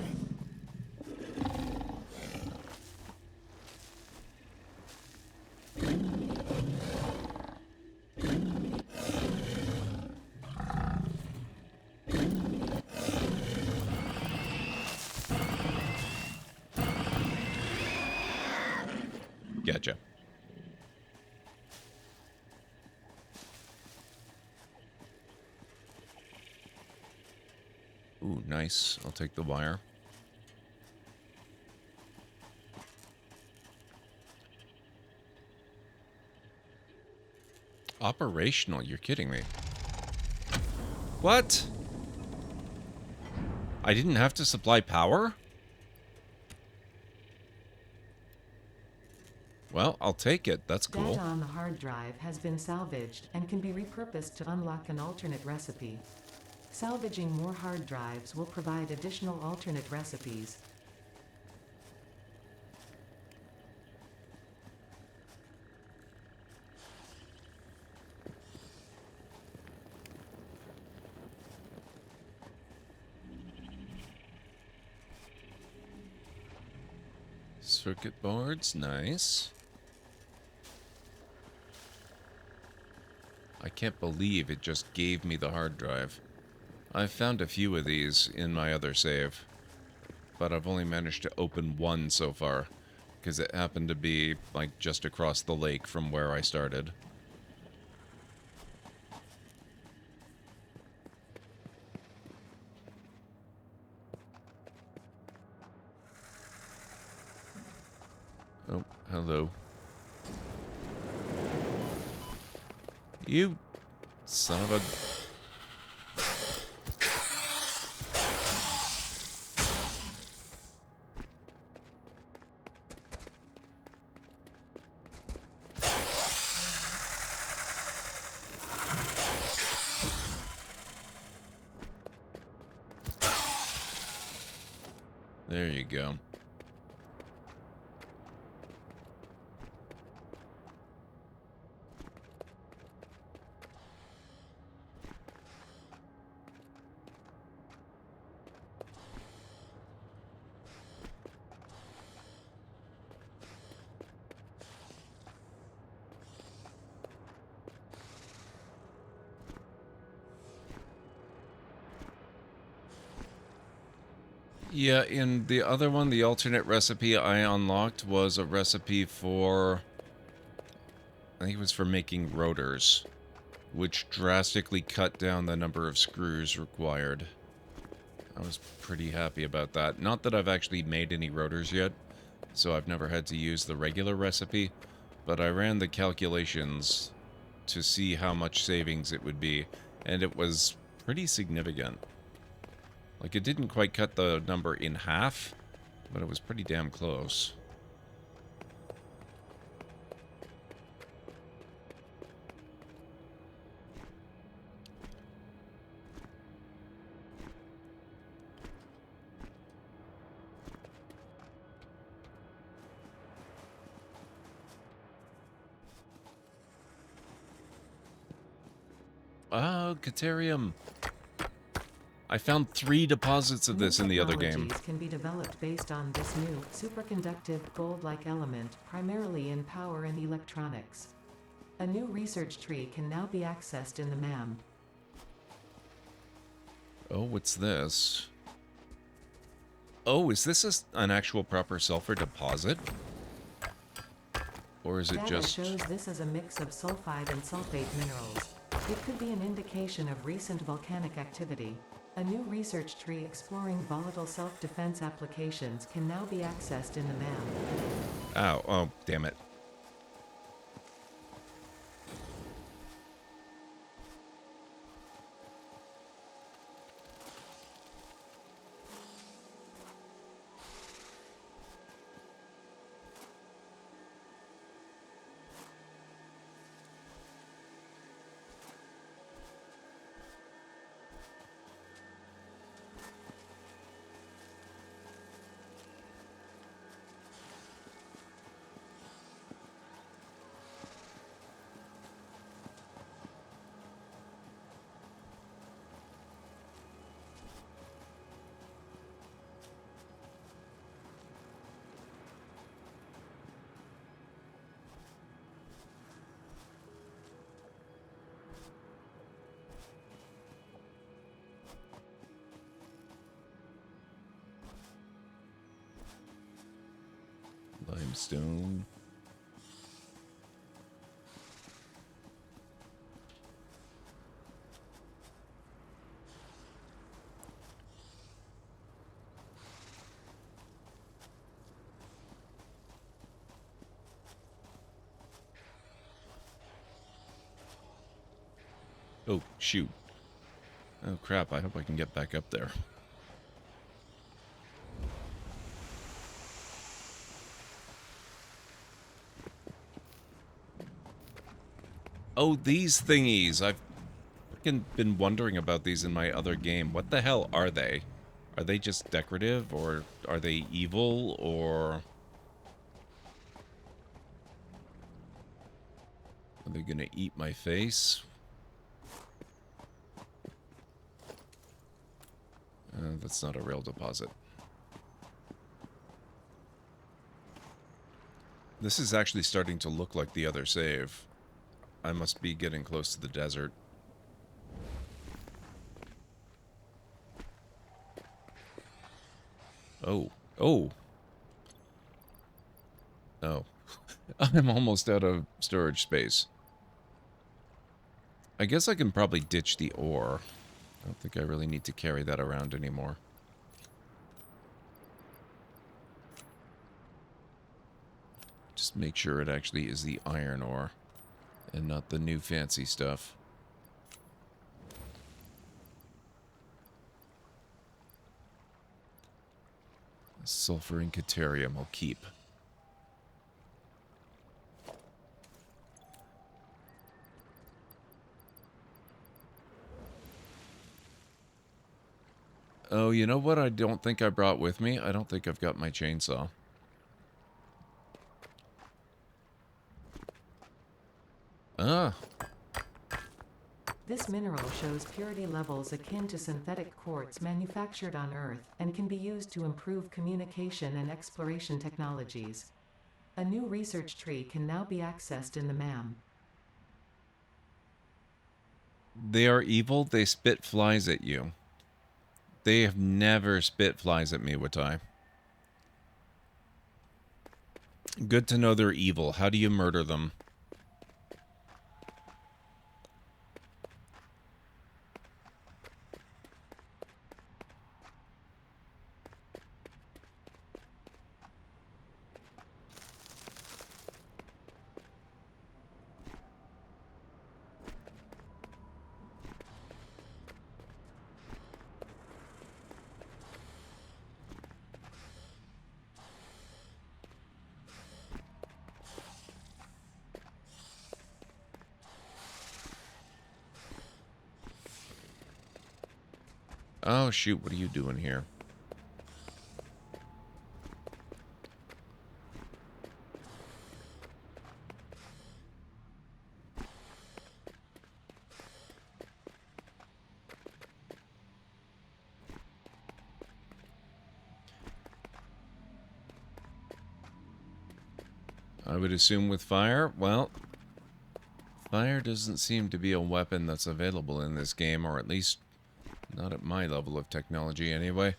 Gotcha. Ooh, nice. I'll take the wire. Operational? You're kidding me. What? I didn't have to supply power? Well, I'll take it. That's cool. Data on the hard drive has been salvaged and can be repurposed to unlock an alternate recipe. Salvaging more hard drives will provide additional alternate recipes. Circuit boards, nice. I can't believe it just gave me the hard drive. I've found a few of these in my other save, but I've only managed to open one so far, because it happened to be, like, just across the lake from where I started. Oh, hello. You son of a... There you go. Yeah, in the other one, the alternate recipe I unlocked was a recipe for... I think it was for making rotors, which drastically cut down the number of screws required. I was pretty happy about that. Not that I've actually made any rotors yet, so I've never had to use the regular recipe, but I ran the calculations to see how much savings it would be, and it was pretty significant. Like, it didn't quite cut the number in half, but it was pretty damn close. Oh, Caterium. I found 3 deposits of this in the other game. Technologies can be developed based on this new, superconductive, gold-like element, primarily in power and electronics. A new research tree can now be accessed in the MAM. Oh, what's this? Oh, is this an actual proper sulfur deposit? Or is it Data just... shows this as a mix of sulfide and sulfate minerals. It could be an indication of recent volcanic activity. A new research tree exploring volatile self-defense applications can now be accessed in the MAM. Ow, oh, damn it. Limestone. Oh, shoot. Oh, crap. I hope I can get back up there. Oh, these thingies. I've freaking been wondering about these in my other game. What the hell are they? Are they just decorative, or are they evil, or... Are they gonna eat my face? That's not a real deposit. This is actually starting to look like the other save. I must be getting close to the desert. Oh. Oh. Oh. I'm almost out of storage space. I guess I can probably ditch the ore. I don't think I really need to carry that around anymore. Just make sure it actually is the iron ore and not the new fancy stuff. Sulfur and Caterium I'll keep. Oh, you know what I don't think I brought with me? I don't think I've got my chainsaw. Ah. This mineral shows purity levels akin to synthetic quartz manufactured on Earth and can be used to improve communication and exploration technologies. A new research tree can now be accessed in the MAM. They are evil. They spit flies at you. They have never spit flies at me, Watai. Good to know they're evil. How do you murder them? Oh, shoot. What are you doing here? I would assume with fire, well, fire doesn't seem to be a weapon that's available in this game, or at least not at my level of technology anyway.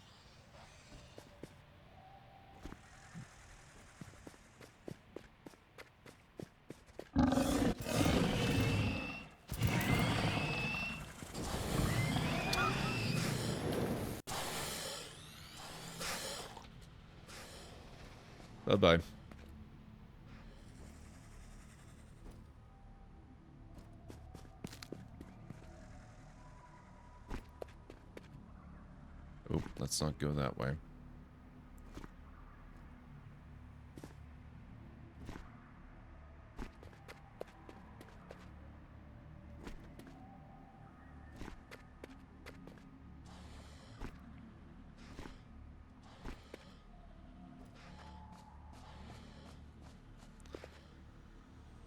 Bye-bye. Oh, let's not go that way.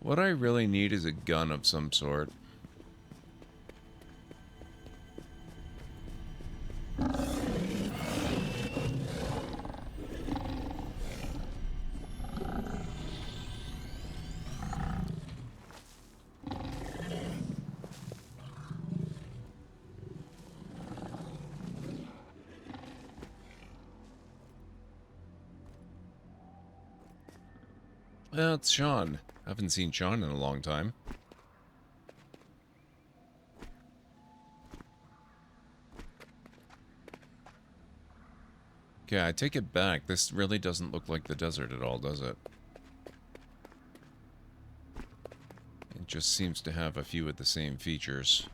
What I really need is a gun of some sort. Well, it's Sean. Haven't seen Sean in a long time. Okay, I take it back. This really doesn't look like the desert at all, does it? It just seems to have a few of the same features.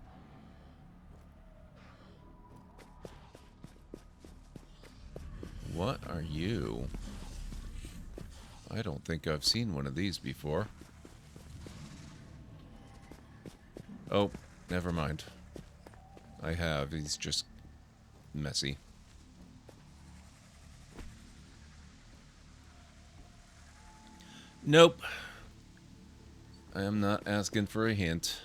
What are you? I don't think I've seen one of these before. Oh, never mind. I have. He's just messy. Nope. I am not asking for a hint.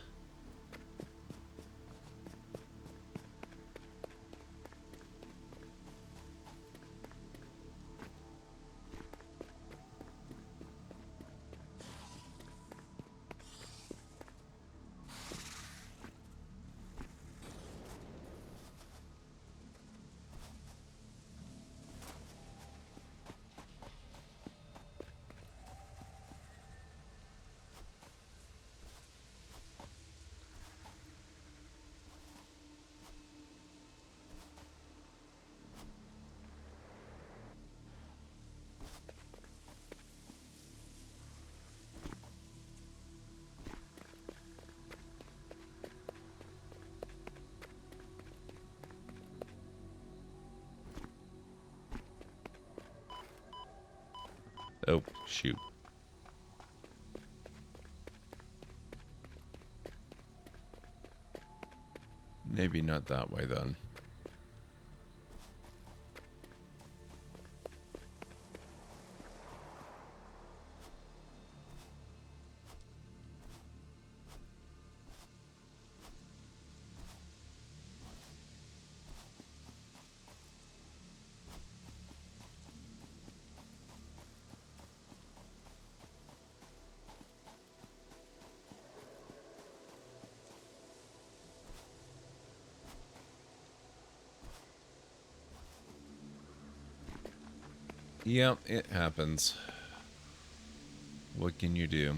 Oh, shoot. Maybe not that way, then. Yep, it happens. What can you do?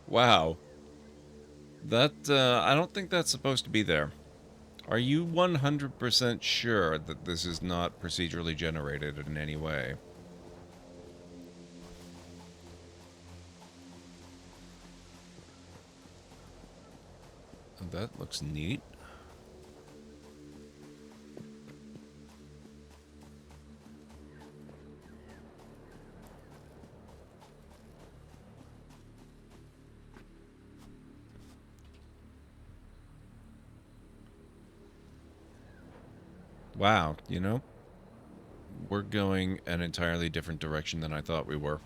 Wow. That, I don't think that's supposed to be there. Are you 100% sure that this is not procedurally generated in any way? That looks neat. Wow, you know, we're going an entirely different direction than I thought we were.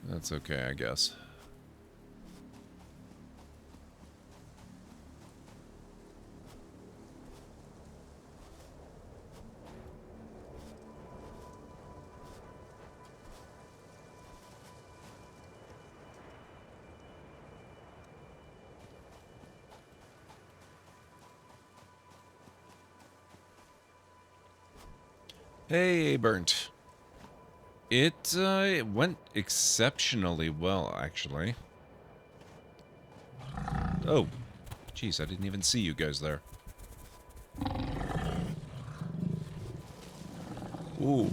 That's okay, I guess. Hey, Burnt. It went exceptionally well, actually. Oh, jeez, I didn't even see you guys there. Ooh,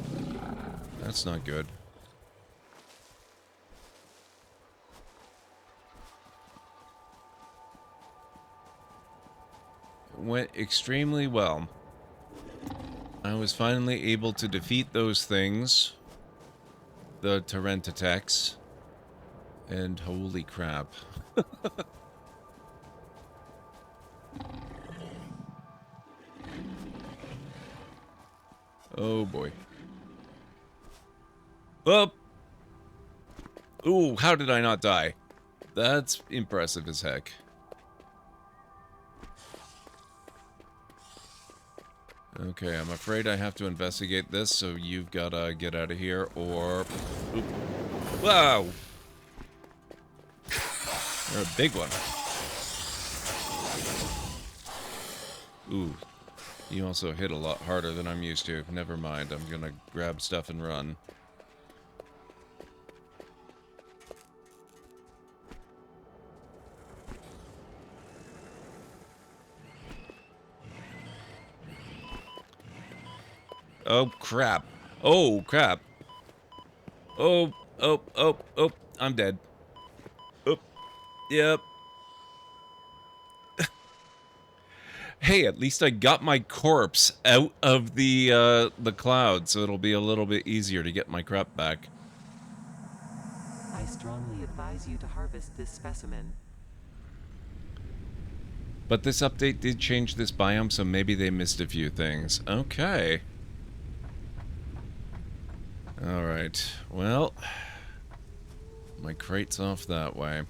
that's not good. It went extremely well. I was finally able to defeat those things. The Torrentatex. And holy crap. Oh boy. Up! Ooh, how did I not die? That's impressive as heck. Okay, I'm afraid I have to investigate this, so you've got to get out of here, or... Oop. Whoa! You're a big one. Ooh. You also hit a lot harder than I'm used to. Never mind, I'm gonna grab stuff and run. Oh, crap. Oh, crap. Oh, I'm dead. Oh, yep. Hey, at least I got my corpse out of the cloud, so it'll be a little bit easier to get my crap back. I strongly advise you to harvest this specimen. But this update did change this biome, so maybe they missed a few things. Okay. Alright, well, my crate's off that way.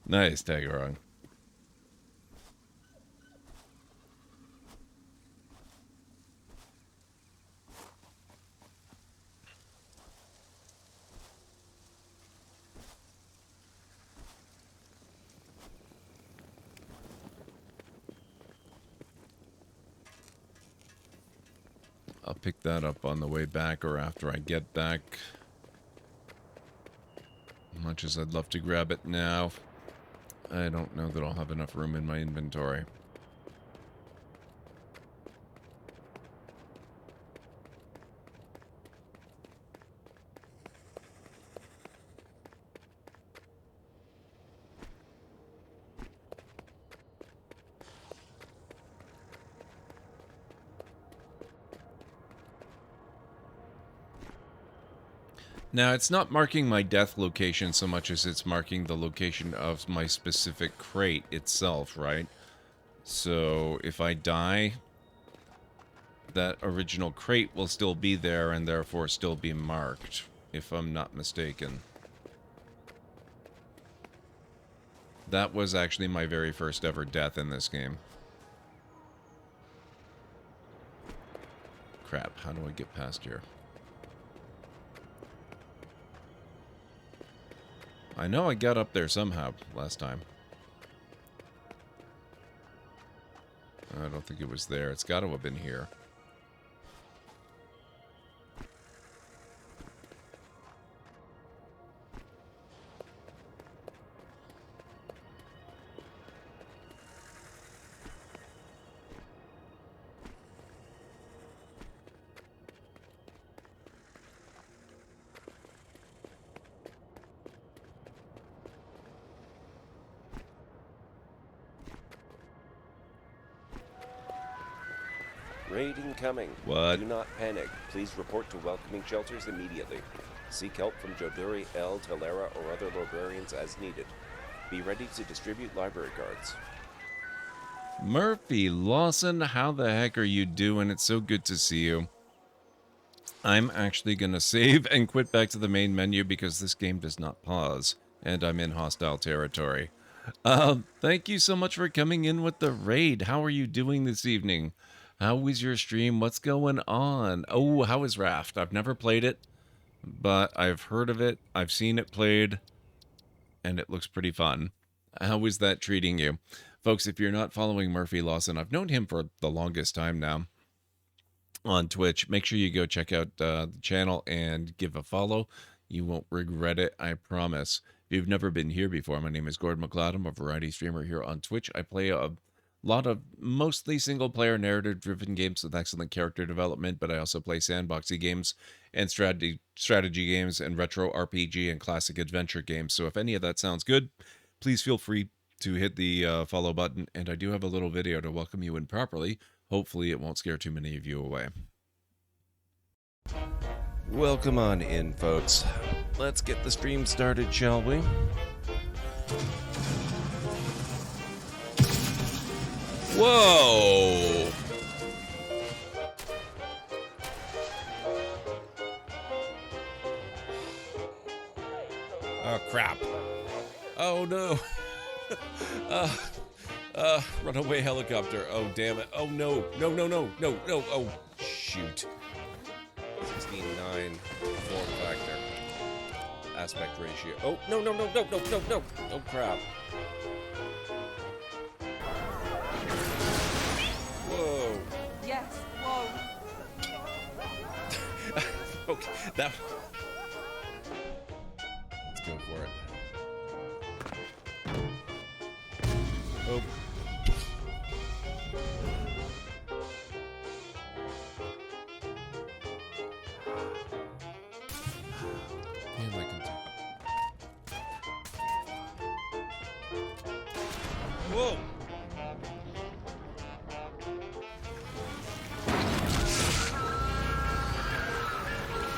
Nice, Tagarong. I'll pick that up on the way back or after I get back. Much as I'd love to grab it now, I don't know that I'll have enough room in my inventory. Now, it's not marking my death location so much as it's marking the location of my specific crate itself, right? So, if I die, that original crate will still be there and therefore still be marked, if I'm not mistaken. That was actually my very first ever death in this game. Crap, how do I get past here? I know I got up there somehow last time. I don't think it was there. It's got to have been here. Raid incoming. What? Do not panic. Please report to welcoming shelters immediately. Seek help from Joduri, El, Telera, or other librarians as needed. Be ready to distribute library cards. Murphy Lawson, how the heck are you doing? It's so good to see you. I'm actually going to save and quit back to the main menu because this game does not pause, and I'm in hostile territory. Thank you so much for coming in with the raid. How are you doing this evening? How was your stream? What's going on? Oh, how is Raft? I've never played it, but I've heard of it. I've seen it played, and it looks pretty fun. How is that treating you? Folks, if you're not following Murphy Lawson, I've known him for the longest time now on Twitch. Make sure you go check out the channel and give a follow. You won't regret it, I promise. If you've never been here before, my name is GordMcLeod. I'm a variety streamer here on Twitch. I play a lot of mostly single-player narrative-driven games with excellent character development, but I also play sandboxy games and strategy games and retro RPG and classic adventure games. So if any of that sounds good, please feel free to hit the follow button, and I do have a little video to welcome you in properly. Hopefully it won't scare too many of you away. Welcome on in, folks. Let's get the stream started, shall we? Whoa! Oh, crap. Oh, no. Runaway helicopter. Oh, damn it. Oh, no. No, no, no, no, no. Oh, shoot. 16:9 form factor. Aspect ratio. Oh, no, no, no, no, no, no, no. Oh, crap. Whoa. Yes, whoa. Okay, that... Let's go for it. Oh. Damn, I can do... Whoa!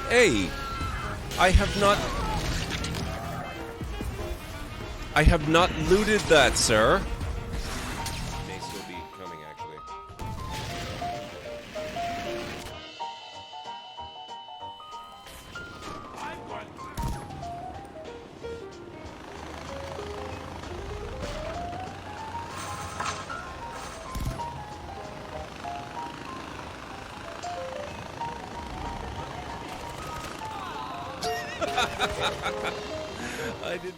Hey! I have not looted that, sir. May still be coming, actually. I didn't...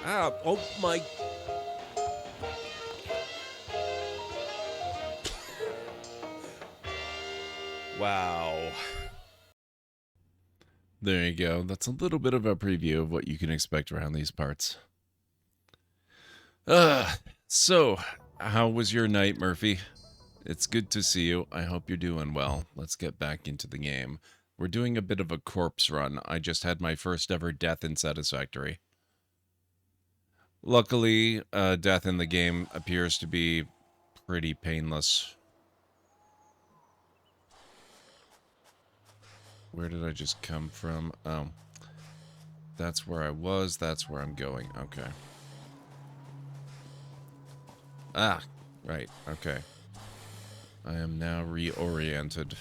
Ah, oh my... Wow. There you go. That's a little bit of a preview of what you can expect around these parts. So, how was your night, Murphy? It's good to see you. I hope you're doing well. Let's get back into the game. We're doing a bit of a corpse run. I just had my first ever death in Satisfactory. Luckily, death in the game appears to be pretty painless. Where did I just come from? Oh. That's where I was. That's where I'm going. Okay. Ah, right. Okay. I am now reoriented.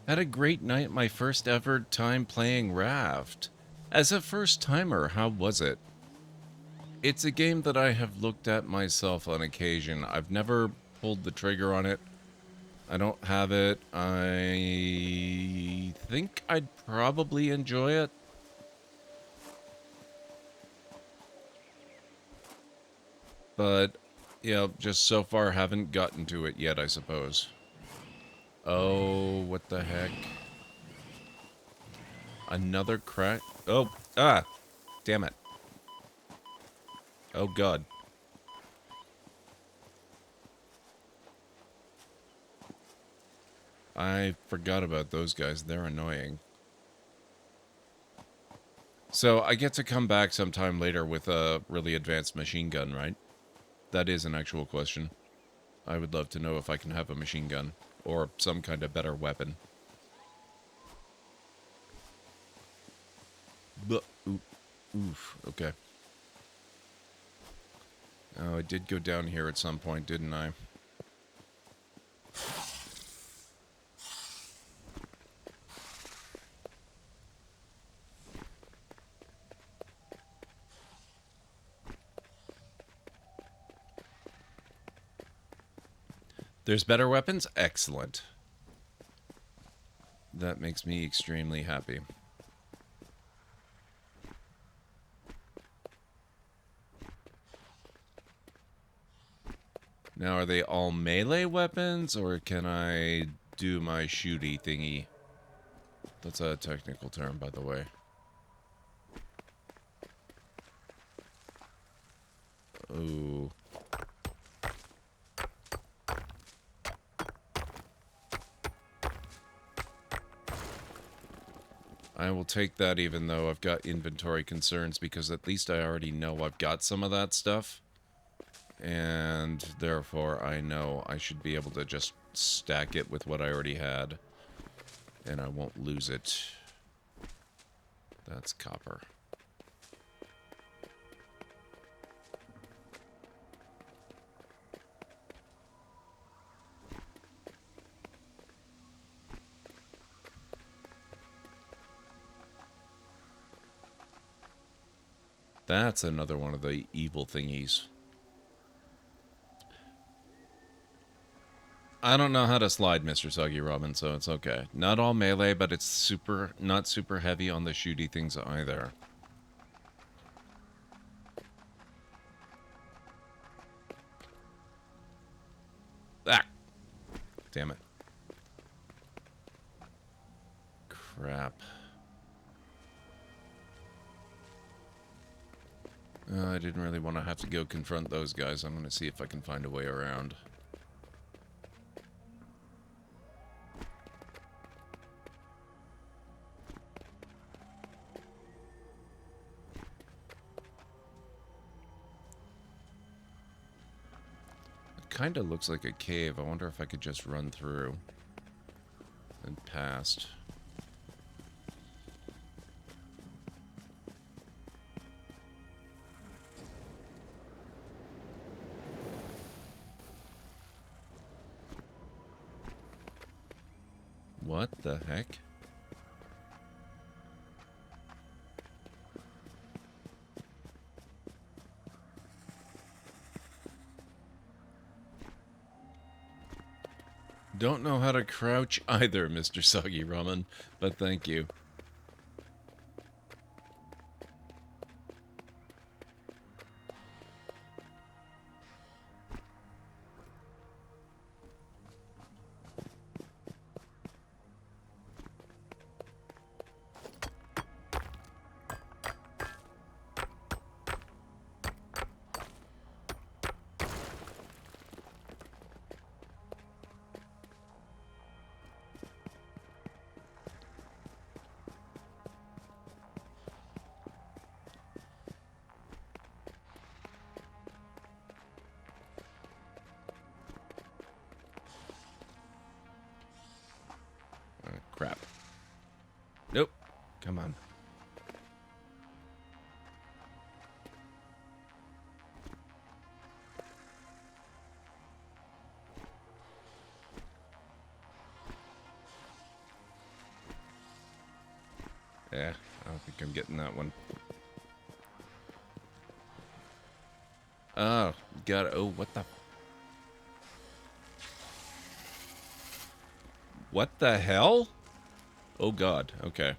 Had a great night, my first ever time playing Raft. As a first timer, how was it? It's a game that I have looked at myself on occasion. I've never pulled the trigger on it. I don't have it. I think I'd probably enjoy it. But, yeah, just so far haven't gotten to it yet, I suppose. Oh, what the heck? Another crack? Oh, ah! Damn it. Oh, God. I forgot about those guys. They're annoying. So, I get to come back sometime later with a really advanced machine gun, right? That is an actual question. I would love to know if I can have a machine gun or some kind of better weapon. But, oof, okay. Oh, I did go down here at some point, didn't I? There's better weapons? Excellent. That makes me extremely happy. Now, are they all melee weapons, or can I do my shooty thingy? That's a technical term, by the way. Ooh. I will take that even though I've got inventory concerns, because at least I already know I've got some of that stuff. And therefore I know I should be able to just stack it with what I already had. And I won't lose it. That's copper. That's another one of the evil thingies. I don't know how to slide, Mr. Soggy Robin, so it's okay. Not all melee, but it's not super heavy on the shooty things either. Ah! Damn it. Crap. I didn't really want to have to go confront those guys. I'm going to see if I can find a way around. It kind of looks like a cave. I wonder if I could just run through and past. What the heck? Don't know how to crouch either, Mr. Soggy Ramen, but thank you. Crap. Nope. Come on. Yeah, I don't think I'm getting that one. Oh, God. Oh, what the... What the hell? Oh, God. Okay.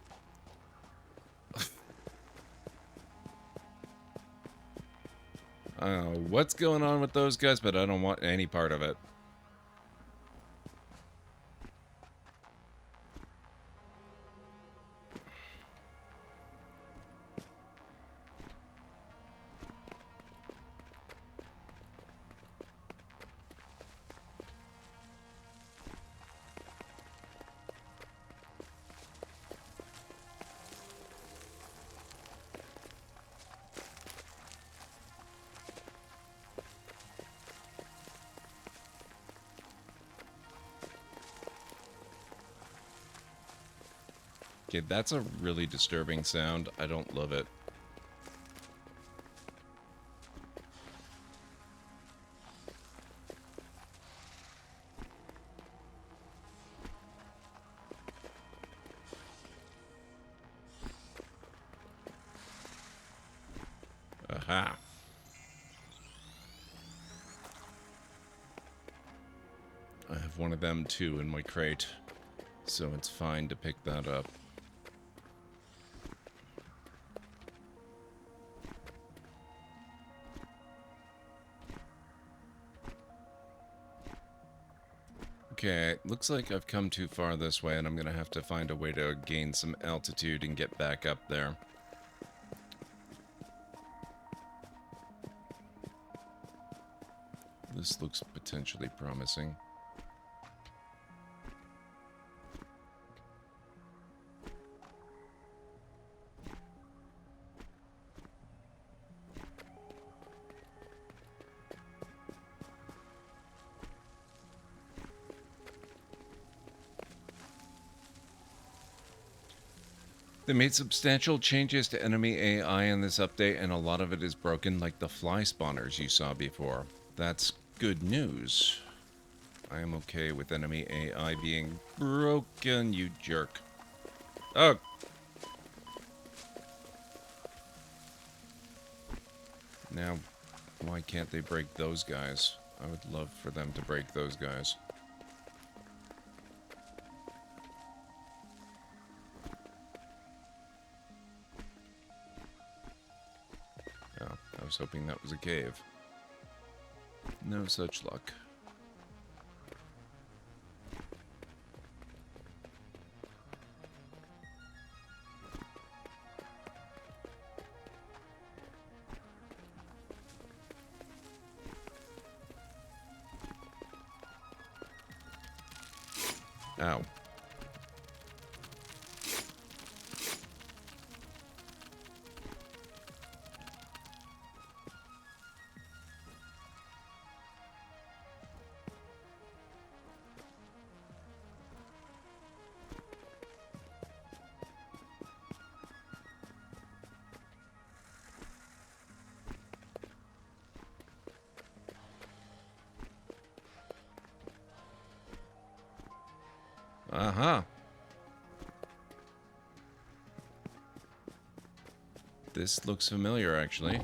I don't know what's going on with those guys, but I don't want any part of it. Okay, that's a really disturbing sound. I don't love it. Aha. I have one of them too in my crate, so it's fine to pick that up. Okay, looks like I've come too far this way, and I'm gonna have to find a way to gain some altitude and get back up there. This looks potentially promising. They made substantial changes to enemy AI in this update, and a lot of it is broken, like the fly spawners you saw before. That's good news. I am okay with enemy AI being broken, you jerk. Oh! Now, why can't they break those guys? I would love for them to break those guys. Oh, I was hoping that was a cave. No such luck. Ow. Uh-huh. This looks familiar, actually.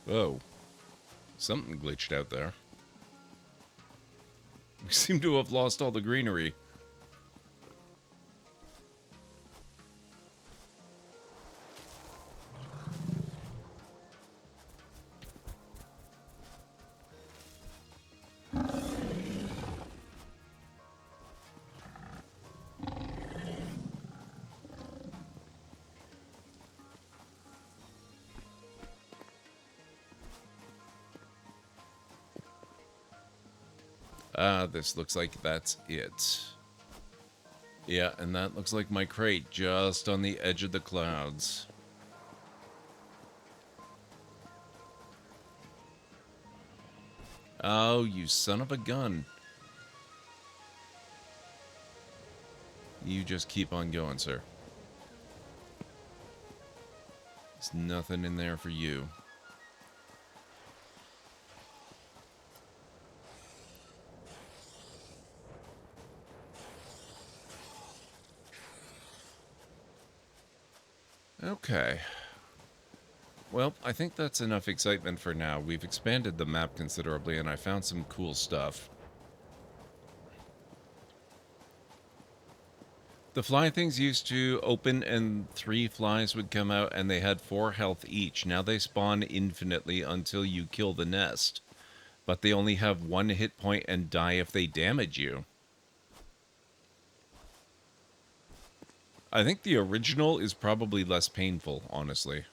Whoa. Something glitched out there. We seem to have lost all the greenery. This looks like that's it. Yeah, and that looks like my crate just on the edge of the clouds. Oh, you son of a gun. You just keep on going, sir. There's nothing in there for you. Okay. Well, I think that's enough excitement for now. We've expanded the map considerably, and I found some cool stuff. The fly things used to open and 3 flies would come out and they had 4 health each. Now they spawn infinitely until you kill the nest. But they only have 1 hit point and die if they damage you. I think the original is probably less painful, honestly.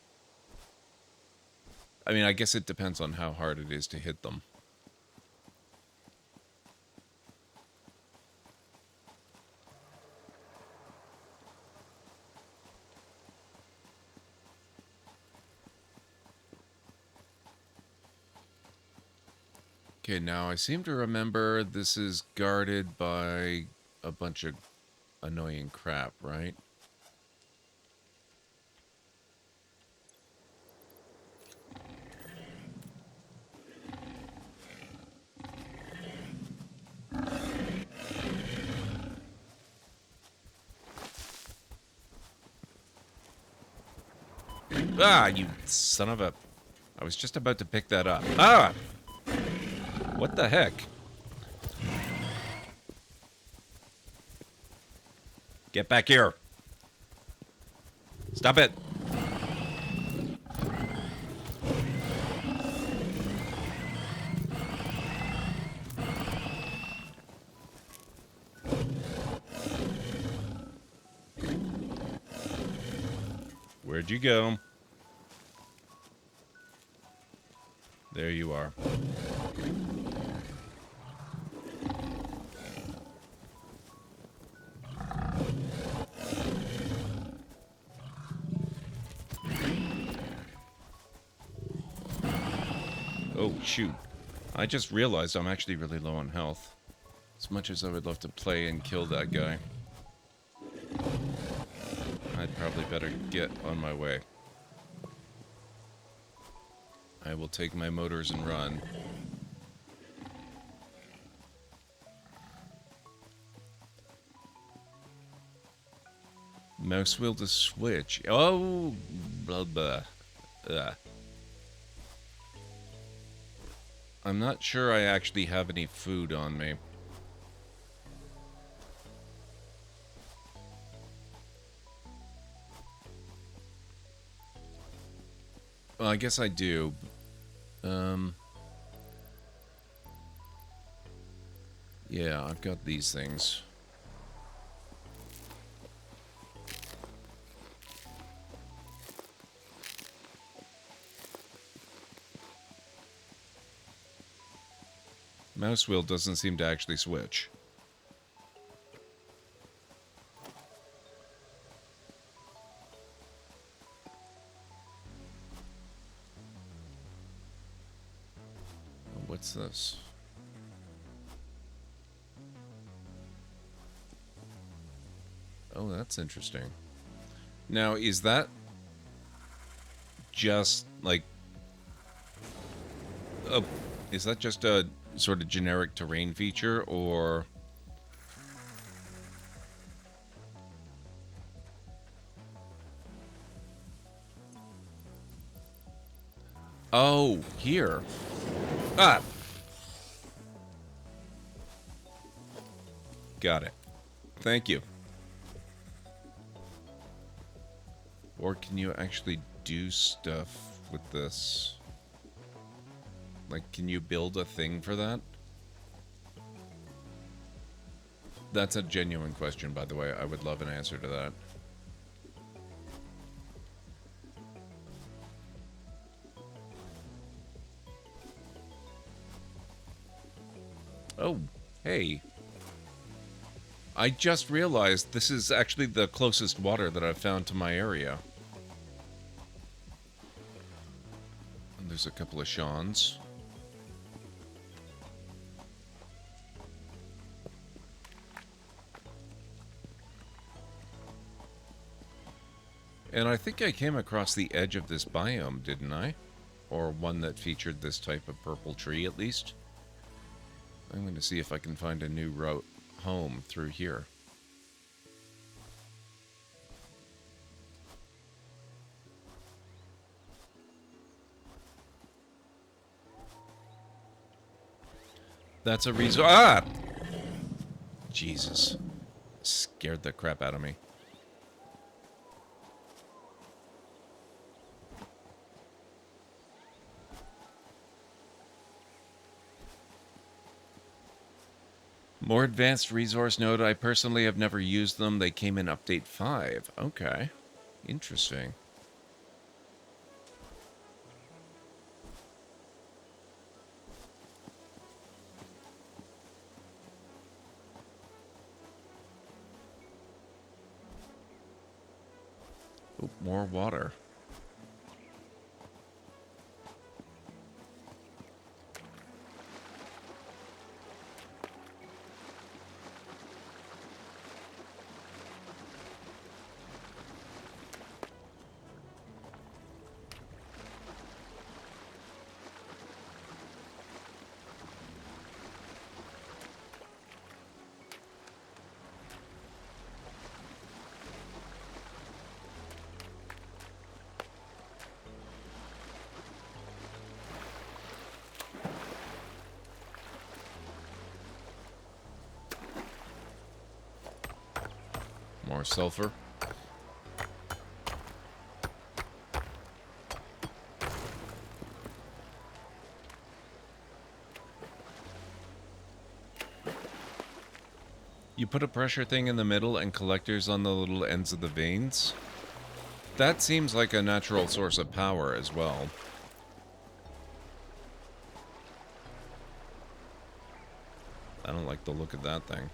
I mean, I guess it depends on how hard it is to hit them. Okay, now I seem to remember this is guarded by a bunch of annoying crap, right? Ah, you son of a... I was just about to pick that up. Ah! What the heck? Get back here. Stop it. Where'd you go? There you are. Oh, shoot. I just realized I'm actually really low on health. As much as I would love to play and kill that guy, I'd probably better get on my way. I will take my motors and run. Mouse wheel to switch. Oh, blah, blah. I'm not sure I actually have any food on me. Well, I guess I do. Yeah, I've got these things. Mouse wheel doesn't seem to actually switch. What's this? Oh, that's interesting. Now, is that just like is that just a sort of generic terrain feature, or oh, here. Ah. Got it. Thank you. Or can you actually do stuff with this? Like, can you build a thing for that? That's a genuine question, by the way. I would love an answer to that. Oh, hey. I just realized this is actually the closest water that I've found to my area. And there's a couple of Shawns. And I think I came across the edge of this biome, didn't I? Or one that featured this type of purple tree, at least. I'm going to see if I can find a new route home through here. That's a reason. Ah! Jesus. Scared the crap out of me. More advanced resource node. I personally have never used them. They came in update 5. Okay. Interesting. Oh, more water. More sulfur. You put a pressure thing in the middle and collectors on the little ends of the veins. That seems like a natural source of power as well. I don't like the look of that thing.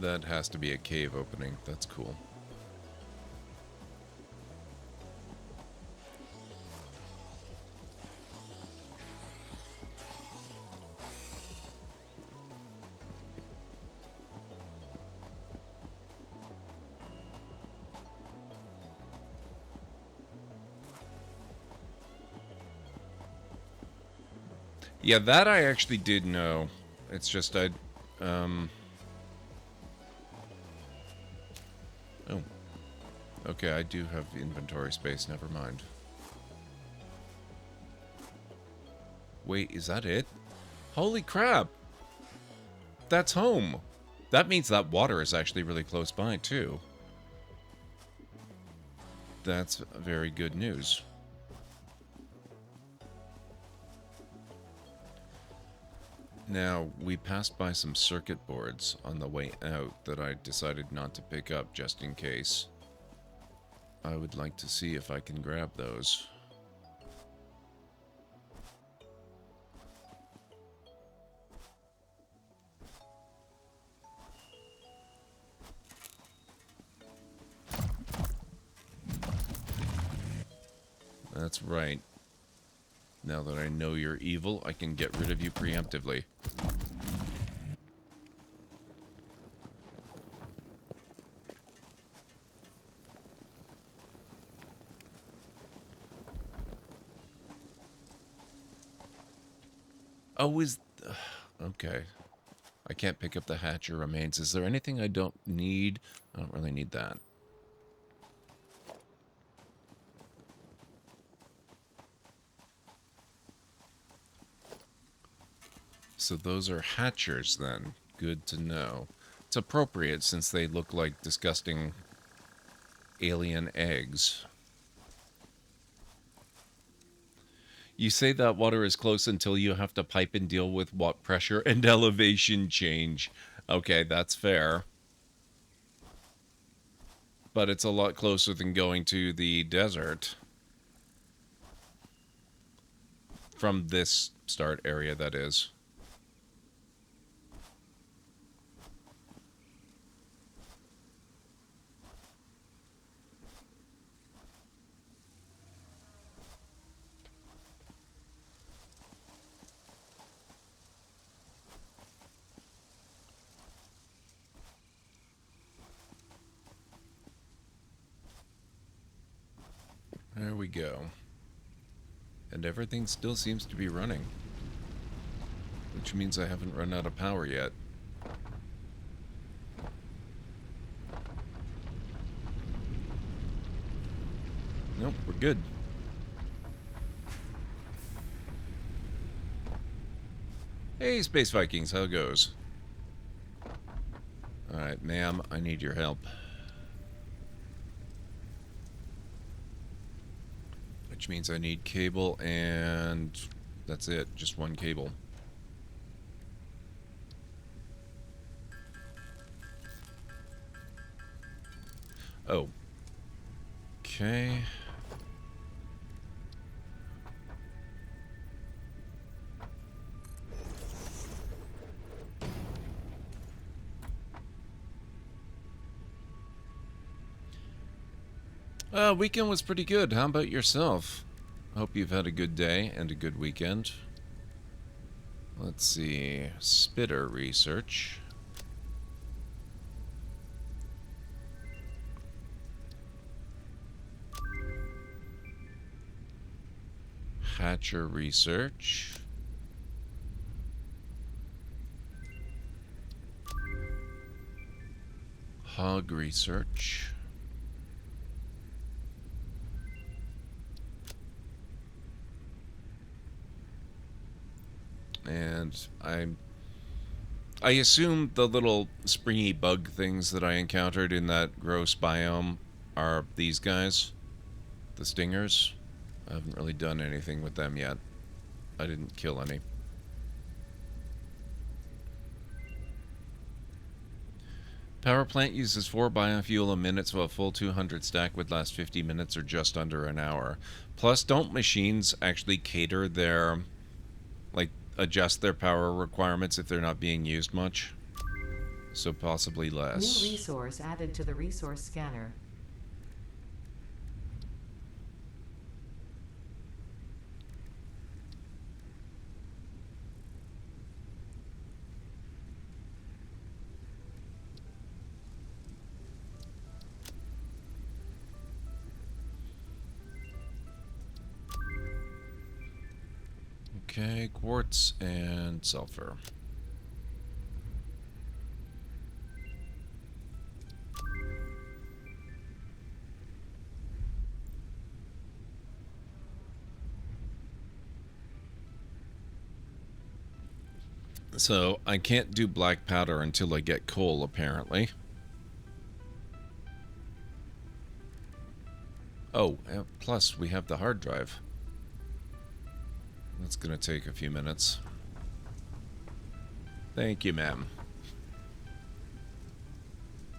That has to be a cave opening. That's cool. Yeah, that I actually did know. It's just oh. Okay, I do have inventory space, never mind. Wait, is that it? Holy crap! That's home! That means that water is actually really close by, too. That's very good news. Now, we passed by some circuit boards on the way out that I decided not to pick up just in case. I would like to see if I can grab those. That's right. Now that I know you're evil, I can get rid of you preemptively. Oh, okay. I can't pick up the hatcher remains. Is there anything I don't need? I don't really need that. So those are hatchers then. Good to know. It's appropriate since they look like disgusting alien eggs. You say that water is close until you have to pipe and deal with what pressure and elevation change. Okay, that's fair. But it's a lot closer than going to the desert. From this start area, that is. There we go. And everything still seems to be running. Which means I haven't run out of power yet. Nope, we're good. Hey, Space Vikings, how it goes? Alright, ma'am, I need your help. Which means I need cable, and that's it, just one cable. Oh. Okay. Weekend was pretty good. How about yourself? I hope you've had a good day and a good weekend. Let's see. Spitter research. Hatcher research. Hog research. And I assume the little springy bug things that I encountered in that gross biome are these guys, the stingers. I haven't really done anything with them yet. I didn't kill any. Power plant uses 4 biofuel a minute, so a full 200 stack would last 50 minutes or just under an hour. Plus, don't machines actually cater their, like, adjust their power requirements if they're not being used much? So possibly less. New resource added to the resource scanner. Okay, quartz and sulfur. So, I can't do black powder until I get coal, apparently. Oh, plus we have the hard drive. That's gonna take a few minutes. Thank you, ma'am.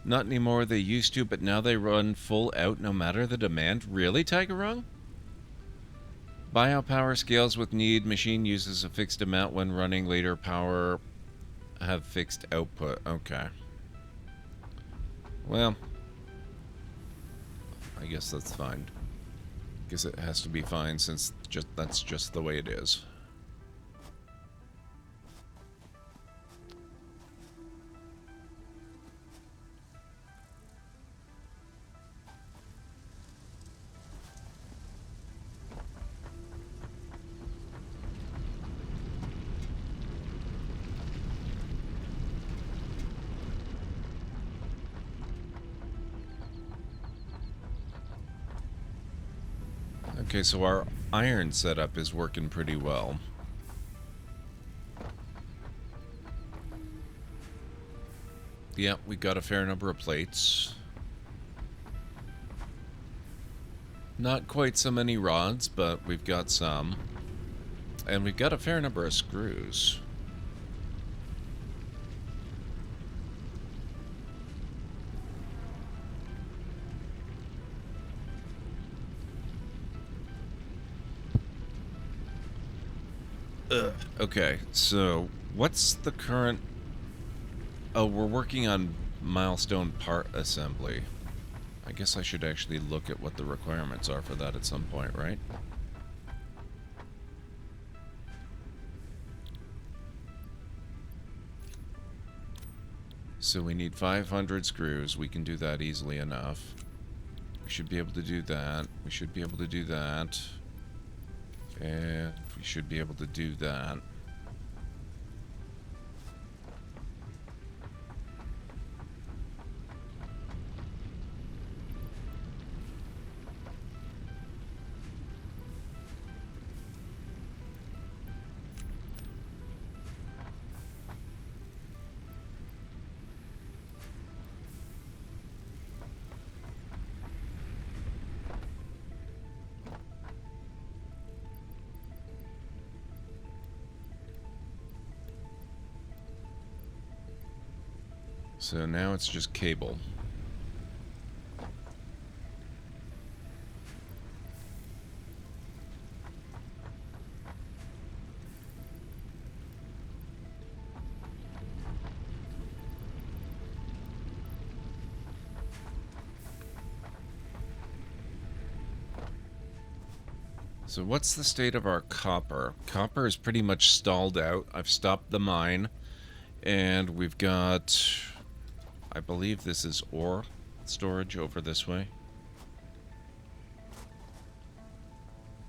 Not anymore, they used to, but now they run full out no matter the demand. Really, Tigerung? Biopower scales with need. Machine uses a fixed amount when running. Later power have fixed output. Okay. Well, I guess that's fine. Guess it has to be fine since that's just the way it is. Okay, so our iron setup is working pretty well. Yeah, we got a fair number of plates. Not quite so many rods, but we've got some. And we've got a fair number of screws. Okay, so what's the current... Oh, we're working on milestone part assembly. I guess I should actually look at what the requirements are for that at some point, right? So we need 500 screws. We can do that easily enough. We should be able to do that. We should be able to do that. And we should be able to do that. So now it's just cable. So what's the state of our copper? Copper is pretty much stalled out. I've stopped the mine. And we've got, I believe this is ore storage over this way.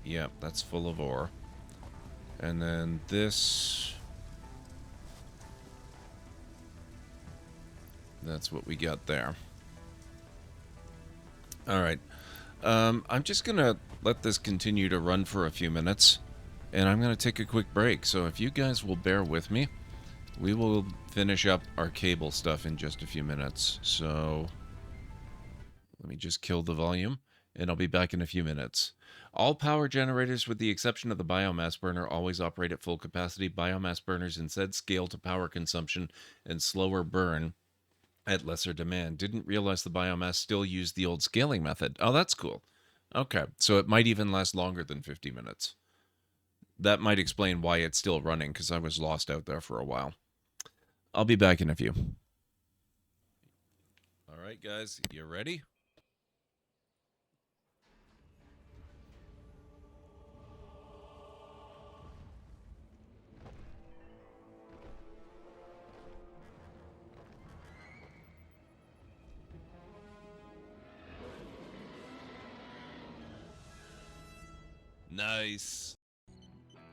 Yep, that's full of ore. And then this, that's what we got there. All right. I'm just going to let this continue to run for a few minutes, and I'm going to take a quick break. So if you guys will bear with me, we will finish up our cable stuff in just a few minutes. So let me just kill the volume, and I'll be back in a few minutes. All power generators, with the exception of the biomass burner, always operate at full capacity. Biomass burners instead scale to power consumption and slower burn at lesser demand. Didn't realize the biomass still used the old scaling method. Oh, that's cool. Okay, so it might even last longer than 50 minutes. That might explain why it's still running, because I was lost out there for a while. I'll be back in a few. All right, guys, you ready? Nice.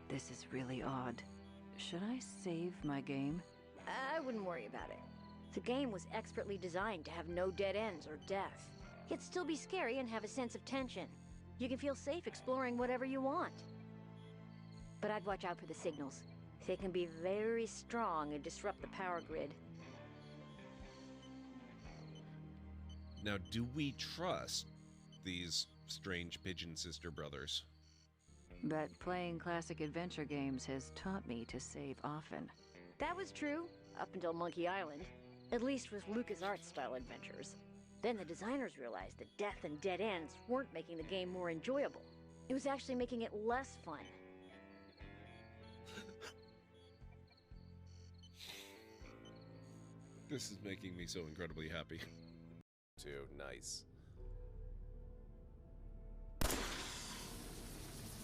This is really odd. Should I save my game? I wouldn't worry about it. The game was expertly designed to have no dead ends or death. Yet still be scary and have a sense of tension. You can feel safe exploring whatever you want. But I'd watch out for the signals. They can be very strong and disrupt the power grid. Now, do we trust these strange pigeon sister brothers? But playing classic adventure games has taught me to save often. That was true, up until Monkey Island. At least with LucasArts-style adventures. Then the designers realized that death and dead ends weren't making the game more enjoyable. It was actually making it less fun. This is making me so incredibly happy. Too nice.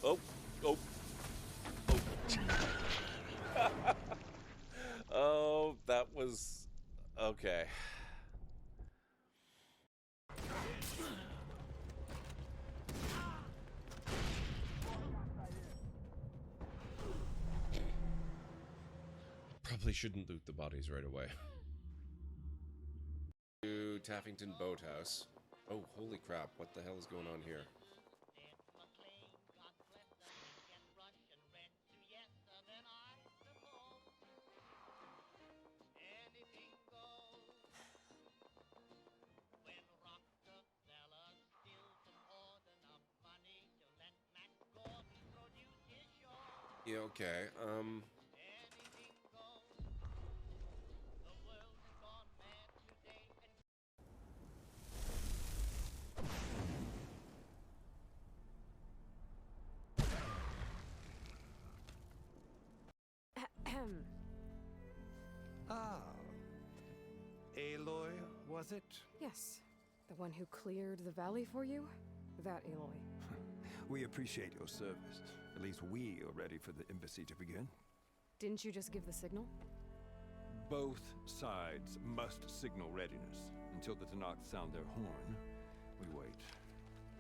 Oh, oh, oh. Oh, that was okay. Probably shouldn't loot the bodies right away. To Taffington Boathouse. Oh, holy crap, what the hell is going on here? Yeah, okay, Ah. Aloy, was it? Yes. The one who cleared the valley for you? That Aloy. We appreciate your service. At least we are ready for the embassy to begin. Didn't you just give the signal? Both sides must signal readiness. Until the Tanakh sound their horn, we wait.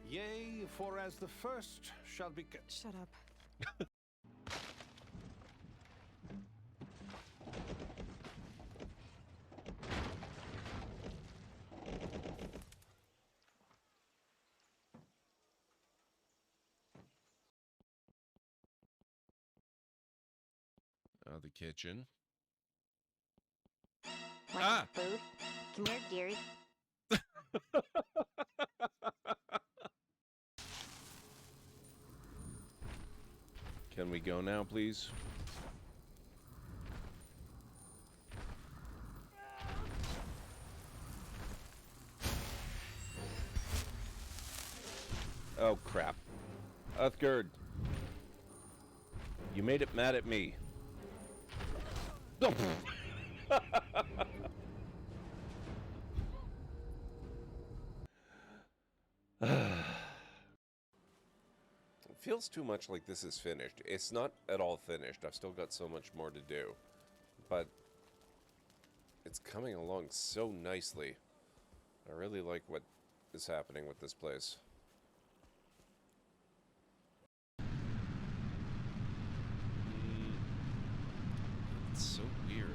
Yea, for as the first shall be... Shut up. The kitchen. Want food? Come here, dearie. Can we go now, please? Oh, crap. Uthgerd. You made it mad at me. It feels too much like this is finished. It's not at all finished. I've still got so much more to do. But it's coming along so nicely. I really like what is happening with this place. It's so weird.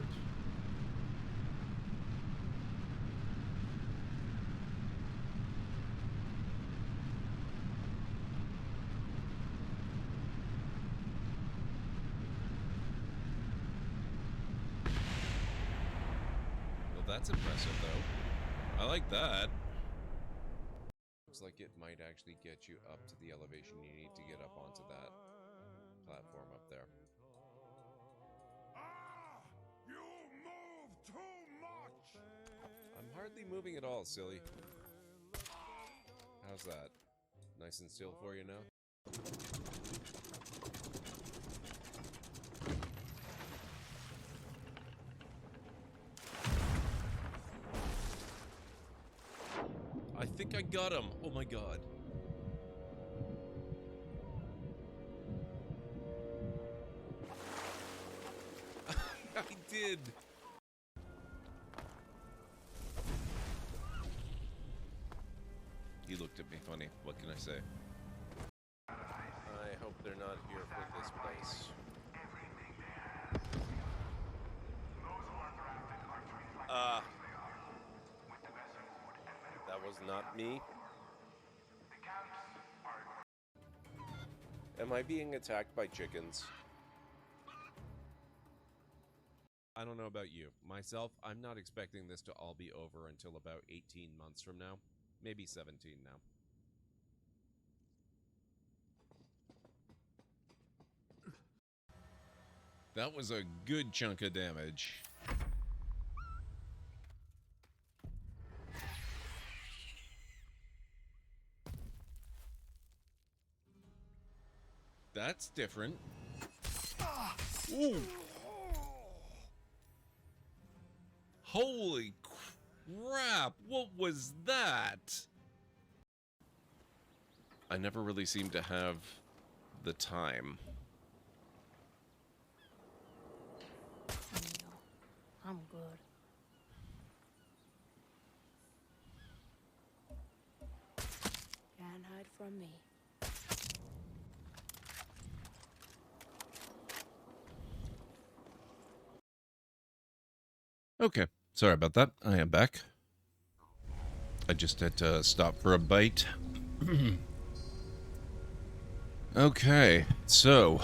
Well, that's impressive, though. I like that. Looks like it might actually get you up to the elevation you need to get up onto that platform up there. You move too much! I'm hardly moving at all, silly. How's that? Nice and still for you now? I think I got him! Oh my god. I did! He looked at me funny. What can I say? I hope they're not here for this place. That was not me. Am I being attacked by chickens? I don't know about you. Myself, I'm not expecting this to all be over until about 18 months from now. Maybe 17 now. That was a good chunk of damage. That's different. Ooh. Holy crap, what was that? I never really seem to have the time. I'm good. Can't hide from me. Okay, sorry about that. I am back. I just had to stop for a bite. Okay, so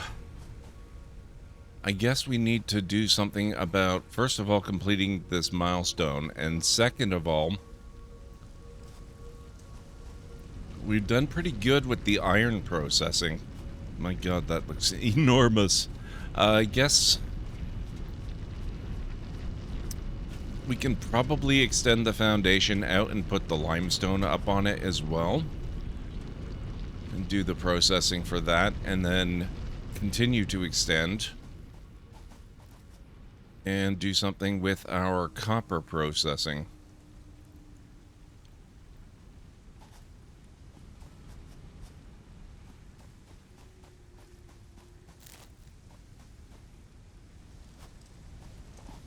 I guess we need to do something about, first of all, completing this milestone, and second of all, we've done pretty good with the iron processing. My god, that looks enormous. I guess we can probably extend the foundation out and put the limestone up on it as well. And do the processing for that, and then continue to extend. And do something with our copper processing.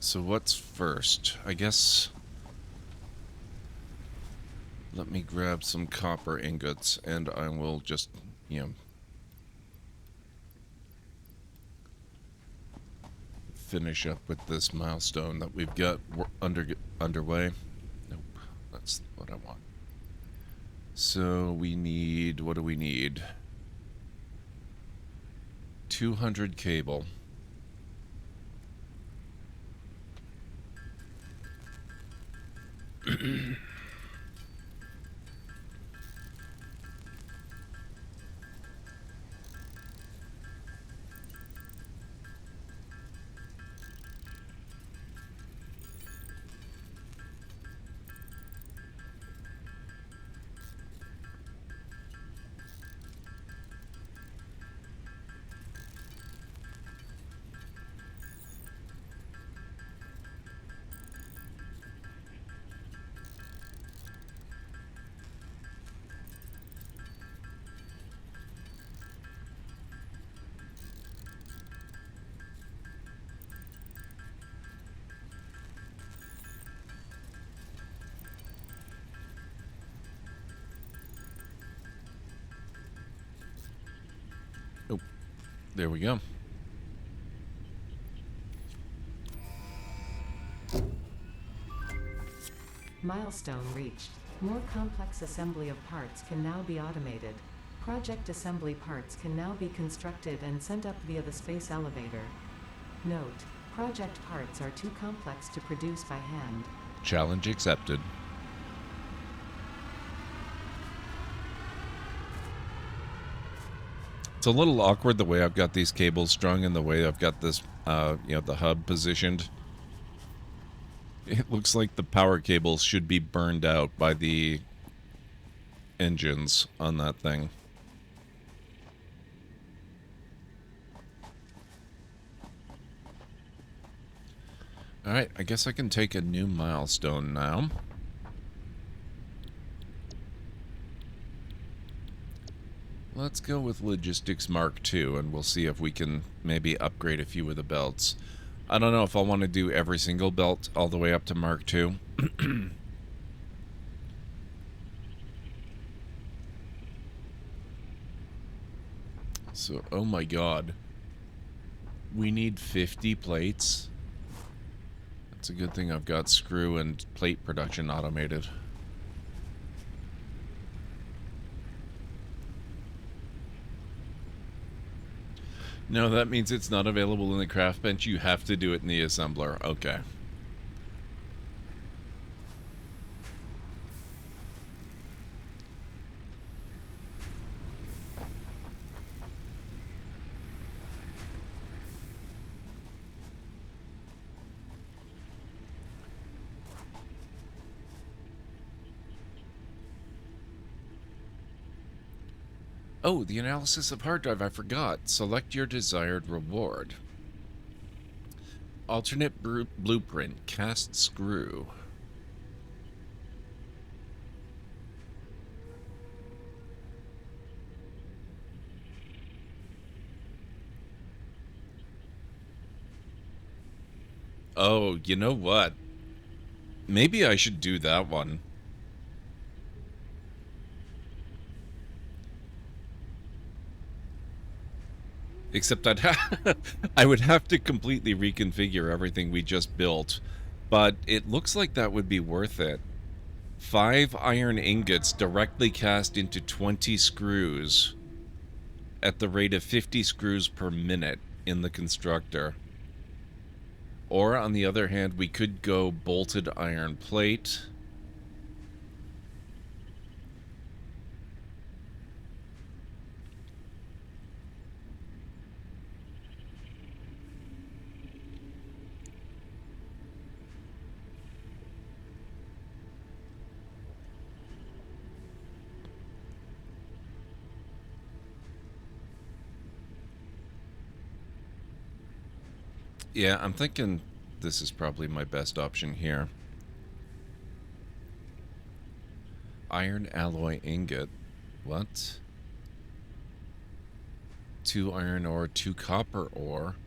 So what's first? I guess... Let me grab some copper ingots, and I will just, you know... finish up with this milestone that we've got underway. Nope, that's what I want. So we need... what do we need? 200 cable. There we go. Milestone reached. More complex assembly of parts can now be automated. Project assembly parts can now be constructed and sent up via the space elevator. Note: project parts are too complex to produce by hand. Challenge accepted. It's a little awkward the way I've got these cables strung and the way I've got this, the hub positioned. It looks like the power cables should be burned out by the engines on that thing. Alright, I guess I can take a new milestone now. Let's go with Logistics Mark II, and we'll see if we can maybe upgrade a few of the belts. I don't know if I want to do every single belt all the way up to Mark II. So, oh my god. We need 50 plates. It's a good thing I've got screw and plate production automated. No, that means it's not available in the craft bench. You have to do it in the assembler. Okay. Oh, the analysis of hard drive, I forgot. Select your desired reward. Alternate blueprint, cast screw. Oh, you know what? Maybe I should do that one. Except I would have to completely reconfigure everything we just built, but it looks like that would be worth it. 5 iron ingots directly cast into 20 screws at the rate of 50 screws per minute in the constructor. Or, on the other hand, we could go bolted iron plate. Yeah, I'm thinking this is probably my best option here. Iron alloy ingot. What? 2 iron ore, 2 copper ore.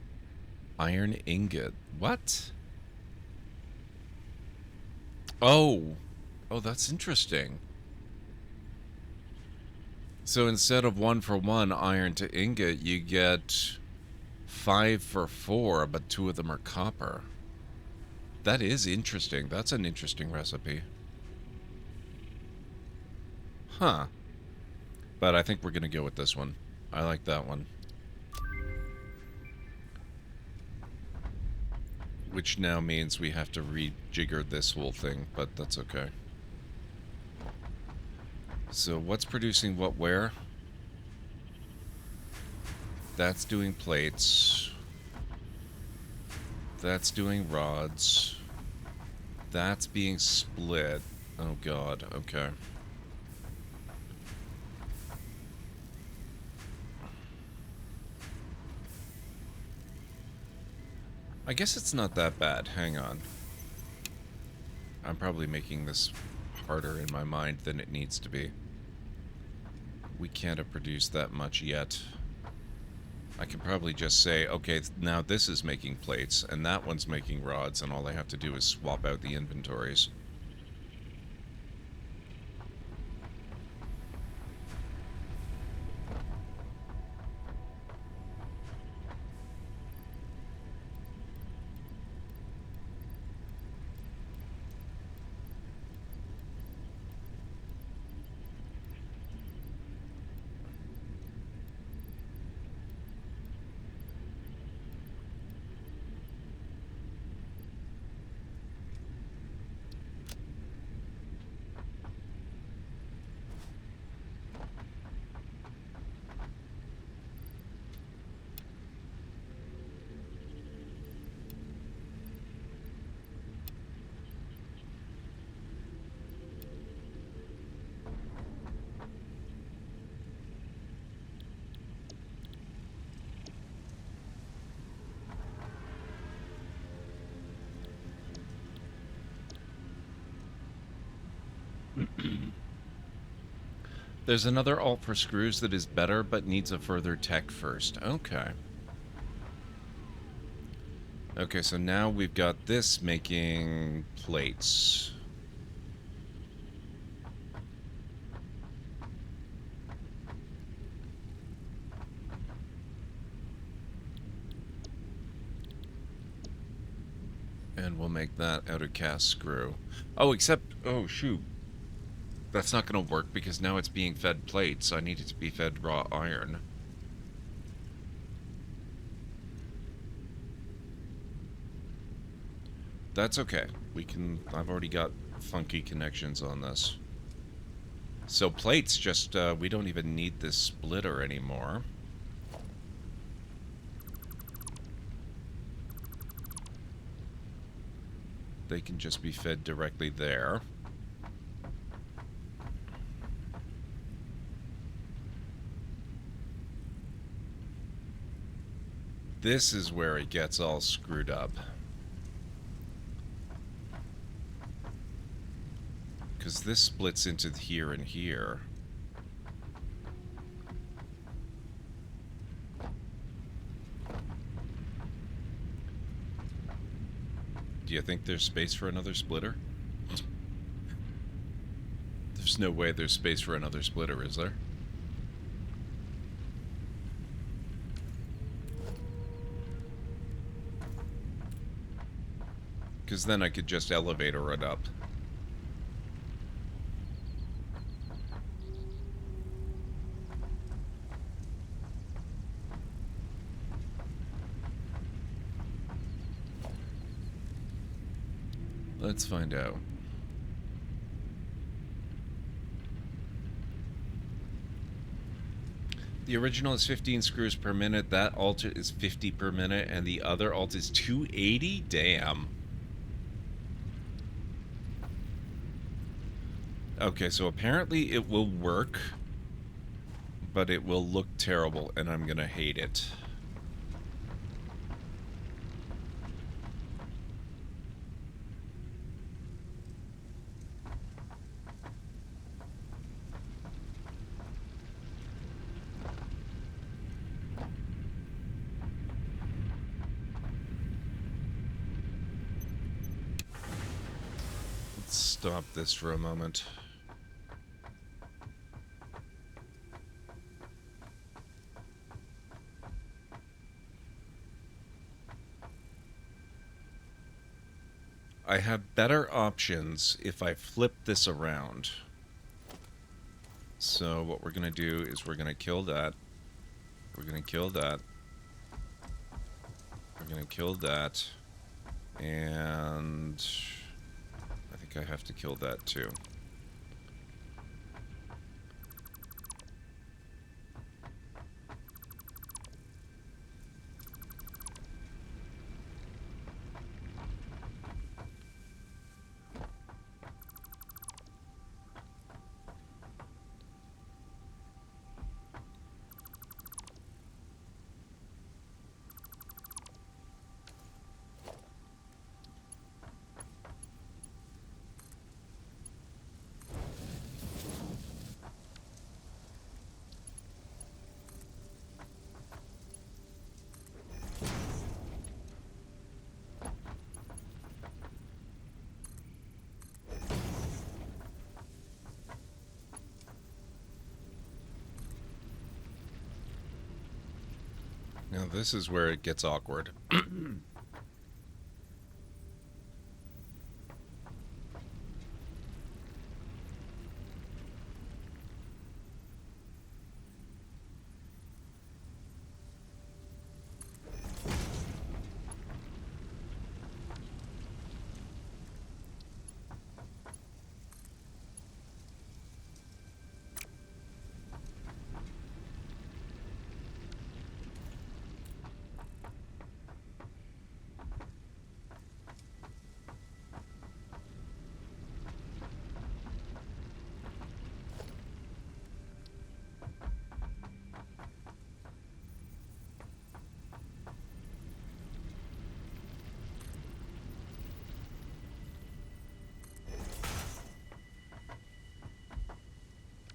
Iron ingot. What? Oh. Oh, that's interesting. So instead of 1 for 1 iron to ingot, you get 5 for 4, but 2 of them are copper. That is interesting. That's an interesting recipe. Huh. But I think we're going to go with this one. I like that one. Which now means we have to rejigger this whole thing, but that's okay. So what's producing what where? That's doing plates. That's doing rods. That's being split. Oh god, okay. I guess it's not that bad. Hang on. I'm probably making this harder in my mind than it needs to be. We can't have produced that much yet. I can probably just say, okay, now this is making plates, and that one's making rods, and all I have to do is swap out the inventories. There's another alt for screws that is better, but needs a further tech first. Okay. Okay, so now we've got this making plates. And we'll make that out of cast screw. Oh, except... Oh, shoot. That's not going to work because now it's being fed plates. I need it to be fed raw iron. That's okay. We can... I've already got funky connections on this. So plates just... we don't even need this splitter anymore. They can just be fed directly there. This is where it gets all screwed up. Because this splits into here and here. Do you think there's space for another splitter? There's no way there's space for another splitter, is there? Because then I could just elevator it up. Let's find out. The original is 15 screws per minute, that alt is 50 per minute, and the other alt is 280? Damn. Okay, so apparently it will work, but it will look terrible, and I'm gonna hate it. Let's stop this for a moment. I have better options if I flip this around. So what we're going to do is we're going to kill that. We're going to kill that. We're going to kill that. And I think I have to kill that too. Now this is where it gets awkward.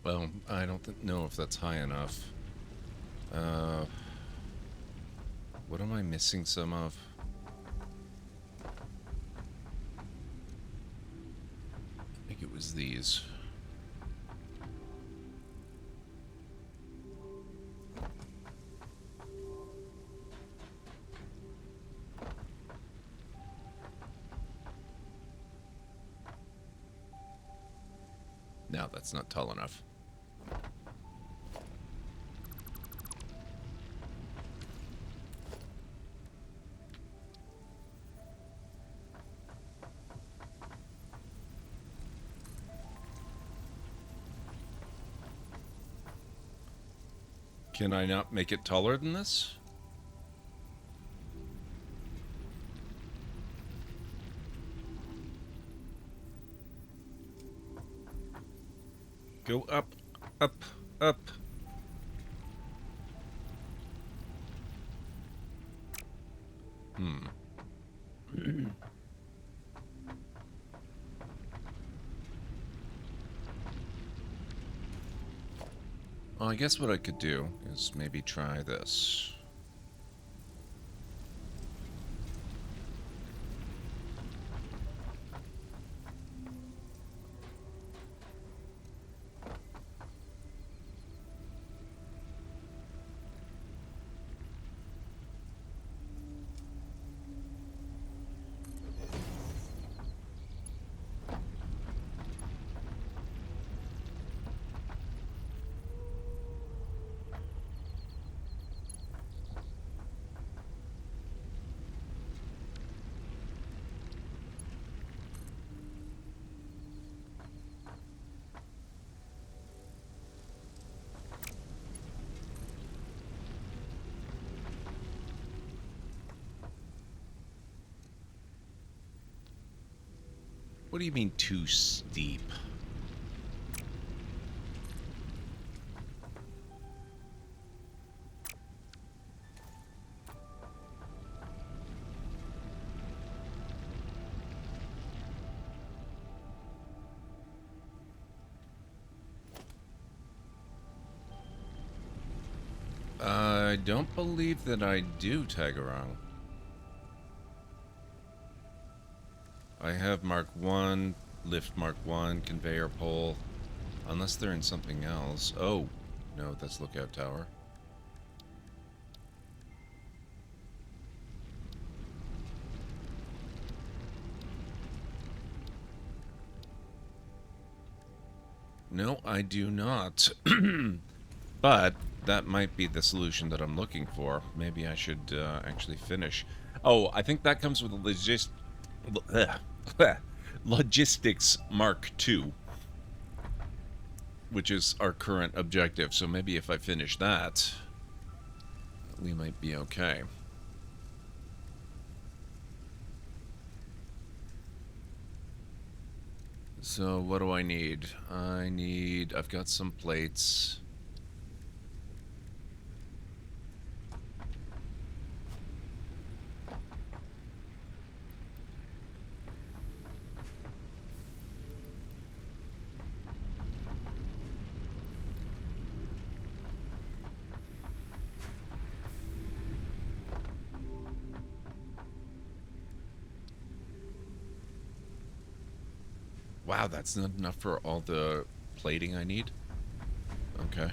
Well, I don't know if that's high enough. What am I missing some of? I think it was these. No, that's not tall enough. Can I not make it taller than this? Go up, up, up. Well, I guess what I could do is maybe try this. What do you mean too steep? I don't believe that I do, Tagarong. I have Mark 1, lift Mark 1, conveyor pole. Unless they're in something else. Oh, no, that's lookout tower. No, I do not. But that might be the solution that I'm looking for. Maybe I should actually finish. Oh, I think that comes with a logistics Mark II, which is our current objective. So maybe if I finish that, we might be okay. So what do I need? I've got some plates. Wow, that's not enough for all the plating I need? Okay.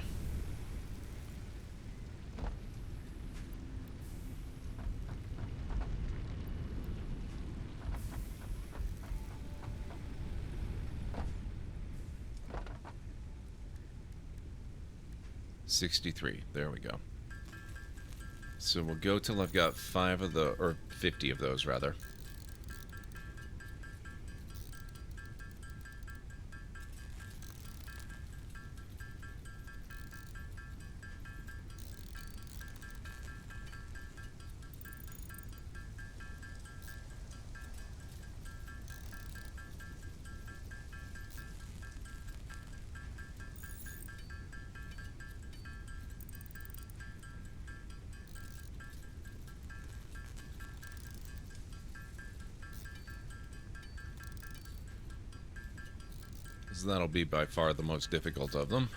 $63. There we go. So we'll go till I've got 5 of the, or 50 of those rather. So that'll be by far the most difficult of them.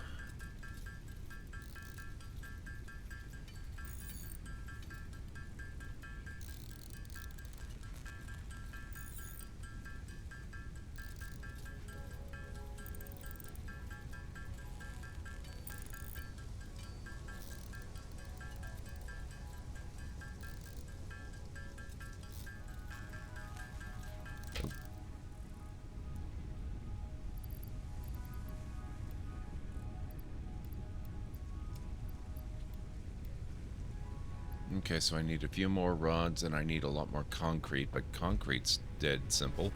Okay, so I need a few more rods and I need a lot more concrete, but concrete's dead simple.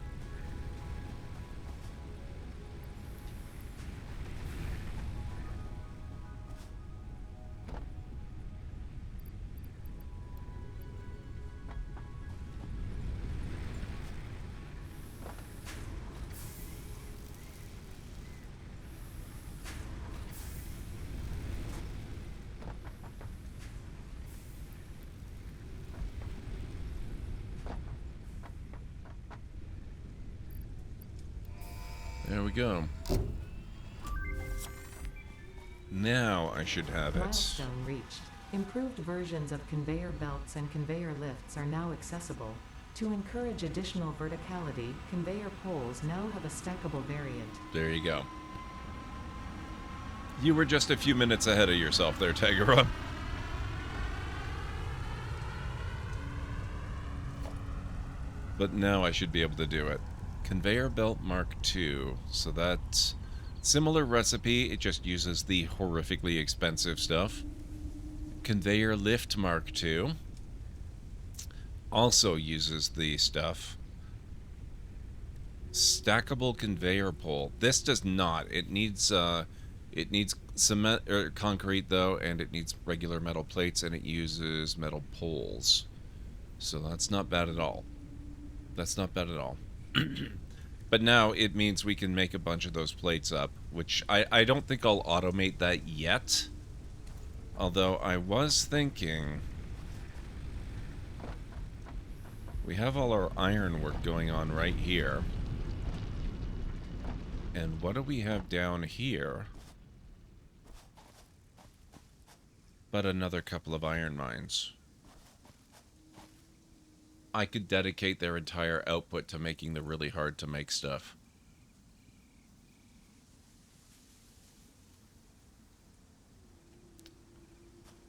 There we go. Now I should have it. Milestone reached. Improved versions of conveyor belts and conveyor lifts are now accessible. To encourage additional verticality, conveyor poles now have a stackable variant. There you go. You were just a few minutes ahead of yourself there, Tagara. But now I should be able to do it. Conveyor belt Mark II. So that's similar recipe, it just uses the horrifically expensive stuff. Conveyor lift Mark II also uses the stuff. Stackable conveyor pole. This does not. It needs cement or concrete though, and it needs regular metal plates, and it uses metal poles. So that's not bad at all. That's not bad at all. But now it means we can make a bunch of those plates up, which I don't think I'll automate that yet. Although I was thinking, we have all our iron work going on right here. And what do we have down here? But another couple of iron mines. I could dedicate their entire output to making the really hard to make stuff.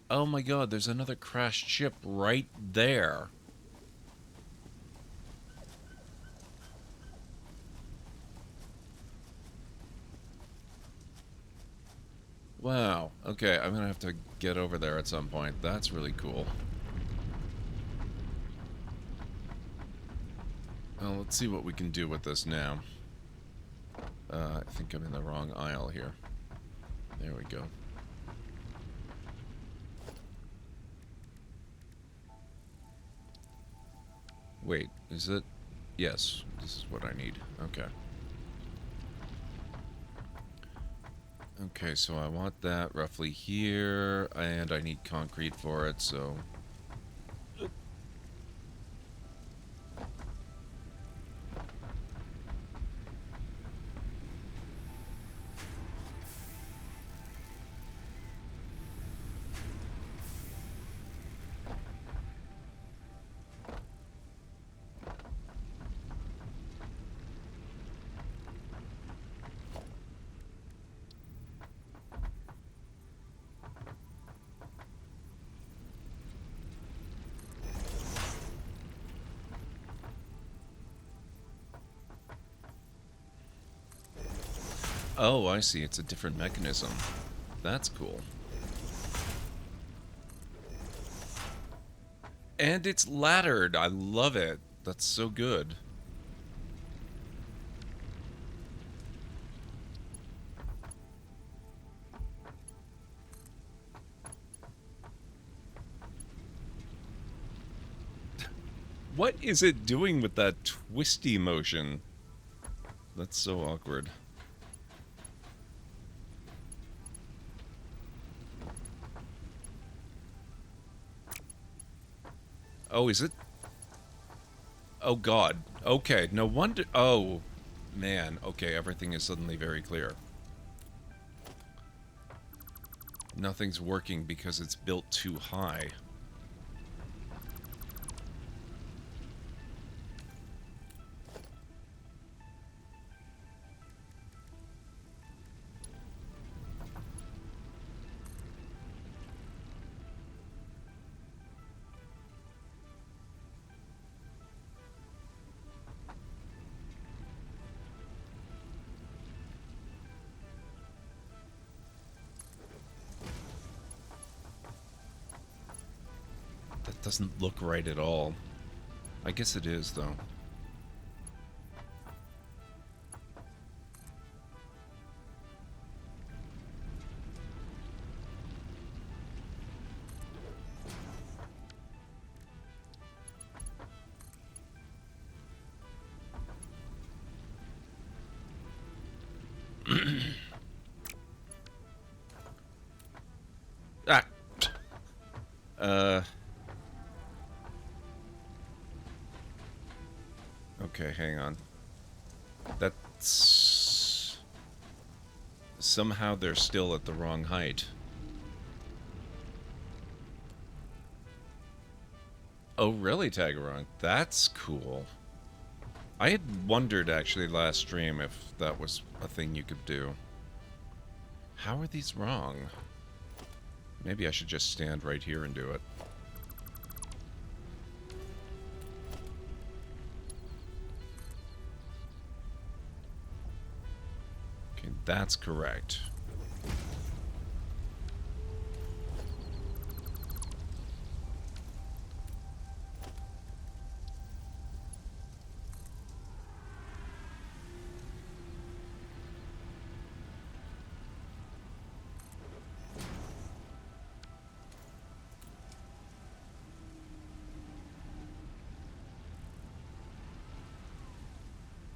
Oh my god, there's another crashed ship right there. Wow. Okay, I'm gonna have to get over there at some point. That's really cool. Well, let's see what we can do with this now. I think I'm in the wrong aisle here. There we go. Wait, is it? Yes, this is what I need. Okay. Okay, so I want that roughly here, and I need concrete for it, so... Oh, I see. It's a different mechanism. That's cool. And it's laddered. I love it. That's so good. What is it doing with that twisty motion? That's so awkward. Oh, is it? Oh, God. Okay, no wonder... Oh, man. Okay, everything is suddenly very clear. Nothing's working because it's built too high. Doesn't look right at all. I guess it is, though. Ah. Okay, hang on. That's... Somehow they're still at the wrong height. Oh, really, Tagarong? That's cool. I had wondered, actually, last stream if that was a thing you could do. How are these wrong? Maybe I should just stand right here and do it. Okay, that's correct.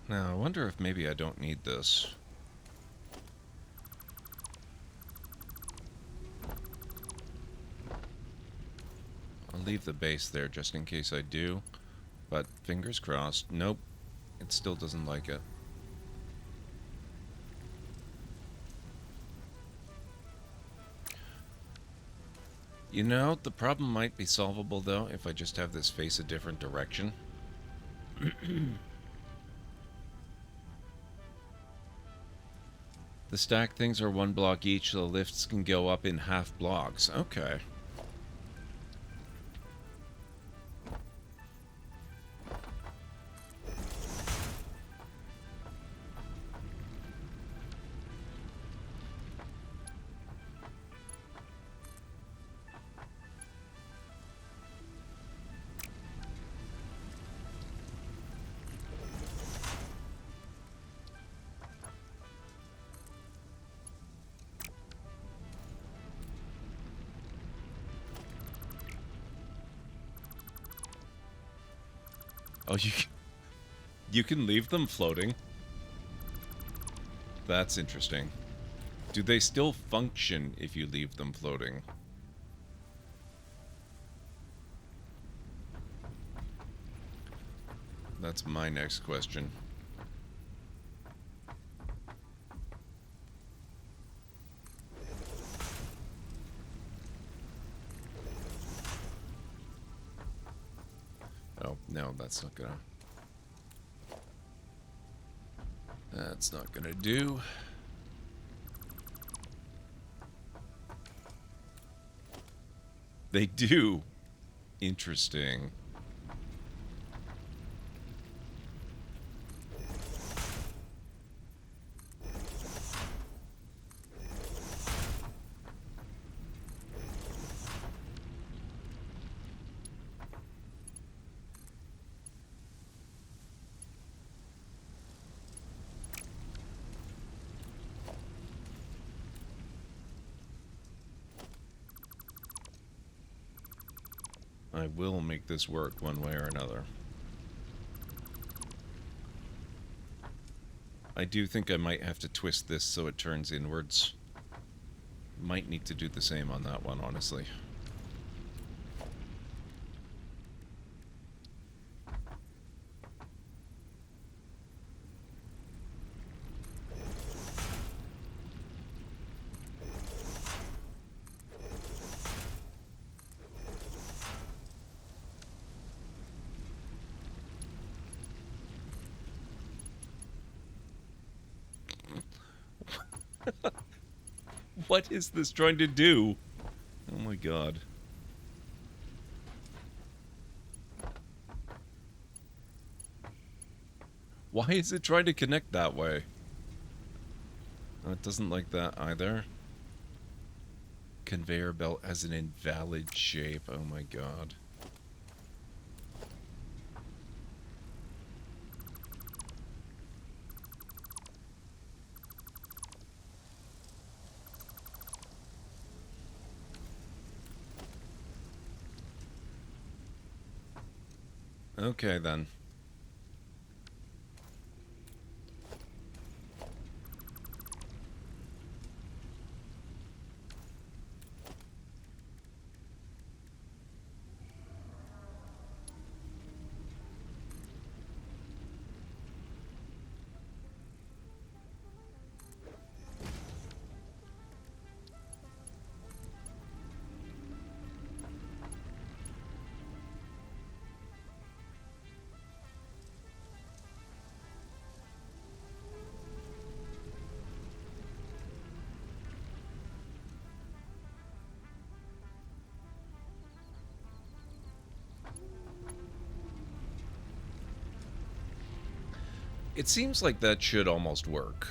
Now, I wonder if maybe I don't need this. I'll leave the base there just in case I do, but fingers crossed. Nope, it still doesn't like it. You know, the problem might be solvable though if I just have this face a different direction. The stack things are 1 block each, so the lifts can go up in half blocks. Okay. Oh, you can leave them floating? That's interesting. Do they still function if you leave them floating? That's my next question. Oh, no, that's not gonna... That's not gonna do. They do. Interesting. I will make this work one way or another. I do think I might have to twist this so it turns inwards. Might need to do the same on that one, honestly. What is this trying to do? Oh my god. Why is it trying to connect that way? Oh, it doesn't like that either. Conveyor belt has an invalid shape. Oh my god. Okay, then. It seems like that should almost work.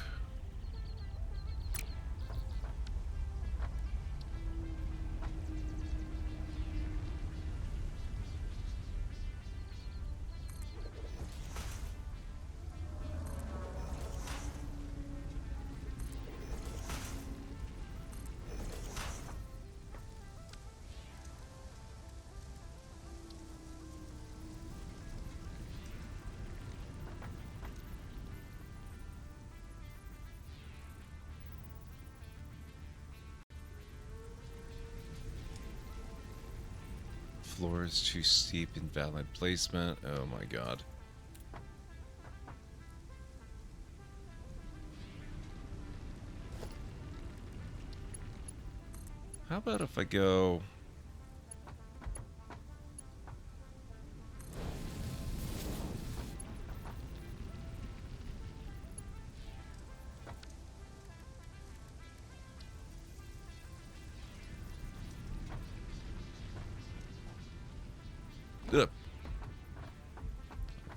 Floor is too steep, invalid placement. Oh my god. How about if I go... Ugh.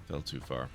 Fell too far.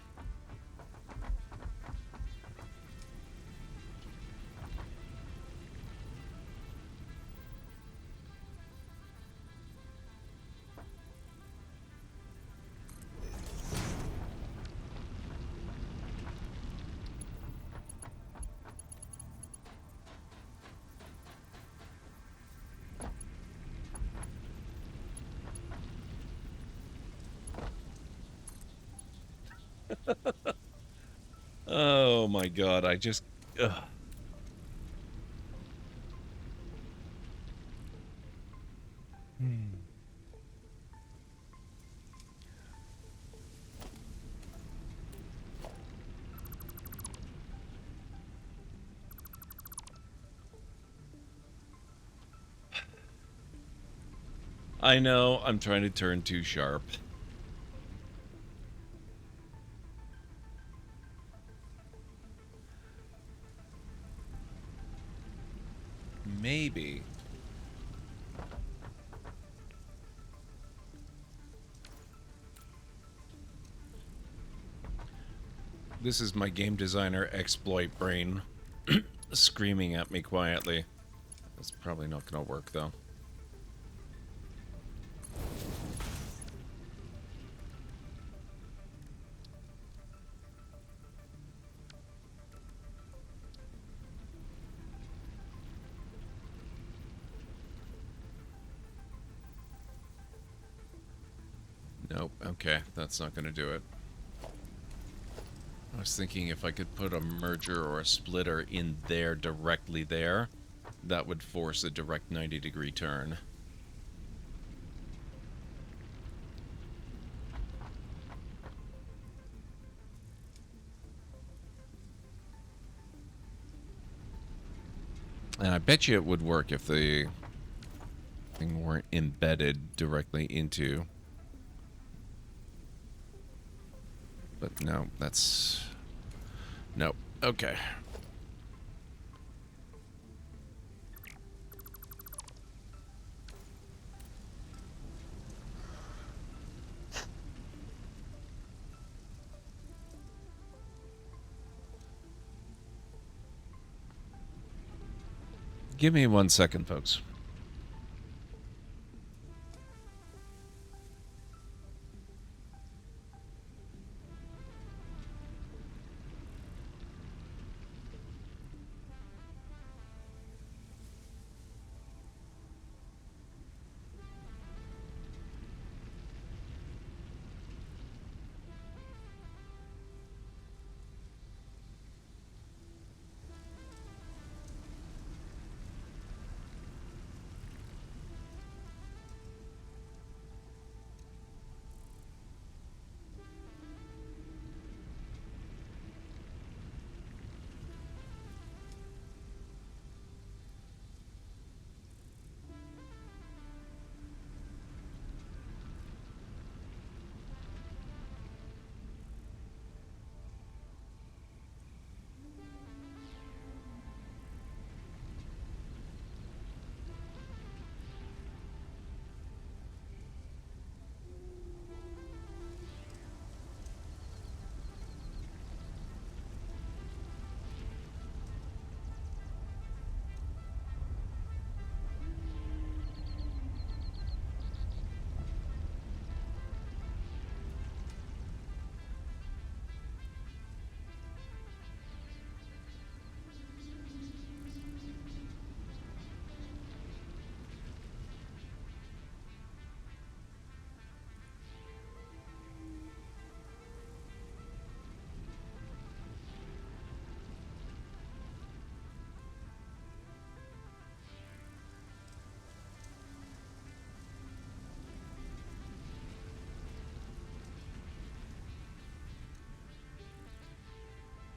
Oh my god, I just... Ugh. I know, I'm trying to turn too sharp. Maybe. This is my game designer exploit brain screaming at me quietly. That's probably not gonna work though. Nope, okay, that's not gonna do it. I was thinking if I could put a merger or a splitter in there, directly there, that would force a direct 90-degree turn. And I bet you it would work if the thing weren't embedded directly into. But no, that's... No. Okay. Give me 1 second, folks.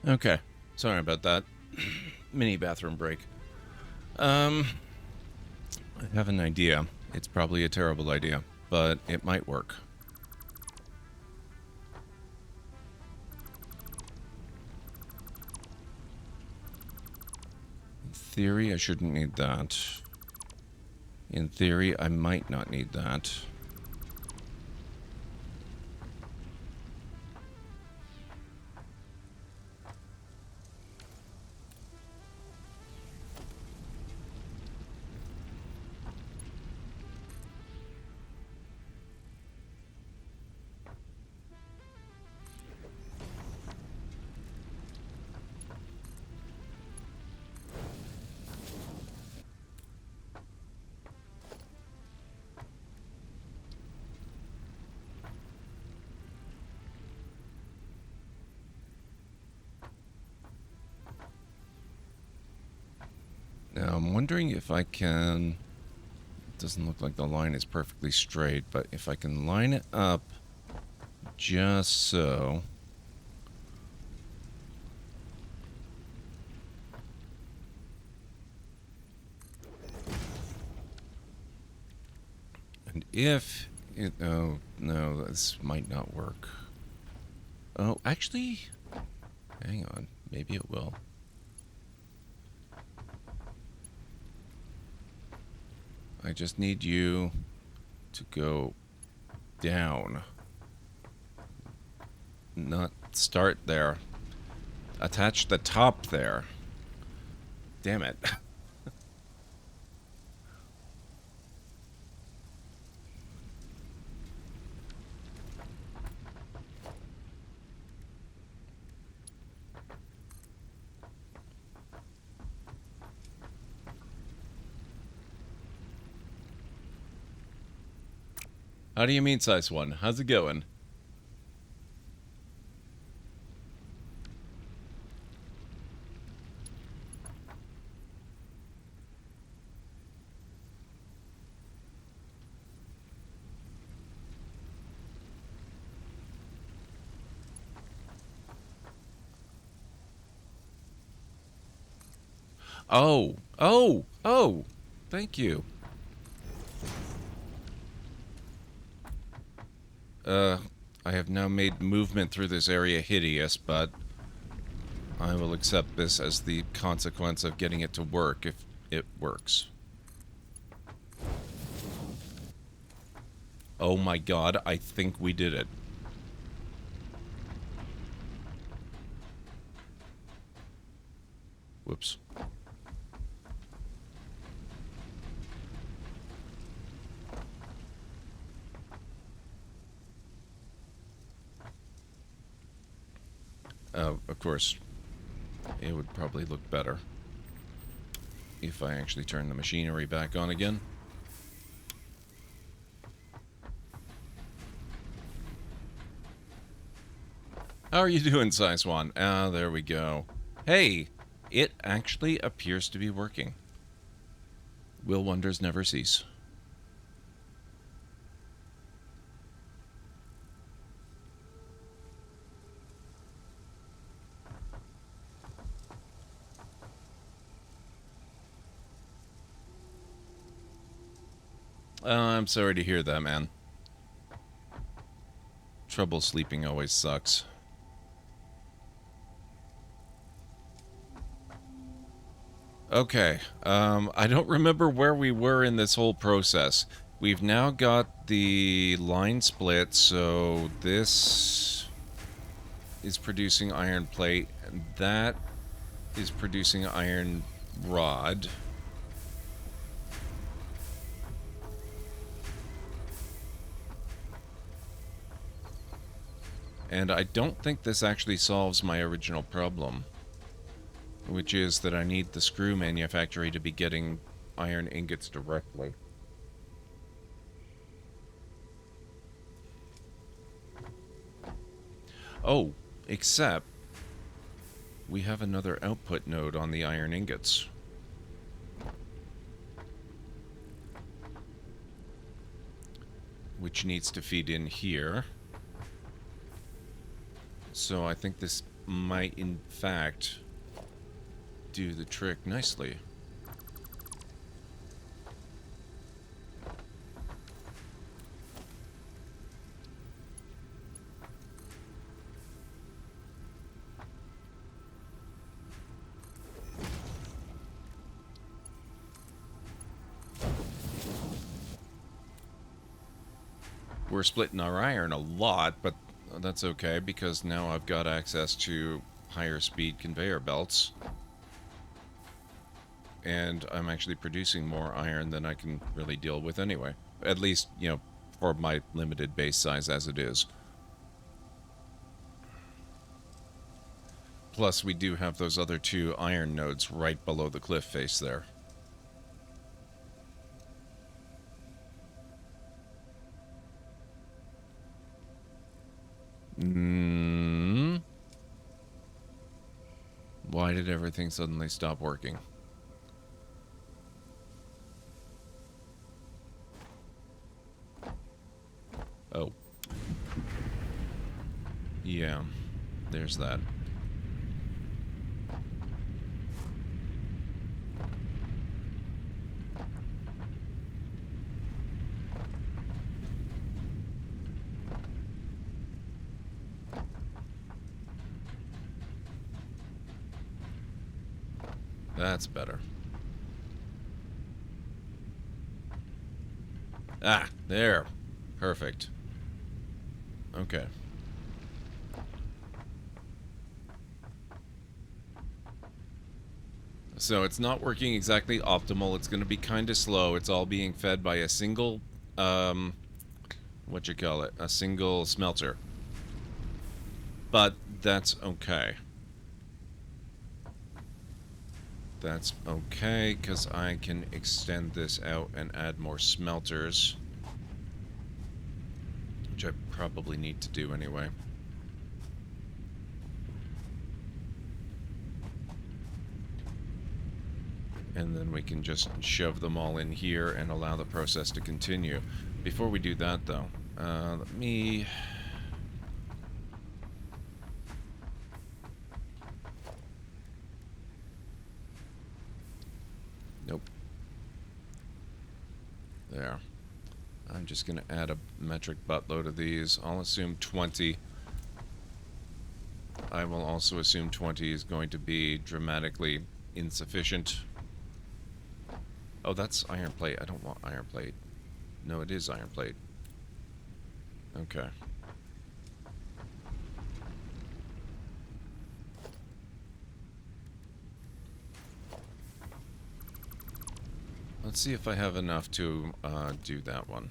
Okay. Sorry about that. Mini bathroom break. I have an idea. It's probably a terrible idea, but it might work. In theory, I shouldn't need that. In theory, I might not need that. Now, I'm wondering if I can... It doesn't look like the line is perfectly straight, but if I can line it up just so... And if it... Oh, no, this might not work. Oh, actually... Hang on. Maybe it will. I just need you to go down. Not start there. Attach the top there. Damn it. How do you mean, size 1? How's it going? Oh! Thank you. I have now made movement through this area hideous, but I will accept this as the consequence of getting it to work if it works. Oh my god, I think we did it. Whoops. Of course, it would probably look better if I actually turn the machinery back on again. How are you doing, Size 1? Ah, there we go. Hey, it actually appears to be working. Will wonders never cease? I'm sorry to hear that, man. Trouble sleeping always sucks. Okay, I don't remember where we were in this whole process. We've now got the line split, so this is producing iron plate, and that is producing iron rod. And I don't think this actually solves my original problem, which is that I need the screw manufactory to be getting iron ingots directly. Oh, except we have another output node on the iron ingots. Which needs to feed in here. So I think this might, in fact, do the trick nicely. We're splitting our iron a lot, but that's okay because now I've got access to higher speed conveyor belts. And I'm actually producing more iron than I can really deal with anyway. At least, you know, for my limited base size as it is. Plus, we do have those other 2 iron nodes right below the cliff face there. Why did everything suddenly stop working? Oh. Yeah, there's that. That's better. Ah, there. Perfect. Okay. So it's not working exactly optimal. It's going to be kind of slow. It's all being fed by a single, what you call it? A single smelter. But that's okay. That's okay, because I can extend this out and add more smelters. Which I probably need to do anyway. And then we can just shove them all in here and allow the process to continue. Before we do that, though, let me... Nope. There. I'm just going to add a metric buttload of these. I'll assume 20. I will also assume 20 is going to be dramatically insufficient. Oh, that's iron plate. I don't want iron plate. No, it is iron plate. Okay. Let's see if I have enough to do that one.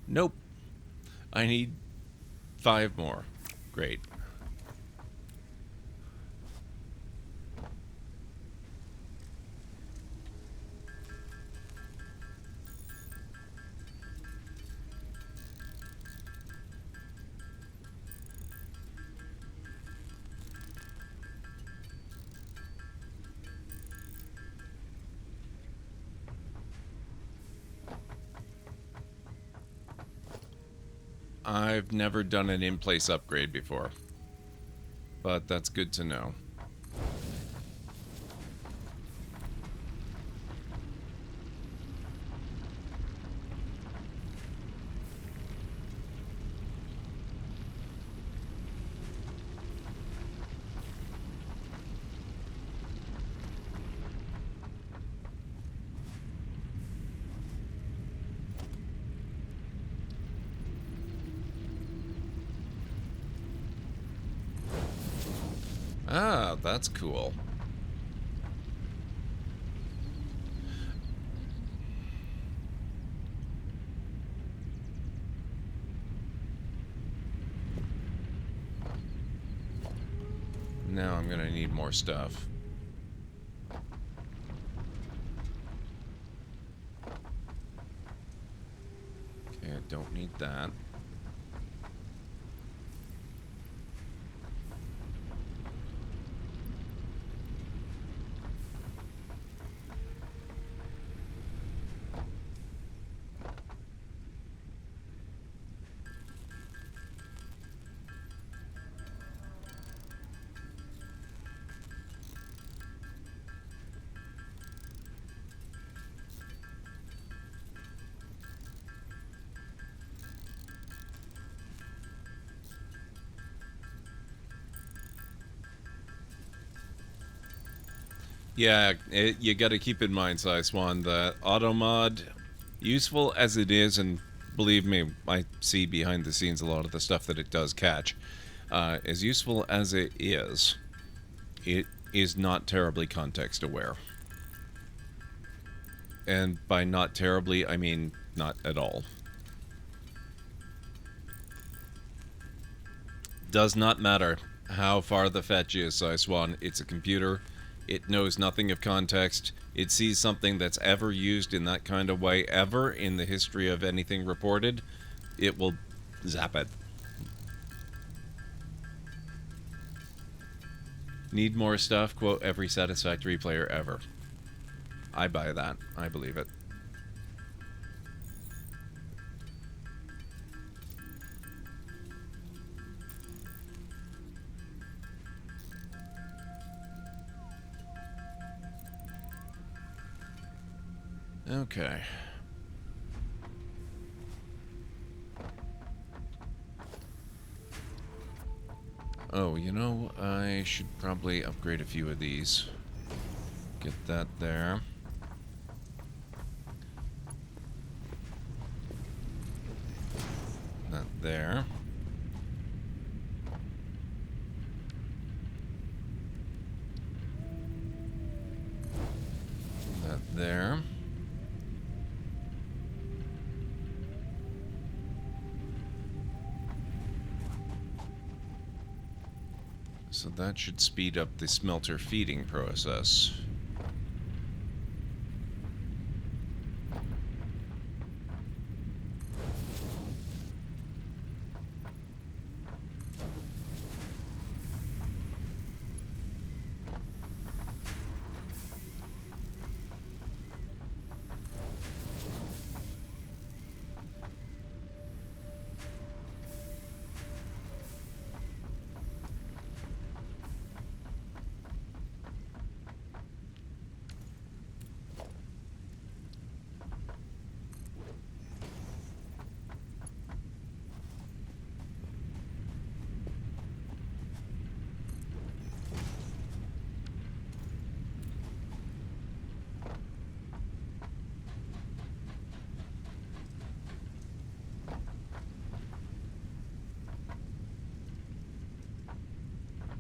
Nope. I need 5 more. Great. I've never done an in-place upgrade before, but that's good to know. Ah, that's cool. Now I'm gonna need more stuff. Okay, I don't need that. Yeah, you got to keep in mind, Swan, that auto mod, useful as it is, and believe me, I see behind the scenes a lot of the stuff that it does catch. As useful as it is not terribly context aware. And by not terribly, I mean not at all. Does not matter how far the fetch is, Swan. It's a computer. It knows nothing of context. It sees something that's ever used in that kind of way ever in the history of anything reported. It will zap it. Need more stuff? Quote, every Satisfactory player ever. I buy that. I believe it. Okay. Oh, you know, I should probably upgrade a few of these. Get that there. That there. That there. So that should speed up the smelter feeding process.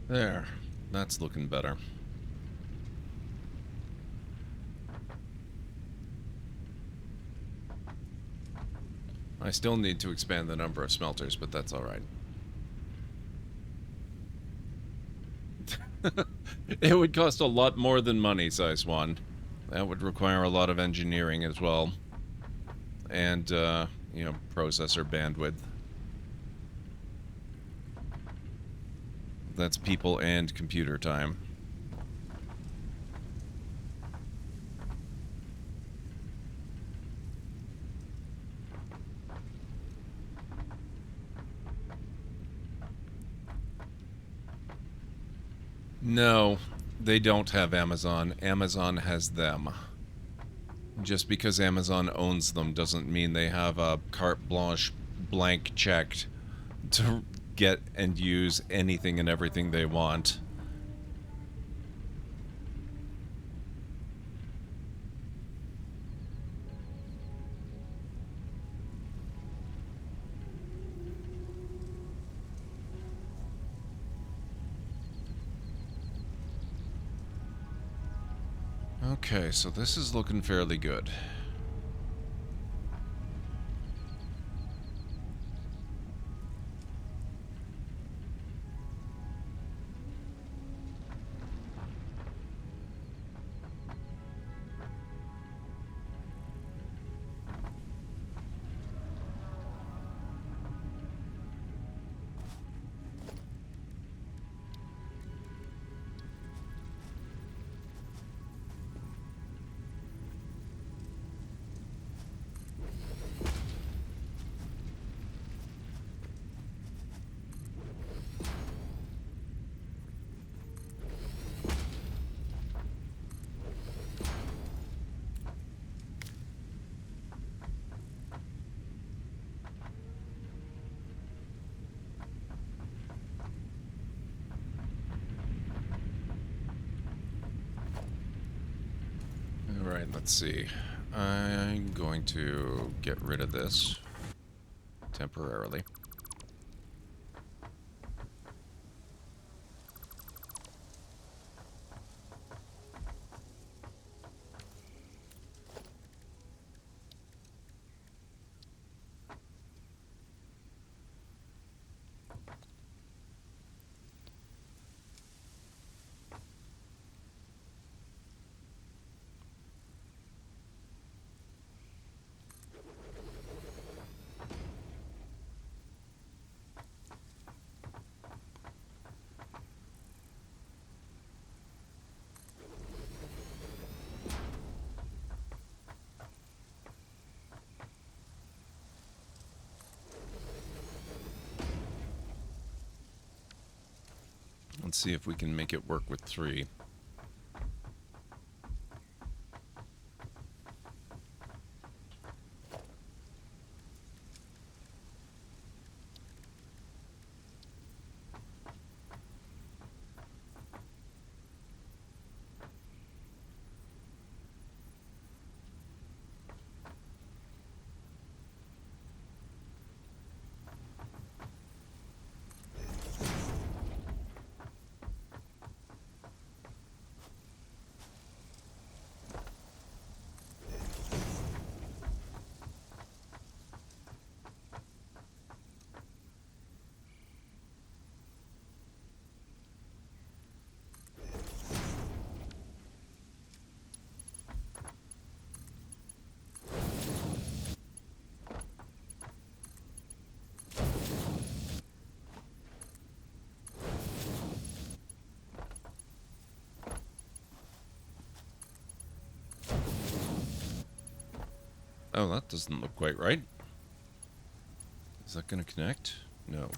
There. That's looking better. I still need to expand the number of smelters, but that's alright. It would cost a lot more than money, Swan. That would require a lot of engineering as well. And, you know, processor bandwidth. That's people and computer time. No, they don't have Amazon. Amazon has them. Just because Amazon owns them doesn't mean they have a carte blanche blank checked to get and use anything and everything they want. Okay, so this is looking fairly good. Let's see. I'm going to get rid of this temporarily. Let's see if we can make it work with 3. Oh, that doesn't look quite right. Is that going to connect? No.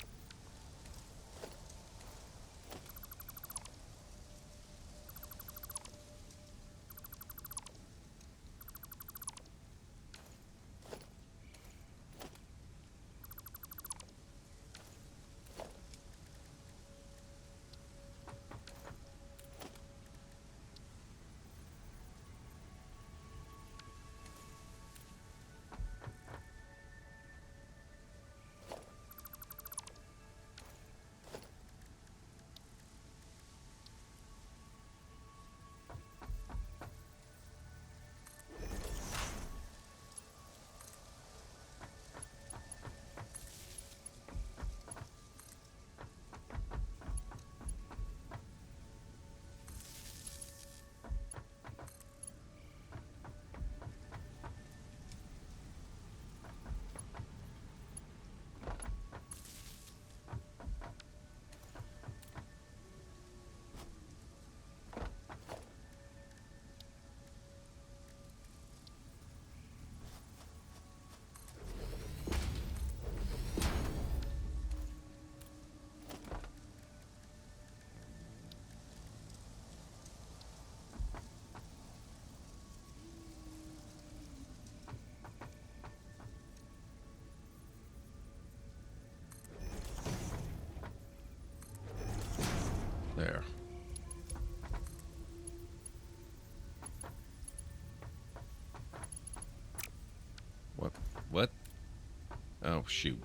There. What? Oh, shoot.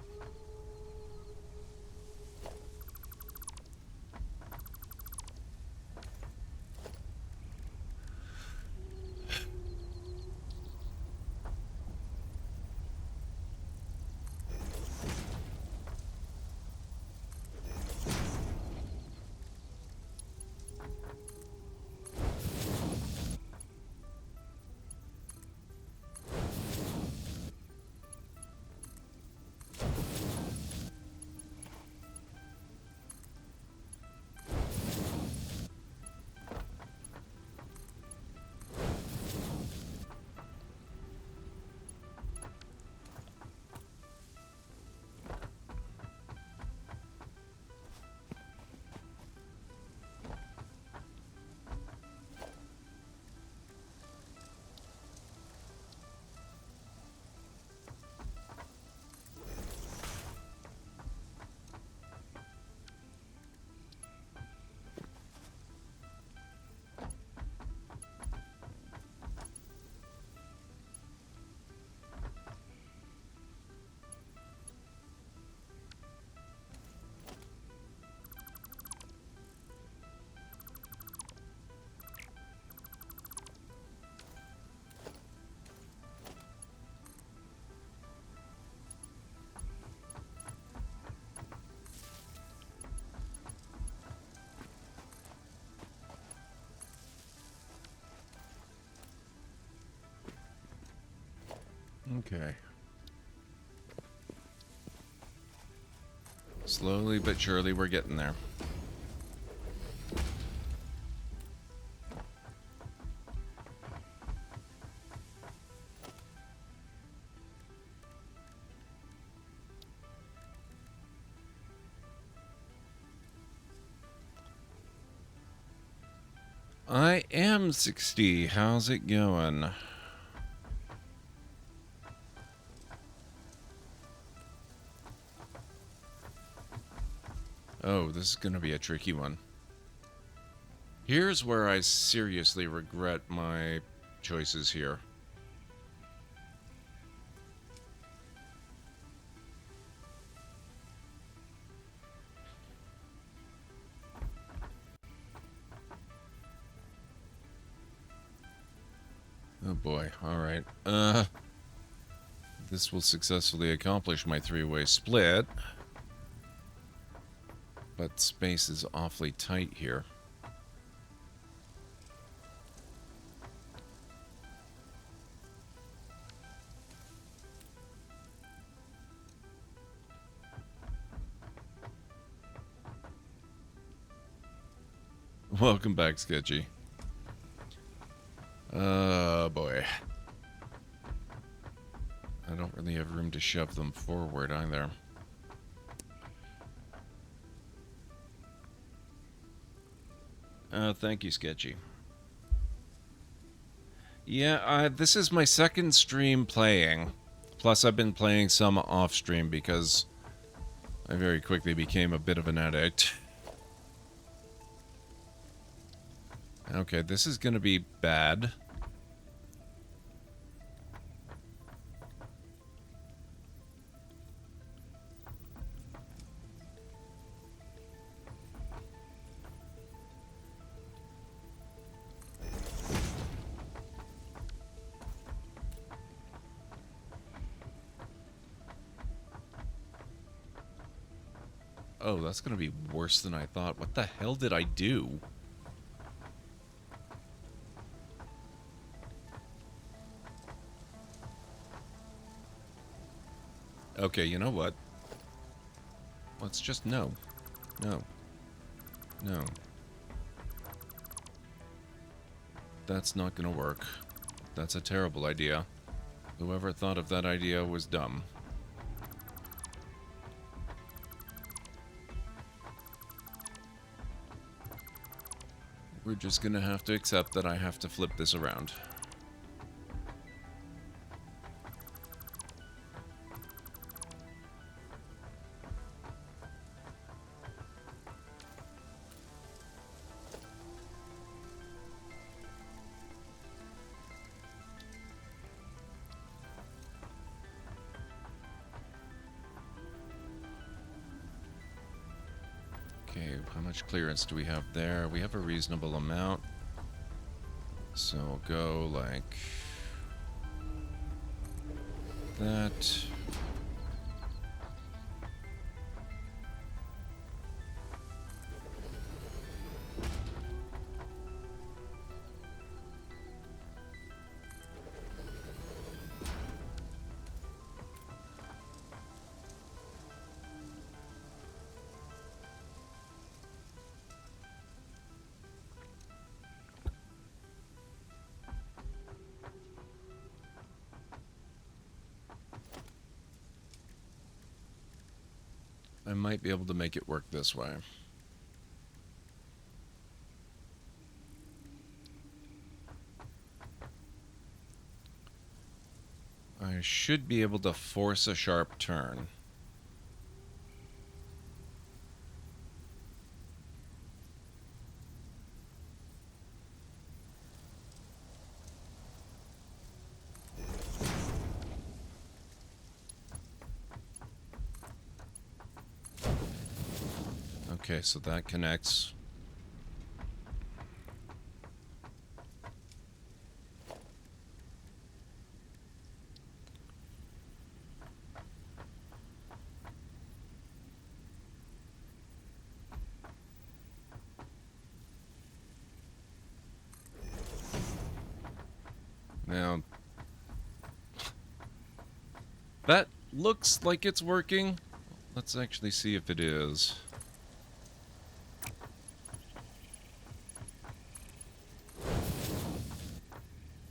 Okay. Slowly but surely we're getting there. I am 60. How's it going? Oh, this is going to be a tricky one. Here's where I seriously regret my choices here. Oh boy, alright. This will successfully accomplish my three-way split. But space is awfully tight here. Welcome back, Sketchy. Oh boy. I don't really have room to shove them forward either. Thank you, Sketchy. Yeah, this is my second stream playing. Plus, I've been playing some off-stream because I very quickly became a bit of an addict. Okay, this is gonna be bad. Oh, that's gonna be worse than I thought. What the hell did I do? Okay, you know what? Let's just no. No. No. That's not gonna work. That's a terrible idea. Whoever thought of that idea was dumb. We're just gonna have to accept that I have to flip this around. Okay, how much clearance do we have there? We have a reasonable amount. So we'll go like that. I might be able to make it work this way. I should be able to force a sharp turn. Okay, so that connects. Now, That looks like it's working. Let's actually see if it is.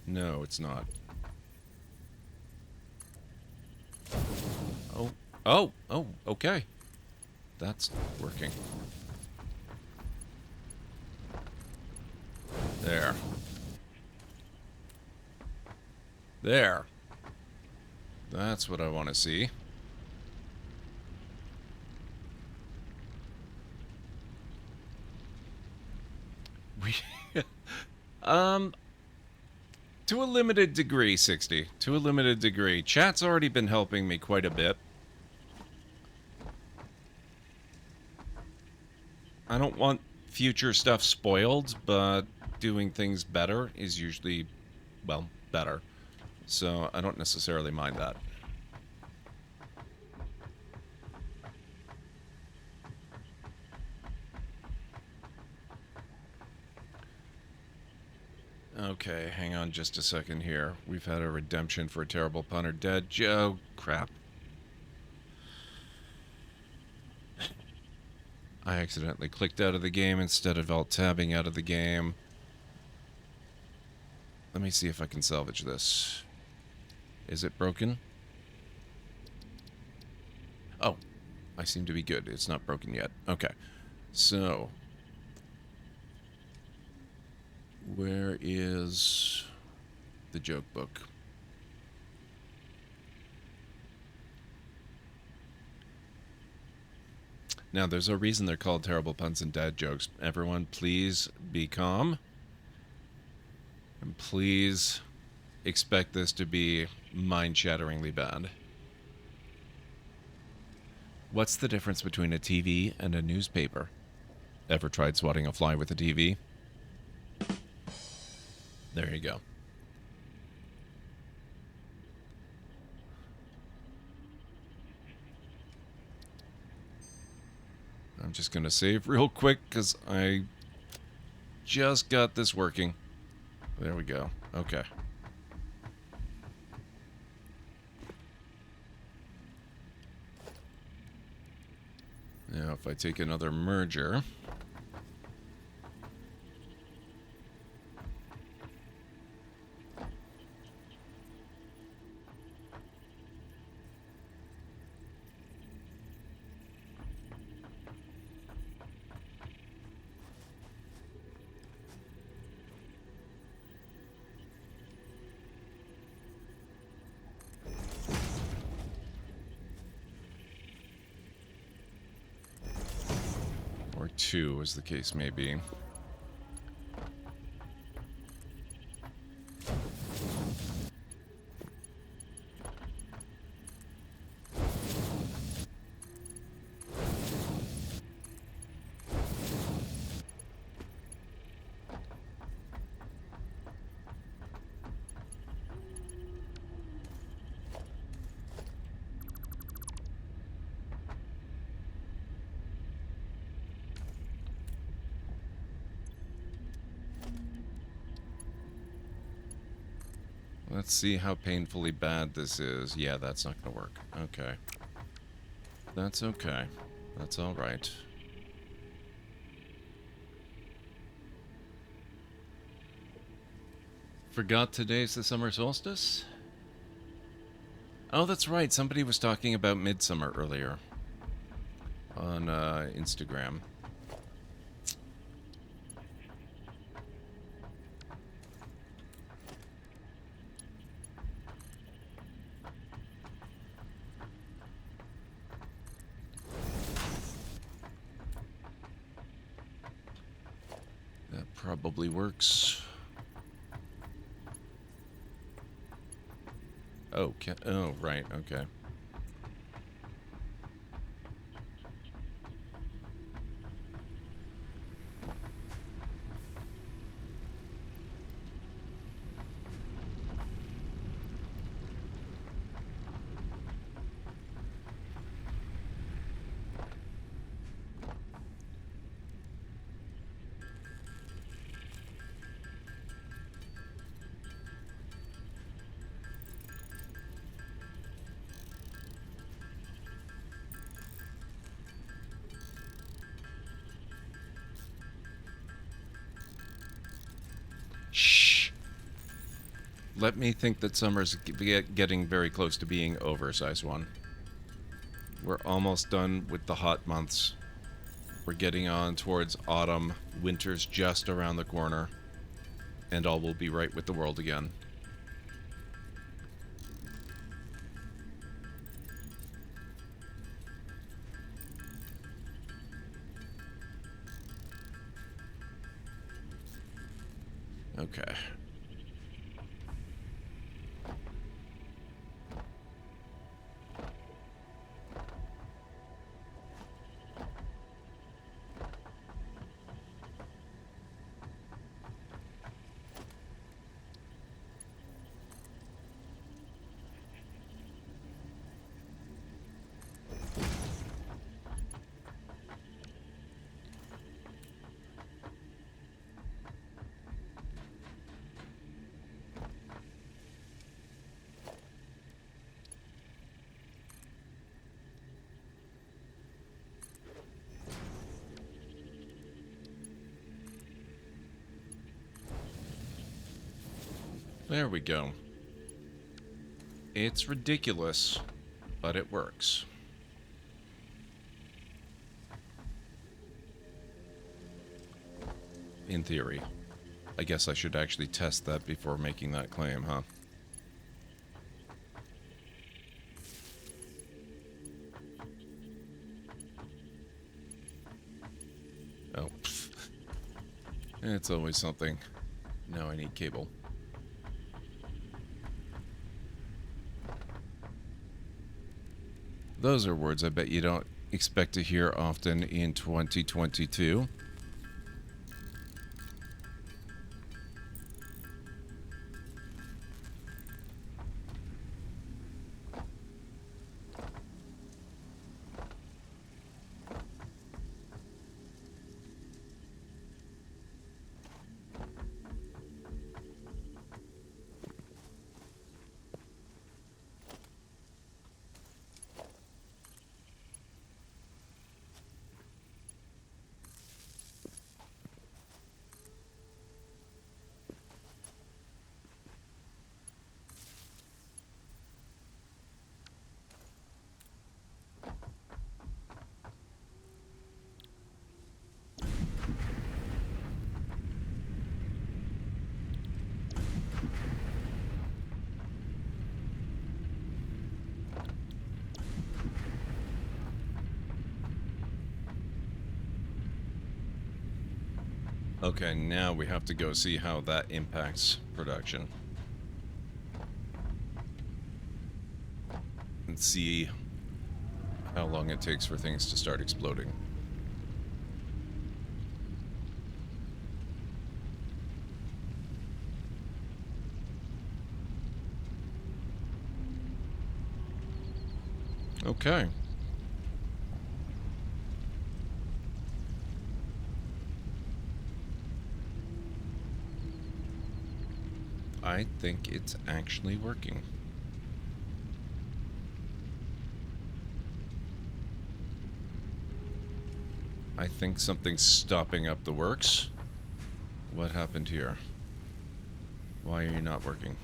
No, it's not. Oh, okay. That's working. There. There. That's what I want to see. To a limited degree, 60. To a limited degree. Chat's already been helping me quite a bit. I don't want future stuff spoiled, but doing things better is usually, well, better. So I don't necessarily mind that. Okay, hang on just a second here. We've had a redemption for a terrible punter dead. Joe, crap. I accidentally clicked out of the game instead of alt-tabbing out of the game. Let me see if I can salvage this. Is it broken? Oh, I seem to be good. It's not broken yet. Okay, so... where is the joke book? Now, there's a reason they're called terrible puns and dad jokes. Everyone, please be calm. And please expect this to be mind-shatteringly bad. What's the difference between a TV and a newspaper? Ever tried swatting a fly with a TV? There you go. I'm just going to save real quick because I just got this working. There we go. Okay. Now, if I take another merger... or two, as the case may be. Let's see how painfully bad this is. Yeah, that's not gonna work. Okay. That's okay. That's alright. Forgot today's the summer solstice? Oh, that's right. Somebody was talking about midsummer earlier. On, Instagram. Probably works. Oh, oh, right, okay. Let me think that summer's getting very close to being over, size 1. We're almost done with the hot months. We're getting on towards autumn. Winter's just around the corner. And all will be right with the world again. Okay. There we go. It's ridiculous, but it works. In theory. I guess I should actually test that before making that claim, huh? Oh. It's always something. Now I need cable. Those are words I bet you don't expect to hear often in 2022. Okay, now we have to go see how that impacts production. And see how long it takes for things to start exploding. Okay. I think it's actually working. I think something's stopping up the works. What happened here? Why are you not working?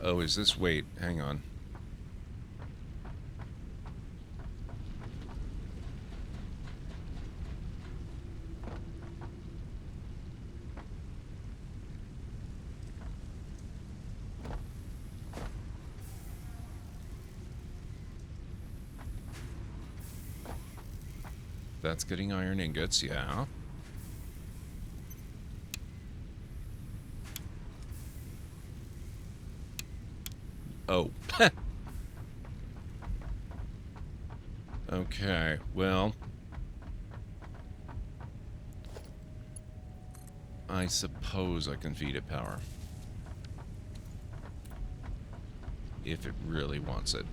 Oh, is this... Wait, hang on. That's getting iron ingots, yeah. Oh. Okay, well... I suppose I can feed it power. If it really wants it.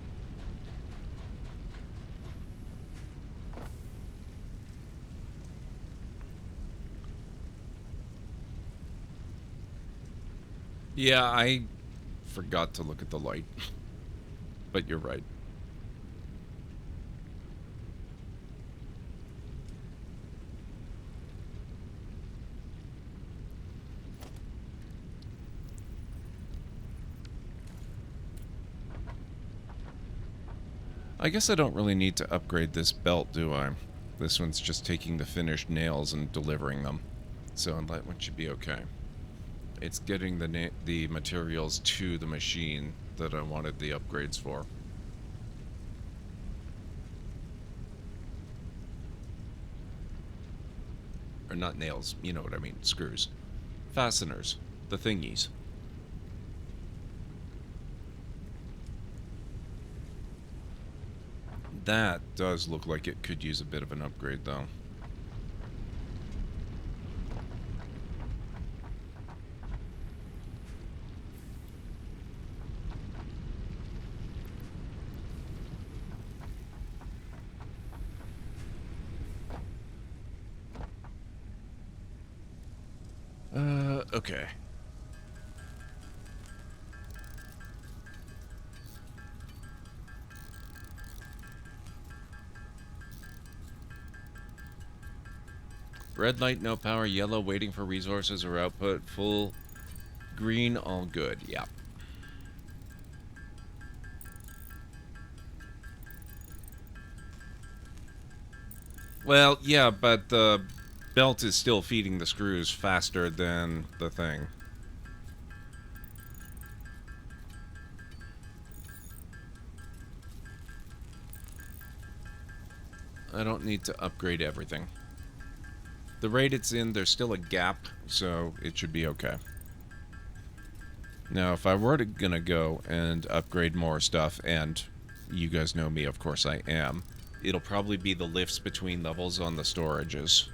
Yeah, I forgot to look at the light. But you're right. I guess I don't really need to upgrade this belt, do I? This one's just taking the finished nails and delivering them. So that one should be okay. It's getting the materials to the machine that I wanted the upgrades for. Or not nails, you know what I mean, screws. Fasteners, the thingies. That does look like it could use a bit of an upgrade, though. Okay. Red light, no power. Yellow, waiting for resources or output. Full. Green, all good. Yeah. Well, yeah, but the belt is still feeding the screws faster than the thing. I don't need to upgrade everything. The rate it's in, there's still a gap, so it should be okay. Now, if I were gonna go and upgrade more stuff, and you guys know me, of course I am, it'll probably be the lifts between levels on the storages.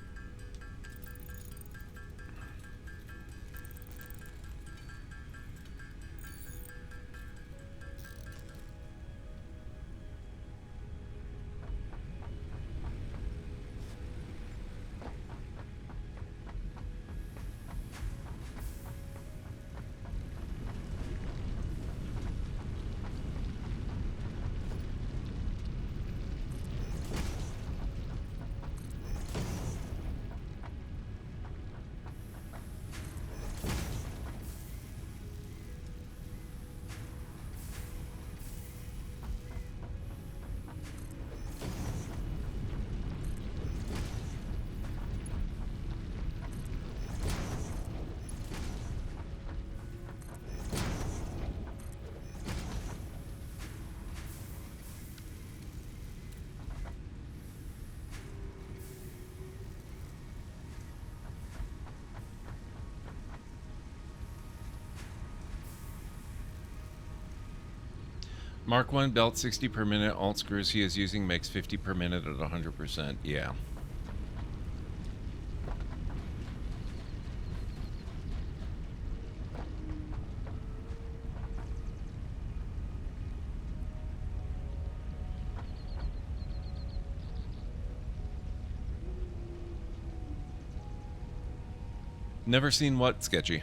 Mark 1 belt 60 per minute. Alt screws he is using makes 50 per minute at 100%. Yeah. Never seen what, Sketchy?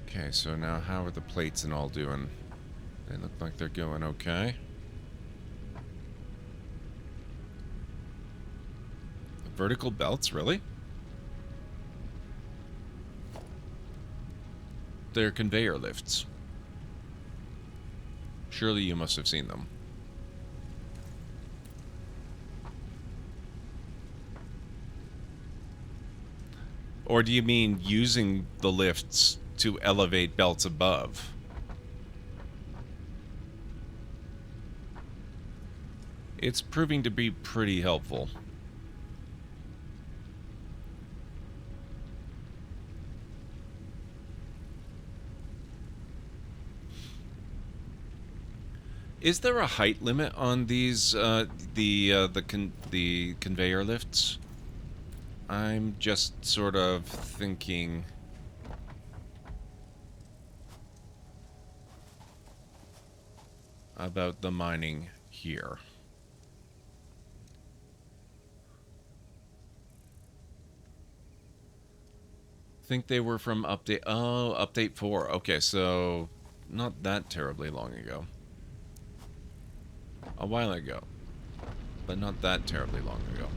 Okay, so now how are the plates and all doing? They look like they're going okay. Vertical belts, really? They're conveyor lifts. Surely you must have seen them. Or do you mean using the lifts to elevate belts above? It's proving to be pretty helpful. Is there a height limit on these the conveyor lifts? I'm just sort of thinking. About the mining here. think they were from update. Oh, update 4. Okay, so not that terribly long ago. A while ago, but not that terribly long ago.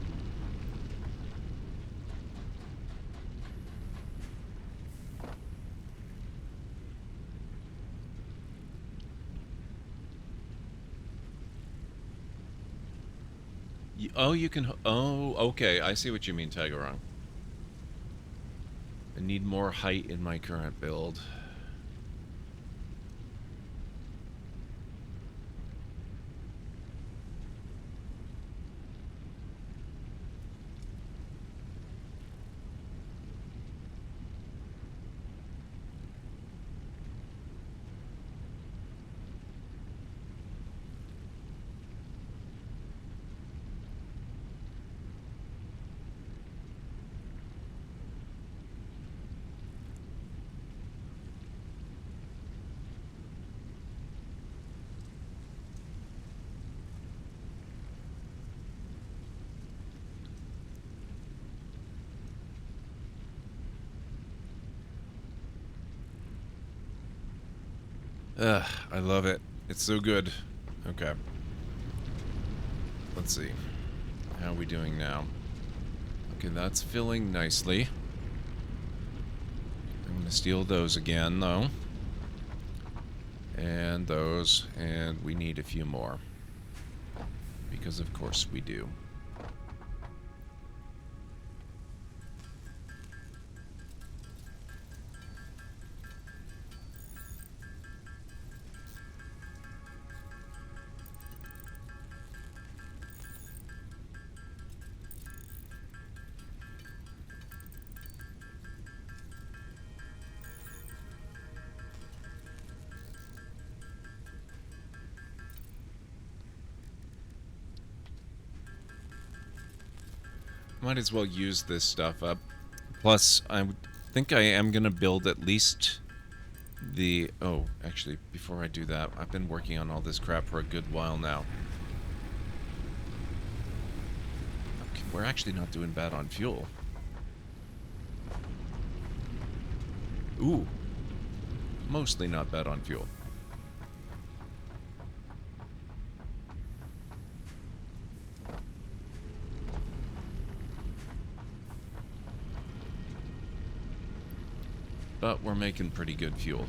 Oh, you can. Oh, okay. I see what you mean, Tigerong. I need more height in my current build. Ugh, I love it. It's so good. Okay. Let's see. How are we doing now? Okay, that's filling nicely. I'm going to steal those again, though. And those. And we need a few more. Because of course we do. Might as well use this stuff up. Plus, I think I am going to build at least the... Oh, actually, before I do that, I've been working on all this crap for a good while now. Okay, we're actually not doing bad on fuel. Ooh. Mostly not bad on fuel. But we're making pretty good fuel.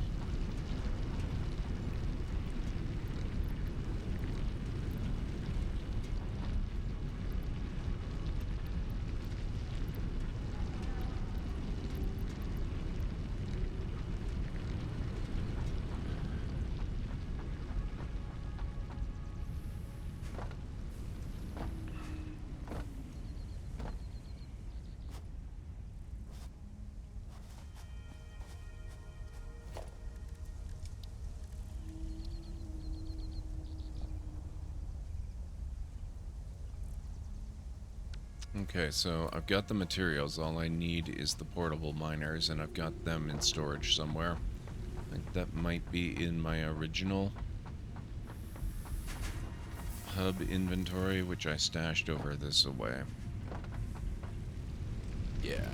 Okay, so I've got the materials. All I need is the portable miners, and I've got them in storage somewhere. I think that might be in my original hub inventory, which I stashed over this away. Yeah.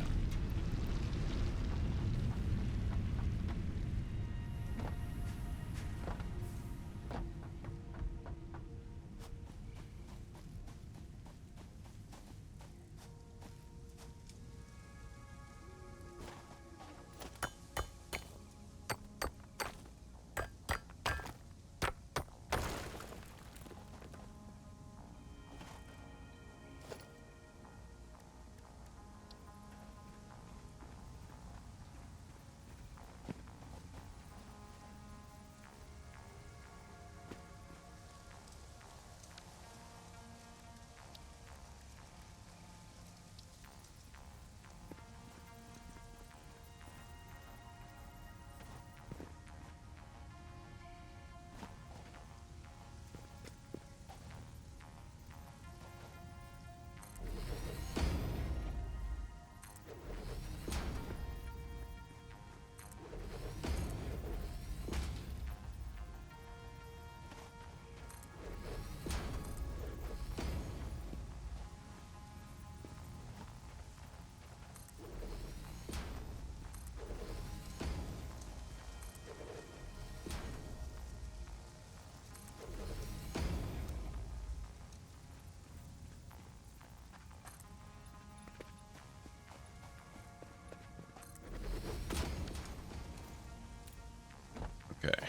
Okay.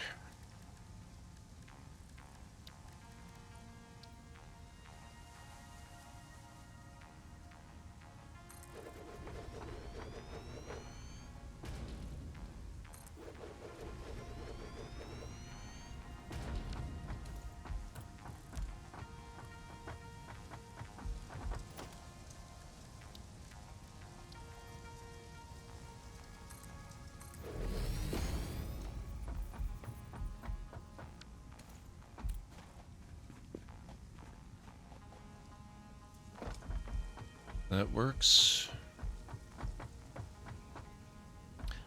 That works.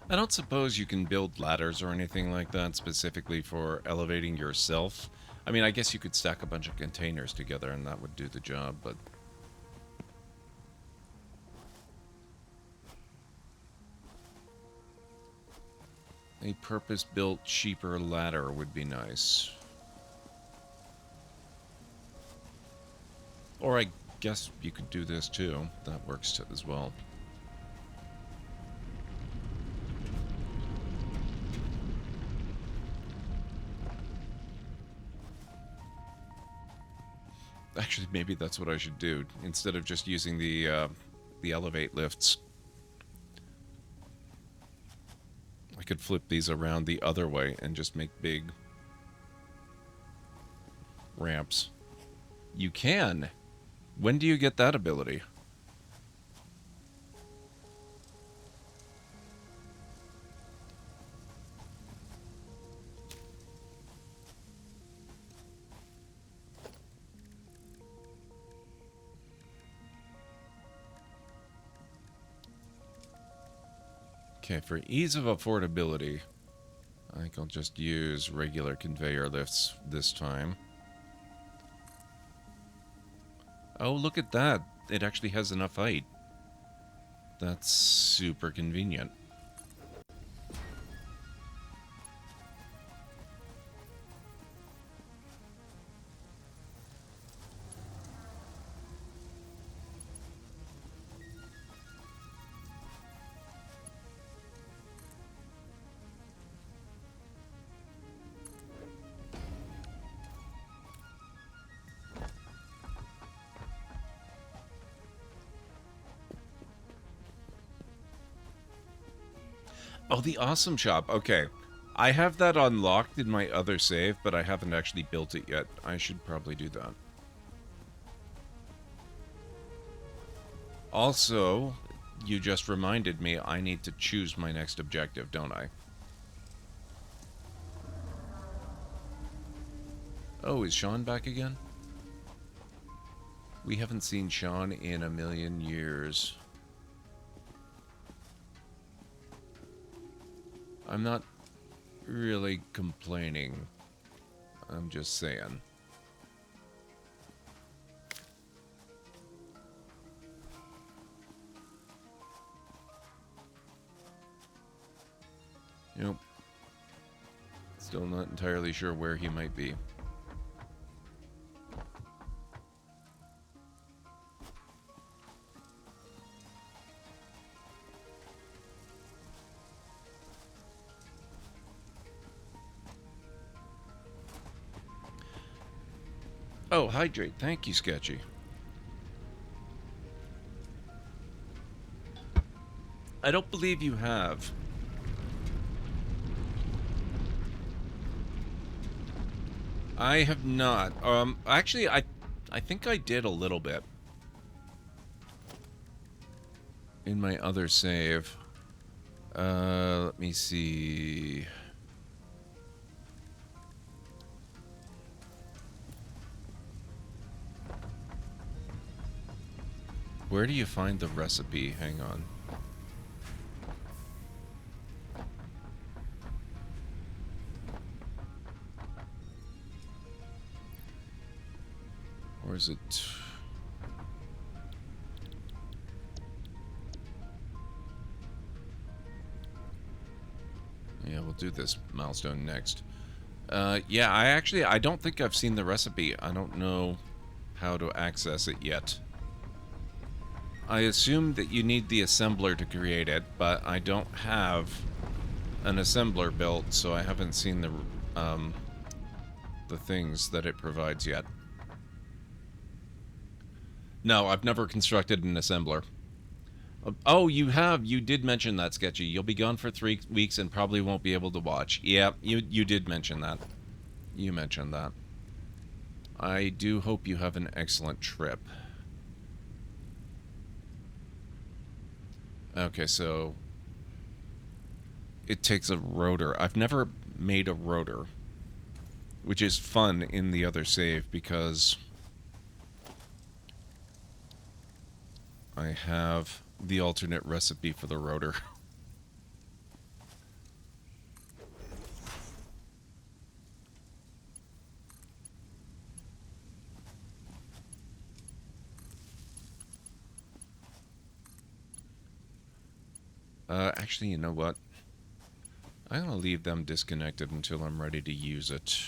I don't suppose you can build ladders or anything like that specifically for elevating yourself. I mean, I guess you could stack a bunch of containers together and that would do the job, but... A purpose-built, cheaper ladder would be nice. Or I guess you could do this too. That works too, as well. Actually, maybe that's what I should do. Instead of just using the elevate lifts, I could flip these around the other way and just make big ramps. You can. When do you get that ability? Okay, for ease of affordability, I think I'll just use regular conveyor lifts this time. Oh, look at that. It actually has enough height. That's super convenient. Oh, the awesome shop. Okay. I have that unlocked in my other save, but I haven't actually built it yet. I should probably do that. Also, you just reminded me I need to choose my next objective, don't I? Oh, is Sean back again? We haven't seen Sean in a million years. I'm not really complaining. I'm just saying. Nope. Still not entirely sure where he might be. Oh, hydrate. Thank you, Sketchy. I don't believe you have. I have not. Actually, I think I did a little bit in my other save. Let me see. Where do you find the recipe? Hang on. Or is it? Yeah, we'll do this milestone next. Yeah, I don't think I've seen the recipe. I don't know how to access it yet. I assume that you need the assembler to create it, but I don't have an assembler built, so I haven't seen the things that it provides yet. No, I've never constructed an assembler. Oh, you have. You did mention that, Sketchy. You'll be gone for 3 weeks and probably won't be able to watch. Yeah, you did mention that. You mentioned that. I do hope you have an excellent trip. Okay, so it takes a rotor. I've never made a rotor, which is fun in the other save because I have the alternate recipe for the rotor. Actually, you know what? I'm gonna leave them disconnected until I'm ready to use it.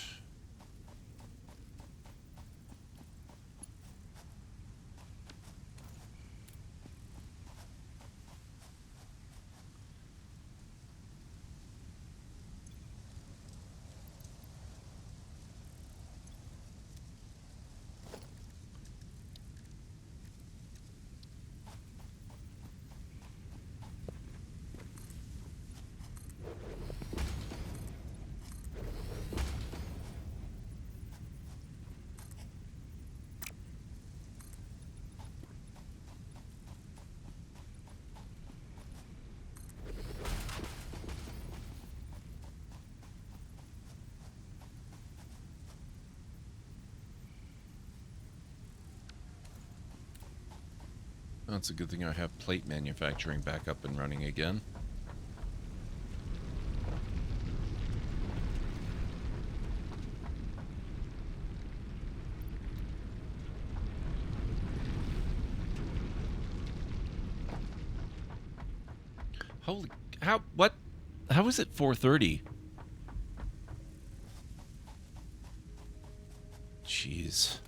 That's a good thing I have plate manufacturing back up and running again. Holy, what? How is it 4:30? Jeez.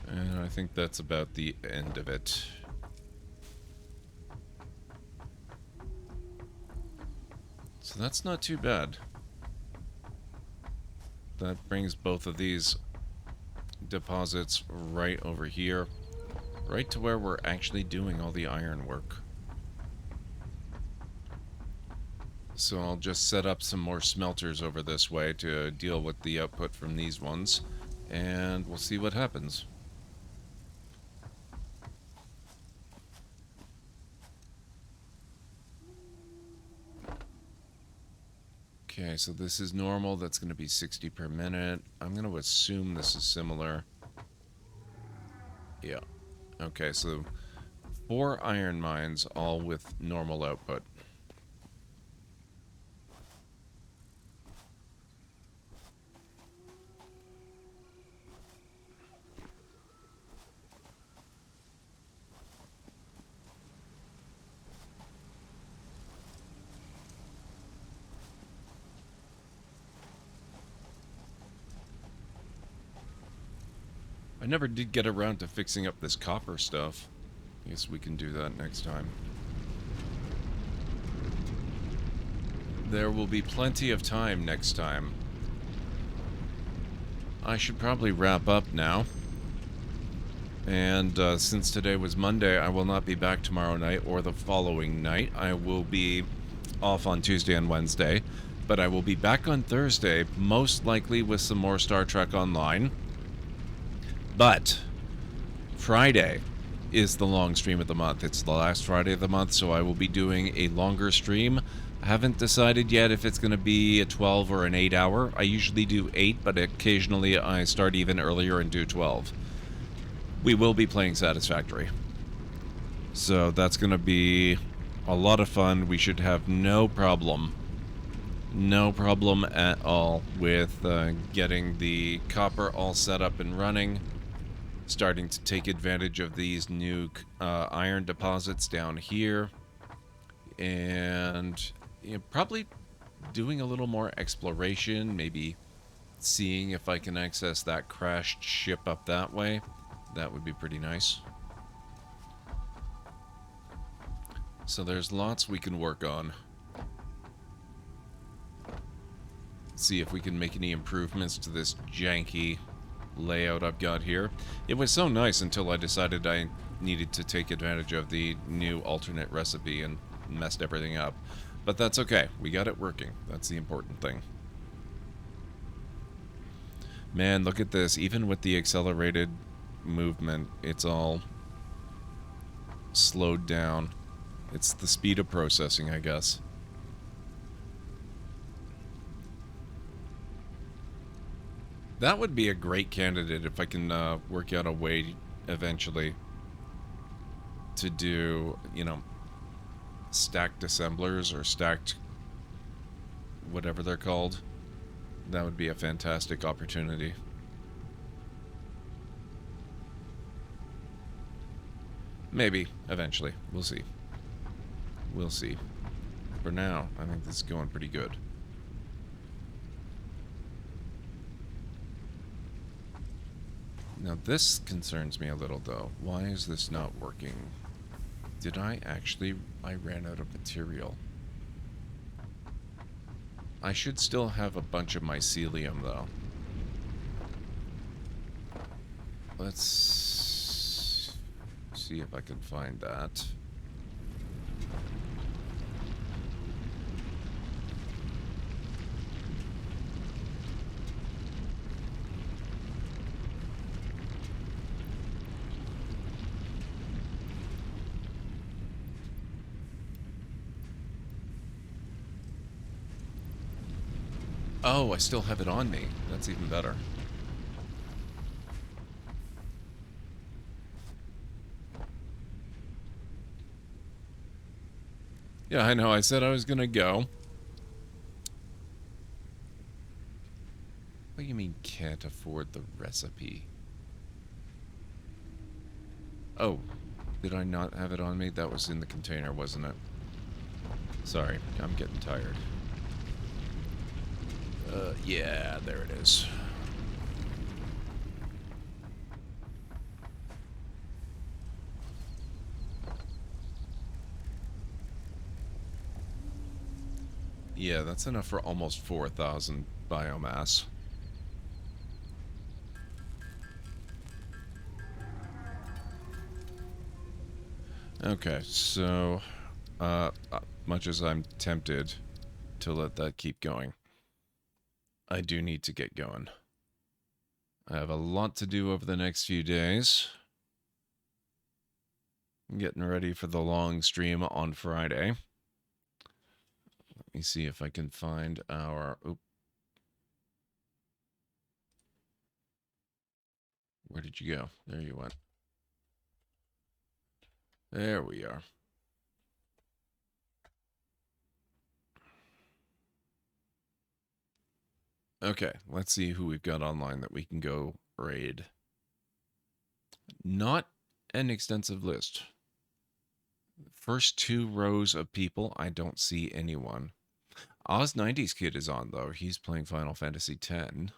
And I think that's about the end of it. So that's not too bad. That brings both of these deposits right over here, right to where we're actually doing all the iron work. So I'll just set up some more smelters over this way to deal with the output from these ones, and we'll see what happens. Okay, so this is normal. That's going to be 60 per minute. I'm going to assume this is similar. Yeah. Okay, so 4 iron mines, all with normal output. I never did get around to fixing up this copper stuff. I guess we can do that next time. There will be plenty of time next time. I should probably wrap up now. And since today was Monday, I will not be back tomorrow night or the following night. I will be off on Tuesday and Wednesday. But I will be back on Thursday, most likely with some more Star Trek Online. But Friday is the long stream of the month. It's the last Friday of the month, so I will be doing a longer stream. I haven't decided yet if it's going to be a 12 or an 8 hour. I usually do 8, but occasionally I start even earlier and do 12. We will be playing Satisfactory. So that's going to be a lot of fun. We should have no problem No problem at all with getting the copper all set up and running. Starting to take advantage of these new iron deposits down here. And probably doing a little more exploration. Maybe seeing if I can access that crashed ship up that way. That would be pretty nice. So there's lots we can work on. See if we can make any improvements to this janky layout I've got here. It was so nice until I decided I needed to take advantage of the new alternate recipe and messed everything up. But that's okay. We got it working. That's the important thing. Man, look at this. Even with the accelerated movement, it's all slowed down. It's the speed of processing, I guess. That would be a great candidate if I can work out a way eventually to do, stacked assemblers or stacked whatever they're called. That would be a fantastic opportunity. Maybe, eventually. We'll see. We'll see. For now, I think this is going pretty good. Now this concerns me a little though. Why is this not working? Did I ran out of material. I should still have a bunch of mycelium though. Let's see if I can find that. Oh, I still have it on me. That's even better. Yeah, I know. I said I was gonna go. What do you mean can't afford the recipe? Oh, did I not have it on me? That was in the container, wasn't it? Sorry, I'm getting tired. Yeah, there it is. Yeah, that's enough for almost 4,000 biomass. Okay, so, much as I'm tempted to let that keep going, I do need to get going. I have a lot to do over the next few days. I'm getting ready for the long stream on Friday. Let me see if I can find our... Oop. Where did you go? There you went. There we are. Okay, let's see who we've got online that we can go raid. Not an extensive list. First 2 rows of people, I don't see anyone. Oz90's kid is on, though. He's playing Final Fantasy X.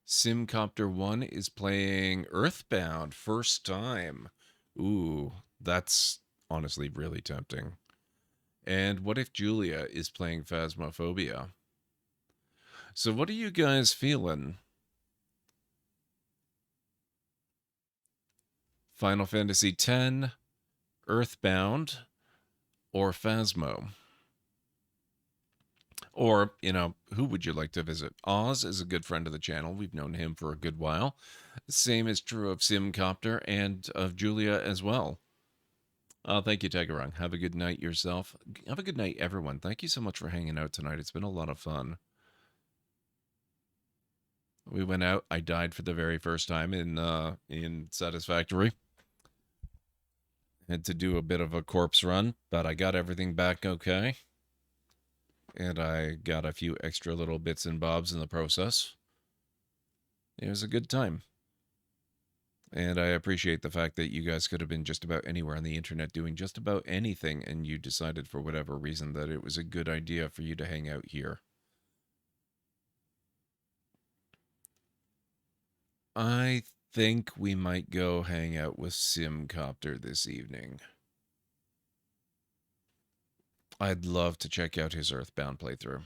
Simcopter1 is playing Earthbound, first time. Ooh, that's honestly really tempting. And what if Julia is playing Phasmophobia? So what are you guys feeling? Final Fantasy X, Earthbound, or Phasmo? Or, who would you like to visit? Oz is a good friend of the channel. We've known him for a good while. Same is true of Simcopter and of Julia as well. Thank you, Tagarung. Have a good night yourself. Have a good night, everyone. Thank you so much for hanging out tonight. It's been a lot of fun. We went out. I died for the very first time in Satisfactory. Had to do a bit of a corpse run, but I got everything back okay. And I got a few extra little bits and bobs in the process. It was a good time. And I appreciate the fact that you guys could have been just about anywhere on the internet doing just about anything, and you decided for whatever reason that it was a good idea for you to hang out here. I think we might go hang out with Simcopter this evening. I'd love to check out his Earthbound playthrough.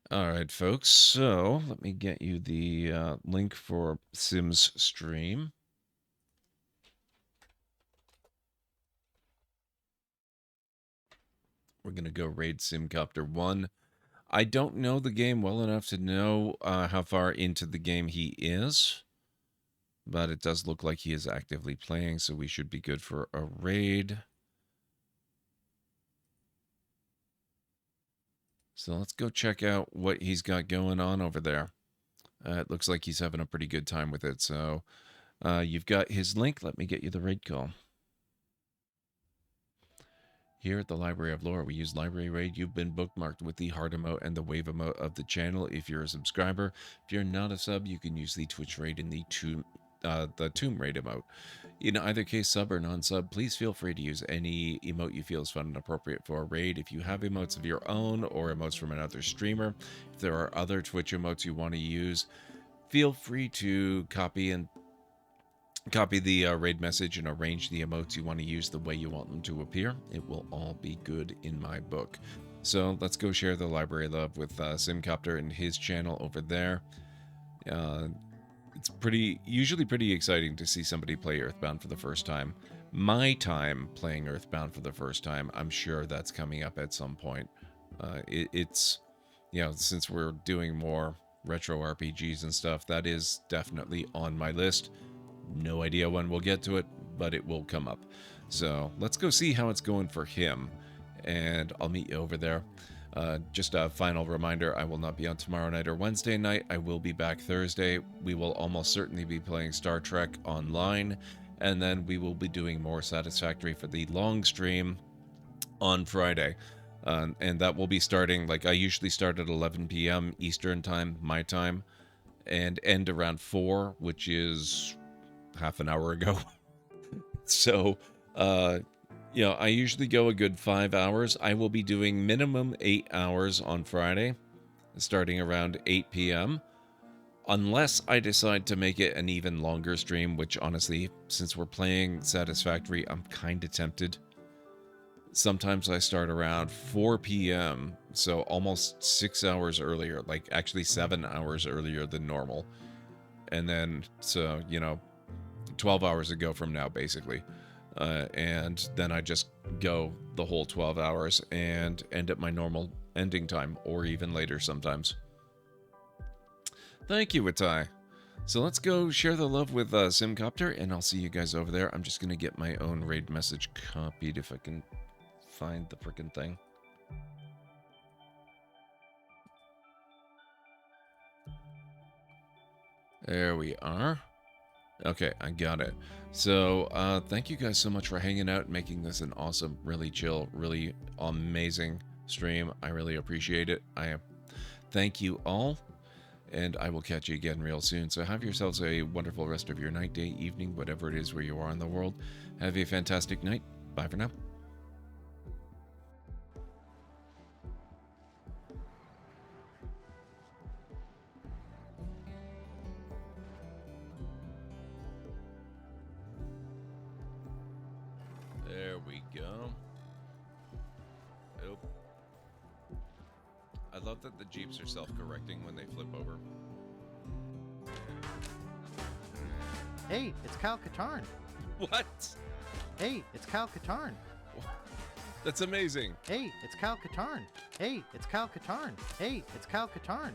All right, folks, so let me get you the link for Sim's stream. We're going to go raid Simcopter 1. I don't know the game well enough to know how far into the game he is, but it does look like he is actively playing, so we should be good for a raid. So let's go check out what he's got going on over there. It looks like he's having a pretty good time with it, so you've got his link. Let me get you the raid call. Here at the Library of Lore, we use Library Raid. You've been bookmarked with the heart emote and the wave emote of the channel if you're a subscriber. If you're not a sub, you can use the Twitch Raid and the Tomb Raid emote. In either case, sub or non-sub, please feel free to use any emote you feel is fun and appropriate for a raid. If you have emotes of your own or emotes from another streamer, if there are other Twitch emotes you want to use, feel free to copy the raid message and arrange the emotes you want to use the way you want them to appear. It will all be good in my book. So let's go share the library love with Simcopter and his channel over there. It's usually pretty exciting to see somebody play Earthbound for the first time. My time playing Earthbound for the first time, I'm sure that's coming up at some point. It's, since we're doing more retro RPGs and stuff, that is definitely on my list. No idea when we'll get to it, but it will come up. So let's go see how it's going for him, and I'll meet you over there. Just a final reminder, I will not be on tomorrow night or Wednesday night. I will be back Thursday. We will almost certainly be playing Star Trek Online, and then we will be doing more Satisfactory for the long stream on Friday. And that will be starting, like I usually start at 11 p.m. Eastern time, my time, and end around 4, which is half an hour ago. So, I usually go a good 5 hours. I will be doing minimum 8 hours on Friday, starting around 8 p.m. Unless I decide to make it an even longer stream, which honestly, since we're playing Satisfactory, I'm kind of tempted. Sometimes I start around 4 p.m., so almost 6 hours earlier, like actually 7 hours earlier than normal. And then, 12 hours ago from now, basically. And then I just go the whole 12 hours and end at my normal ending time, or even later sometimes. Thank you, Itai. So let's go share the love with Simcopter, and I'll see you guys over there. I'm just going to get my own raid message copied if I can find the frickin' thing. There we are. Okay, I got it. So, thank you guys so much for hanging out and making this an awesome, really chill, really amazing stream. I really appreciate it. Thank you all, and I will catch you again real soon. So have yourselves a wonderful rest of your night, day, evening, whatever it is where you are in the world. Have a fantastic night. Bye for now. There we go. Oh. I love that the Jeeps are self-correcting when they flip over. Hey, it's Kyle Katarn. What? Hey, it's Kyle Katarn. That's amazing. Hey, it's Kyle Katarn. Hey, it's Kyle Katarn. Hey, it's Kyle Katarn.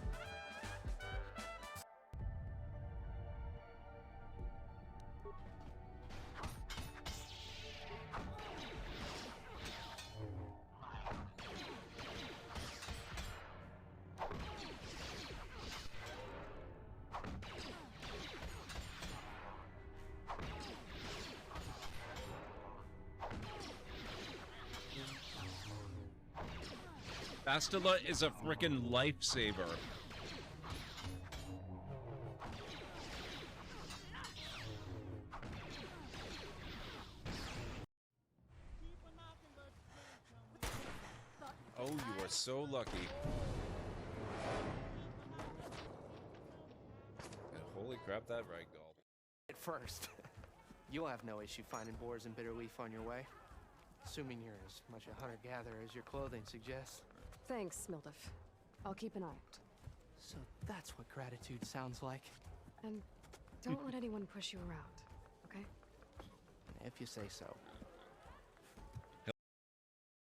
Bastila is a frickin' lifesaver. Oh, you are so lucky. And holy crap, that ragdoll. At first, you'll have no issue finding boars and bitter leaf on your way. Assuming you're as much a hunter-gatherer as your clothing suggests. Thanks, Mildif. I'll keep an eye out. So that's what gratitude sounds like. And don't let anyone push you around, okay? If you say so.